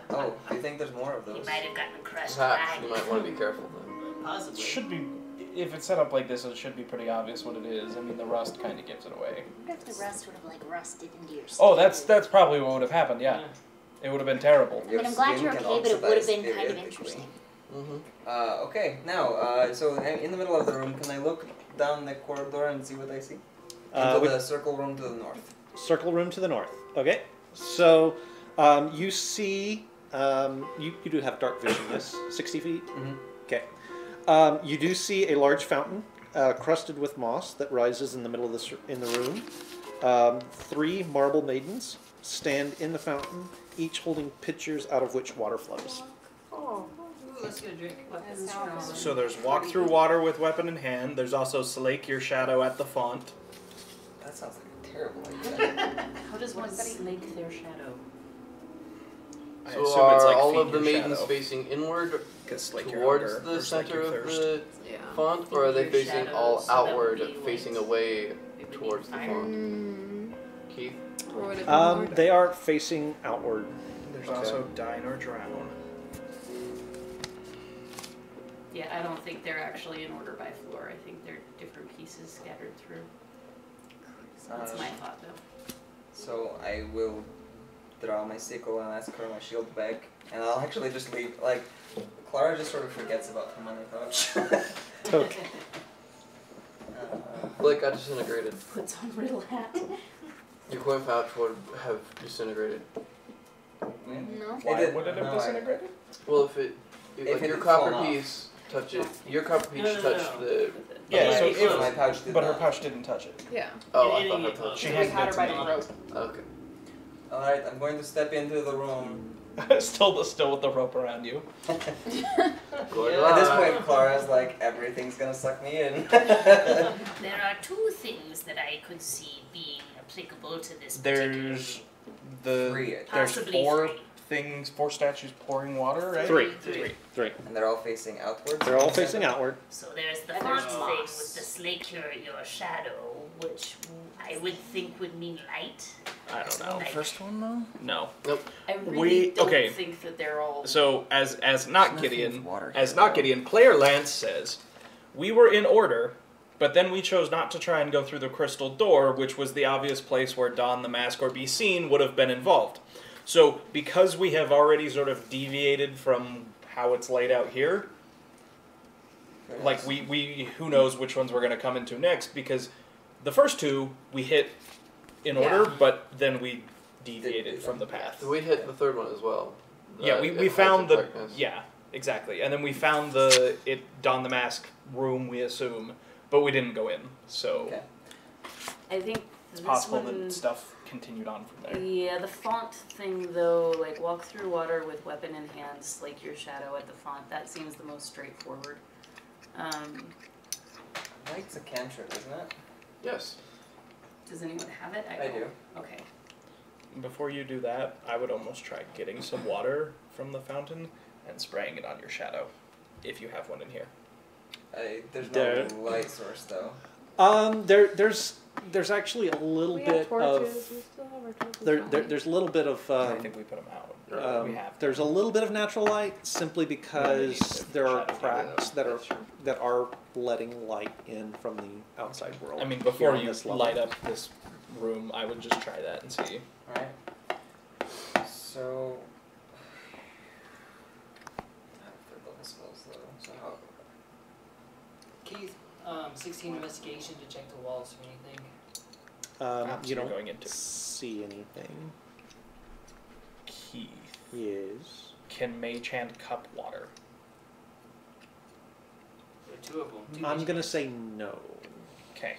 Oh, do you think there's more of You those? might have gotten crushed Perhaps by you might want to be careful then. Possibly. It should be, if it's set up like this, it should be pretty obvious what it is. I mean, the rust kind of gives it away. I wonder if the rust would have like rusted into your skin. Oh, that's probably what would have happened, yeah. It would have been terrible. I mean, I'm glad you're okay, but it would have been kind of interesting. Okay, now, so in the middle of the room, can I look down the corridor and see what I see? Into the circle room to the north. Circle room to the north. Okay. So you see, you do have dark vision, yes? 60 feet? Mm-hmm. Okay. You do see a large fountain crusted with moss that rises in the middle of the room. 3 marble maidens stand in the fountain, each holding pitchers out of which water flows. Oh. Ooh, let's get a drink. So there's walk through water with weapon in hand. There's also slake your shadow at the font. That sounds like a terrible idea. How does one slake their shadow? I So assume it's are like all feed of the your maidens shadow. facing inward Because like your towards hunger, the or slake center your of thirst. the Yeah. font, or are they Your facing shadows, all so that would outward, be facing like- away towards the font? Mm, Keith? or would it be more They are facing outward. There's Okay. also dine or drown. Yeah, I don't think they're actually in order by floor. I think they're different pieces scattered through. That's my thought, though. So I will draw my sickle and ask her my shield back, and I'll actually just leave. Like, Clara just sort of forgets about her money pouch. Okay. Blake got disintegrated. Puts on riddle hat. Your coin pouch would have disintegrated. No. Why did- would it have no, I- disintegrated? Well, if it If like it your had copper fallen off. piece touch it, your copper piece No. touched the. Yeah, my, so if- my pouch did But her not. pouch didn't touch it. Yeah. Oh, It I didn't thought her get pouch. close. She We handed had it her to by me. the rope. Okay. Alright, I'm going to step into the room. still with the rope around you. Good At this luck. point, Clara's like, everything's gonna suck me in. There are 2 things that I could see being applicable to this particular There's room. the 3, there's Possibly 4 3. things, 4 statues pouring water, right? 3. Three. 3. and they're all facing outwards. They're all facing outward. So there's the And first there's thing moss. with the slake your shadow, which I would think would mean light. I don't know. Like- First one though? No. I really We- don't okay. think that they're all. So as not Nothing Gideon, with water as here, not though. Gideon, Claire Lance says, we were in order, but then we chose not to try and go through the crystal door, which was the obvious place where don the mask or be seen would have been involved. So because we have already sort of deviated from how it's laid out here, like we who knows which ones we're going to come into next, because the first 2 we hit in order, Yeah. but then we deviated from the path. So we hit the third one as well. Yeah, The- we it found hides the in darkness. yeah, exactly, and then we found the don the mask room, we assume, but we didn't go in, so Okay. I think it's this possible one. that stuff continued on from there. Yeah, the font thing though, like walk through water with weapon in hand, slake your shadow at the font. That seems the most straightforward. Light's a cantrip, isn't it? Yes. Does anyone have it? I do. Okay. Before you do that, I would almost try getting some water from the fountain and spraying it on your shadow, if you have one in here. There's There- no light source though. There's actually a little We have bit torches. of We still have our torches. there's a little bit of I think we put them out. Or we have. there's a little bit of natural light simply because there are cracks that are letting light in from the outside world. I mean, here before on you this level. light up this room, I would just try that and see. Alright. So. I have third level spells though. So how. Keith, 16 investigation to check the walls or anything. So You you're don't going into see anything. Keith. Yes. Can mage hand cup water? There are 2 of them. 2 I'm mage gonna hands. say no. Okay.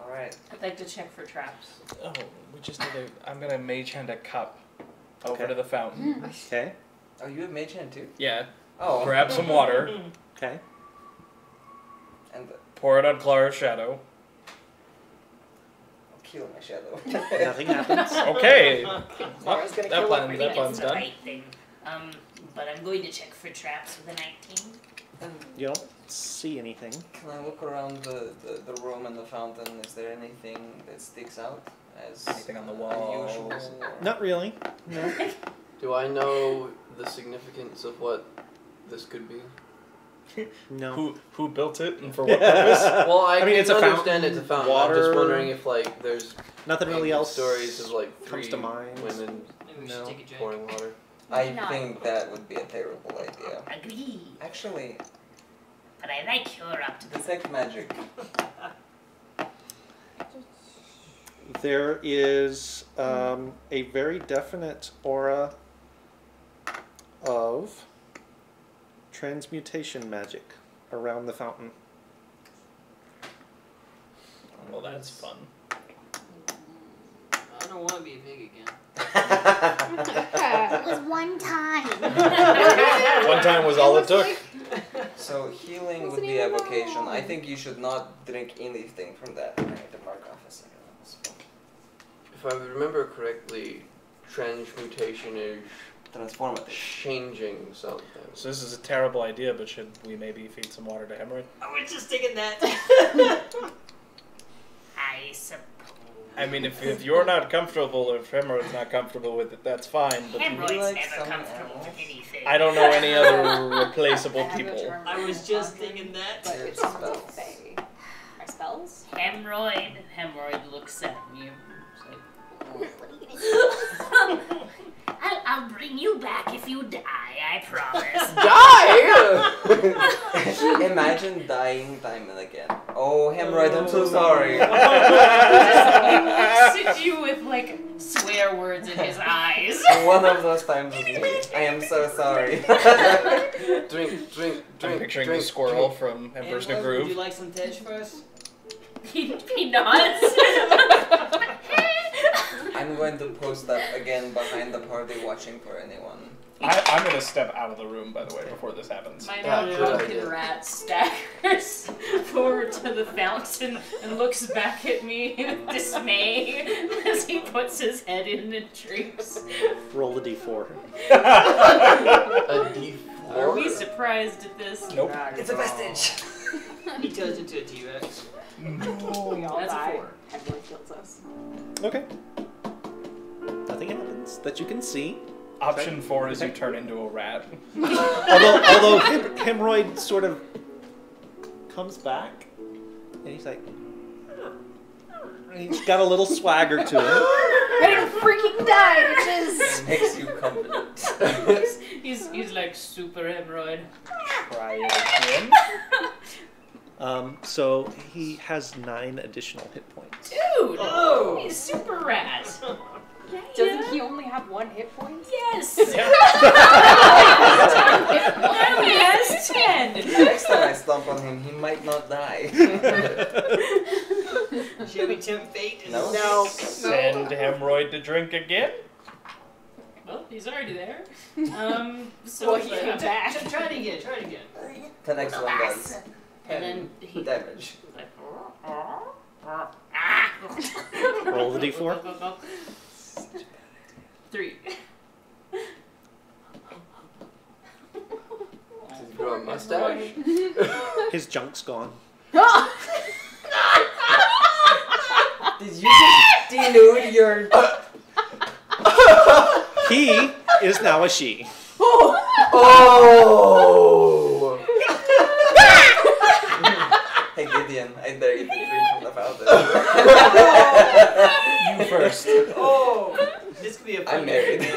Alright. I'd like to check for traps. Oh, we just need a. I'm gonna mage hand a cup over Okay. to the fountain. Okay. Oh, you have mage hand too? Yeah. Oh. Grab some water. Okay. And Pour it on Clara's shadow. I'll kill my shadow. Nothing happens. Okay. Clara's gonna that kill plan. everything. That It's plan's the done. right thing. But I'm going to check for traps with a 19. And You don't see anything. can I look around the room and the fountain? Is there anything that sticks out as Anything on the wall? unusual? Or... Not really. No. Do I know the significance of what this could be? No. Who built it and for what purpose? Well, I mean, can it's a understand fountain, it's a fountain. water. I'm just wondering if like there's Nothing really else stories of like comes 3 to mind. women Maybe we No. should take a drink. pouring water. I No. think that would be a terrible idea. Agree. Actually, But I like your optimism. detect magic. There is a very definite aura of transmutation magic around the fountain. Well, that's fun. I don't want to be a pig again. It was one time. One time was all it took. So healing would Wasn't be even evocation. wrong. I think you should not drink anything from that. I need to mark off a second. If I remember correctly, transmutation is Transformative. changing something. So this is a terrible idea, but should we maybe feed some water to Hemorrhoid? I was just thinking that. I suppose. I mean, if you're not comfortable, or if Hemorrhoid's not comfortable with it, that's fine. But Hemorrhoid's like never some comfortable animals? with anything. I don't know any other replaceable I have a people. term I was for just talking, thinking that. But Your it's not spells. to say. My spells? Hemorrhoid looks at you. It's like, What are you gonna do? I'll bring you back if you die, I promise. Die! Imagine dying time and again. Oh, hemorrhoid, I'm so sorry. he looks at you with like swear words in his eyes. One of those times was me. I am so sorry. Drink, drink, I'm drink. picturing drink, the squirrel drink. from Emperor's New Would you Groove. like some tej first? he nods. I'm going to post up again behind the party watching for anyone. I'm going to step out of the room, by the way, before this happens. My Yeah, now good drunken idea. rat staggers forward to the fountain and looks back at me in dismay as he puts his head in and drinks. Roll a d4. A D4? Are we surprised at this? Nope. It's a vestige. He turns into a T-Rex. We all That's a die. 4. Everyone kills us. Okay. Nothing happens that you can see. Option 4 is you turn into a rat. Although Hemorrhoid sort of comes back, and he's like, and he's got a little swagger to him. Ready to freaking die, bitches! It makes you confident. He's like super hemorrhoid. Try it again. So he has 9 additional hit points. Dude! Oh. He's super rat. Doesn't he only have 1 hit point? Yes! Yeah. Now he has 10! Next time I stomp on him, he might not die. Shall we tempt fate? And No. Send Hemorrhoid to drink again. Well, he's already there. So Well, he came back. Try it again. Try it again. The next one does. And then he Damage. like, Roll the d4. 3. Does he grow a mustache? His junk's gone. Did you just denude your... He is now a she. Oh! Hey Gideon, I dare you to drink from the fountain. You first. Oh, this could be a fun I'm married. game.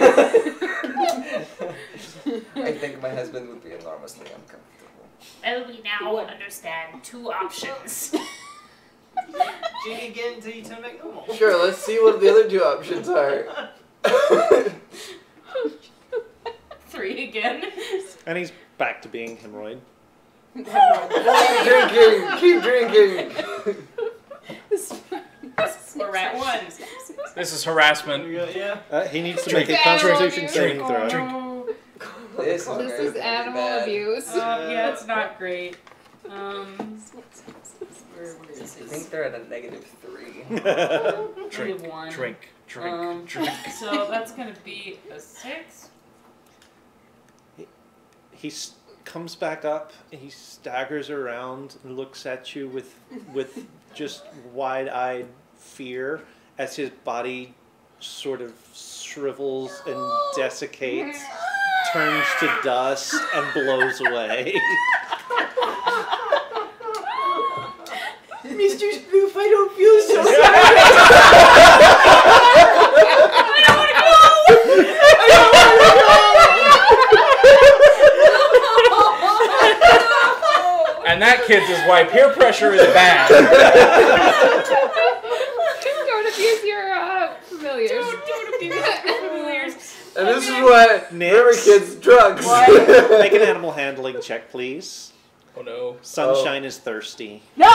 I think my husband would be enormously uncomfortable. Well, we now understand 2 options. Drink again until you turn back normal. Sure, let's see what the other 2 options are. 3 again. And he's back to being Hemorrhoid. Keep drinking! Keep drinking! We're at 1. This is harassment. Yeah. He needs to Drink. make a Animal Constitution abuse. saving throw. Drink. This is, This very is animal bad. abuse. Yeah, it's not great. Where is I his? think they're at a -3. Drink. 1. Drink. Drink. Drink. So that's gonna be a 6. He comes back up. He staggers around and looks at you with just wide-eyed fear as his body sort of shrivels and desiccates, turns to dust, and blows away. Mr. Spoof, I don't feel so And that, kids, is why peer pressure is bad. Don't abuse your familiars. Don't abuse your familiars. And this is why, remember kids, drugs. Make an animal handling check, please. Oh no. Sunshine is thirsty. No!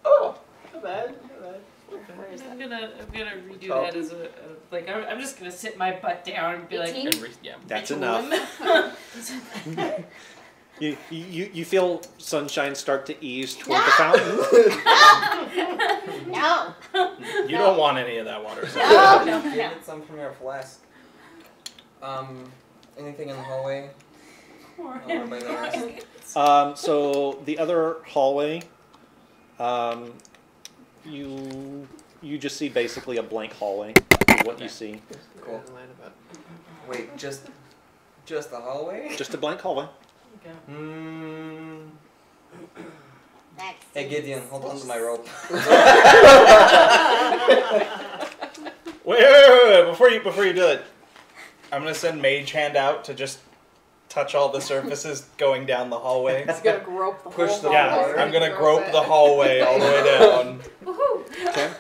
Oh, Not bad. I'm gonna redo that as a like. I'm just gonna sit my butt down and be 18? like, Yeah. That's enough. You feel Sunshine start to ease toward the fountain. No. You don't want any of that water. So. No. Give it some from your flask. Anything in the hallway? Or by the rest? So the other hallway, you just see basically a blank hallway. Is what you see. Cool. Wait, just the hallway? Just a blank hallway. Hey Gideon, hold on to my rope. Wait. Before you do it, I'm gonna send Mage Hand out to just touch all the surfaces going down the hallway. It's gonna grope the Push whole the hallway. water. I'm gonna grope the hallway all the way down. Woohoo! Okay.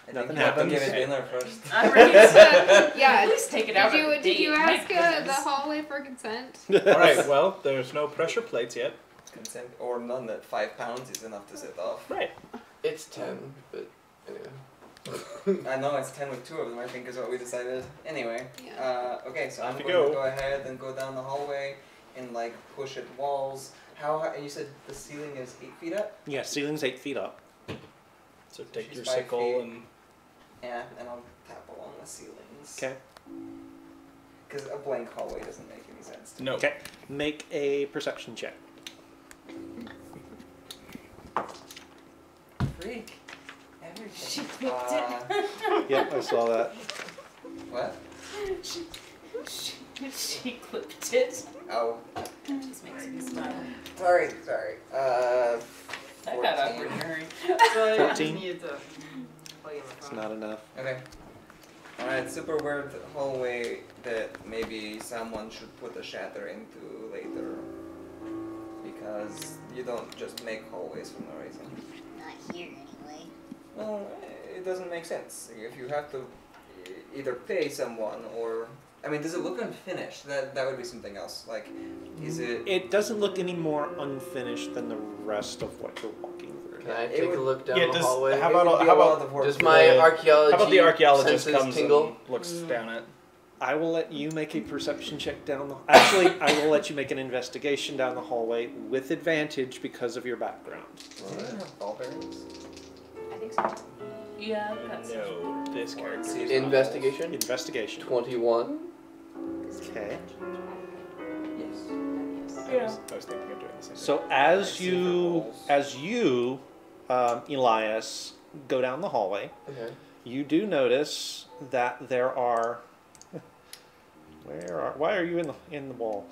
I Nothing think you have to happens. give it dinner first. I'm ready to Yeah. at least take it out. Did you ask the hallway for consent? Alright, well, there's no pressure plates yet. Consent or none that 5 pounds is enough to sit off. Right. It's 10, but anyway. I know it's 10 with 2 of them, I think is what we decided. Anyway, Yeah. okay, so I'm Off you going to go. go ahead and go down the hallway and like push at walls. How high? You said the ceiling is 8 feet up? Yeah, ceiling's 8 feet up. So take She's your 5 sickle feet. and Yeah, and I'll tap along the ceilings. Okay. Because a blank hallway doesn't make any sense to me. no. Okay. Make a perception check. Freak. Everything. She clipped it. Yep, I saw that. What? She clipped it. Oh, It just makes me smile. sorry. That got 14. awkward in a hurry. So I 14? needed to plug in the It's phone. not enough. Okay. Alright, super weird hallway that maybe someone should put a shatter into later. Because you don't just make hallways for no reason. Not here anyway. Well, it doesn't make sense. If you have to either pay someone or... I mean, does it look unfinished? That would be something else. Like, is it... It doesn't look any more unfinished than the rest of what you're walking through. Can I It take would- a look down Yeah, the does- hallway? how it would about- be how a lot about- of work Does to my do. archaeology How about the archaeologist senses comes tingle? and looks down it? I will let you make a perception check down the... Actually, I will let you make an investigation down the hallway with advantage because of your background. Do you have ball bearings? I think so. Yeah, that's No, this character. See, Investigation? Investigation. 21. Okay. Yes. I was thinking of doing the same thing. So as you, Elias, go down the hallway, Okay. you do notice that there are. Why are you in the wall?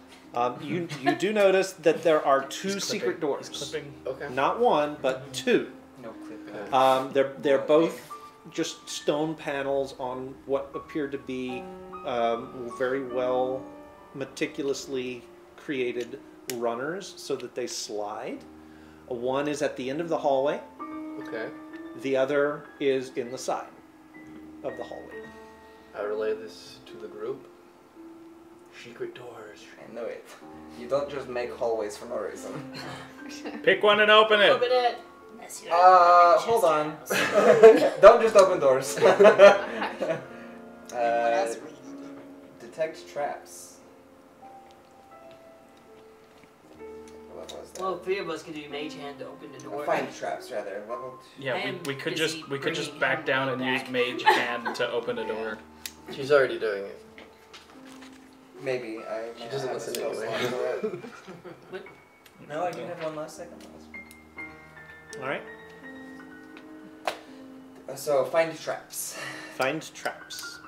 You do notice that there are two He's secret clipping. He's doors. clipping. Okay. Not one, but two. No clip. They're both just stone panels on what appear to be very well, meticulously created runners so that they slide. One is at the end of the hallway. Okay. The other is in the side of the hallway. I relay this to the group. Secret doors. I know it. You don't just make hallways for no reason. Pick one and open it. Open it. Unless you're Hold on. Don't just open doors. What else were you doing? Detect traps. What was that? Well, 3 of us could do mage hand to open the door. Find traps rather. Level 2. Yeah, I am we could busy just bringing back him down and back. use Mage Hand to open a door. She's already doing it. Maybe. I She doesn't have a listen spell anyway. slot for it. What? No, I do have one last second. All right. So, find traps. Find traps.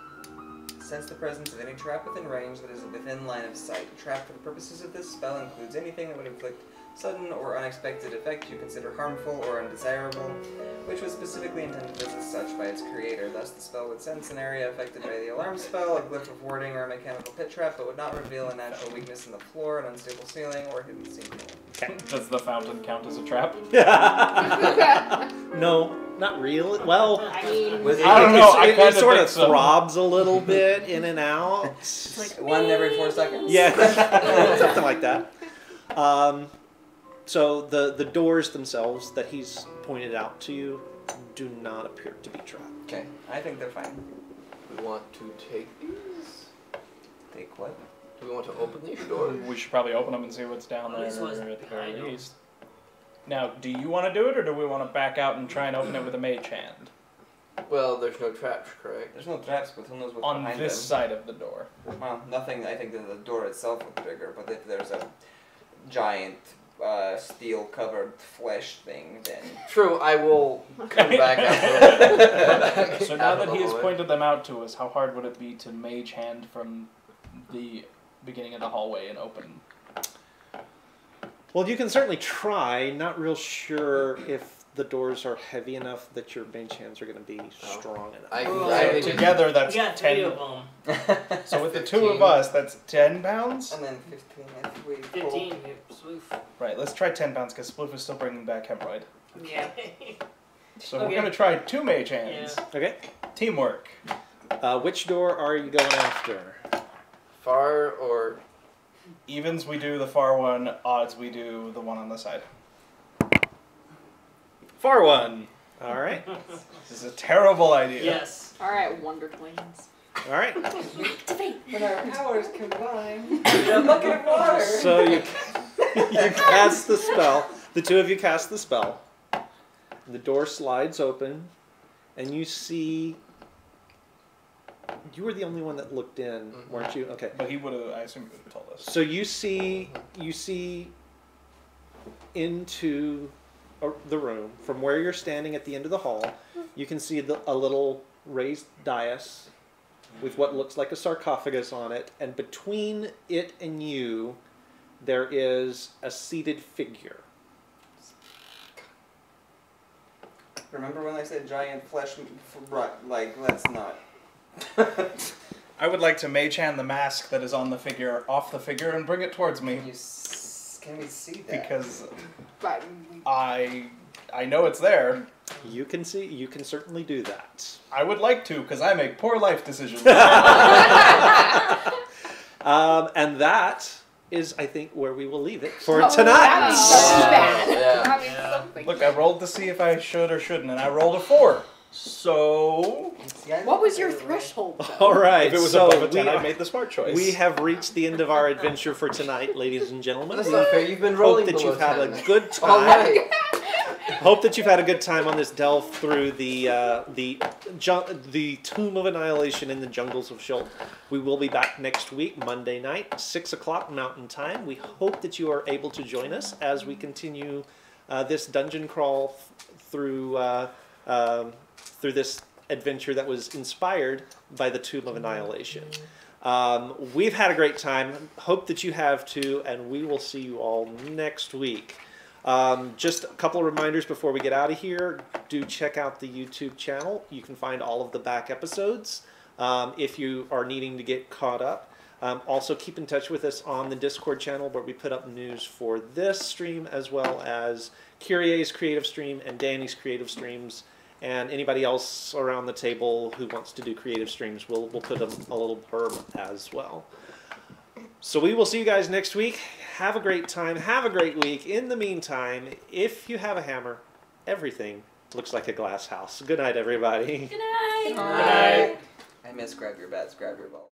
Sense the presence of any trap within range that is within line of sight. A trap for the purposes of this spell includes anything that would inflict sudden or unexpected effect you consider harmful or undesirable, which was specifically intended as such by its creator. Thus, the spell would sense an area affected by the alarm spell, a glyph of warding, or a mechanical pit trap, but would not reveal a natural weakness in the floor, an unstable ceiling, or hidden sinkhole. Okay. Does the fountain count as a trap? No, not really. Well, I mean, I don't know. I It kinda sort of think so. throbs a little bit in and out. it's like One every 4 seconds? Yeah, something like that. So the doors themselves that he's pointed out to you do not appear to be trapped. Okay, I think they're fine. We want to take these. Take what? Do we want to open these doors? We should probably open them and see what's down Well, there this was at the very behind 'em. least. Now, do you want to do it, or do we want to back out and try and open it with a mage hand? Well, there's no traps, correct? There's no traps, but who knows what's On behind this them. side of the door. Well, nothing. I think that the door itself would trigger, but if there's a giant steel-covered flesh thing, then True, I will come back after. So now out of that the he has hallway. pointed them out to us, how hard would it be to mage hand from the beginning of the hallway and open? Well, you can certainly try. Not real sure if the doors are heavy enough that your mage hands are going to be strong enough. I So think together, that's we got 3 10. of them. So with the 2 of us, that's 10 pounds? and then 15 if we 15. Here, Swoof. Right, let's try 10 pounds, because Sploof is still bringing back hemorrhoid. Yeah. So Okay. we're going to try 2 mage hands. Okay. Teamwork. Which door are you going after? far or Evens we do the far one, odds we do the one on the side. Far one. All right. This is a terrible idea. Yes. Alright, Wonder Queens. All right. When our powers combine, a bucket of water. So you cast the spell. The 2 of you cast the spell. The door slides open, and you see. You were the only one that looked in, weren't you? Okay. But he would have, I assume he would have told us. So you see into the room from where you're standing at the end of the hall. You can see a little raised dais with what looks like a sarcophagus on it, and between it and you, there is a seated figure. Remember when I said giant flesh? Right, like let's not. I would like to mage hand the mask that is on the figure off the figure and bring it towards me. Can we see that? Because But I know it's there. You can certainly do that. I would like to, because I make poor life decisions. And that is, I think, where we will leave it for that tonight. means something bad. yeah. That means Yeah. something Look, I rolled to see if I should or shouldn't, and I rolled a 4. So, What was your threshold, though? All right. if it was so above a 10, we I are- made the smart choice. We have reached the end of our adventure for tonight, ladies and gentlemen. That's We not fair. You've been hope rolling that below you've had 10. a good time. All right. Hope that you've had a good time on this delve through the Tomb of Annihilation in the jungles of Shult. We will be back next week, Monday night, 6 o'clock Mountain Time. We hope that you are able to join us as we continue this dungeon crawl through this adventure that was inspired by the Tomb of Annihilation. We've had a great time. Hope that you have too, and we will see you all next week. Just a couple of reminders before we get out of here. Do check out the YouTube channel. You can find all of the back episodes if you are needing to get caught up. Also, keep in touch with us on the Discord channel where we put up news for this stream as well as Kyrie's creative stream and Danny's creative streams. And anybody else around the table who wants to do creative streams, we'll put a little blurb as well. So we will see you guys next week. Have a great time. Have a great week. In the meantime, if you have a hammer, everything looks like a glass house. Good night, everybody. Good night. I miss grab your bats, grab your ball.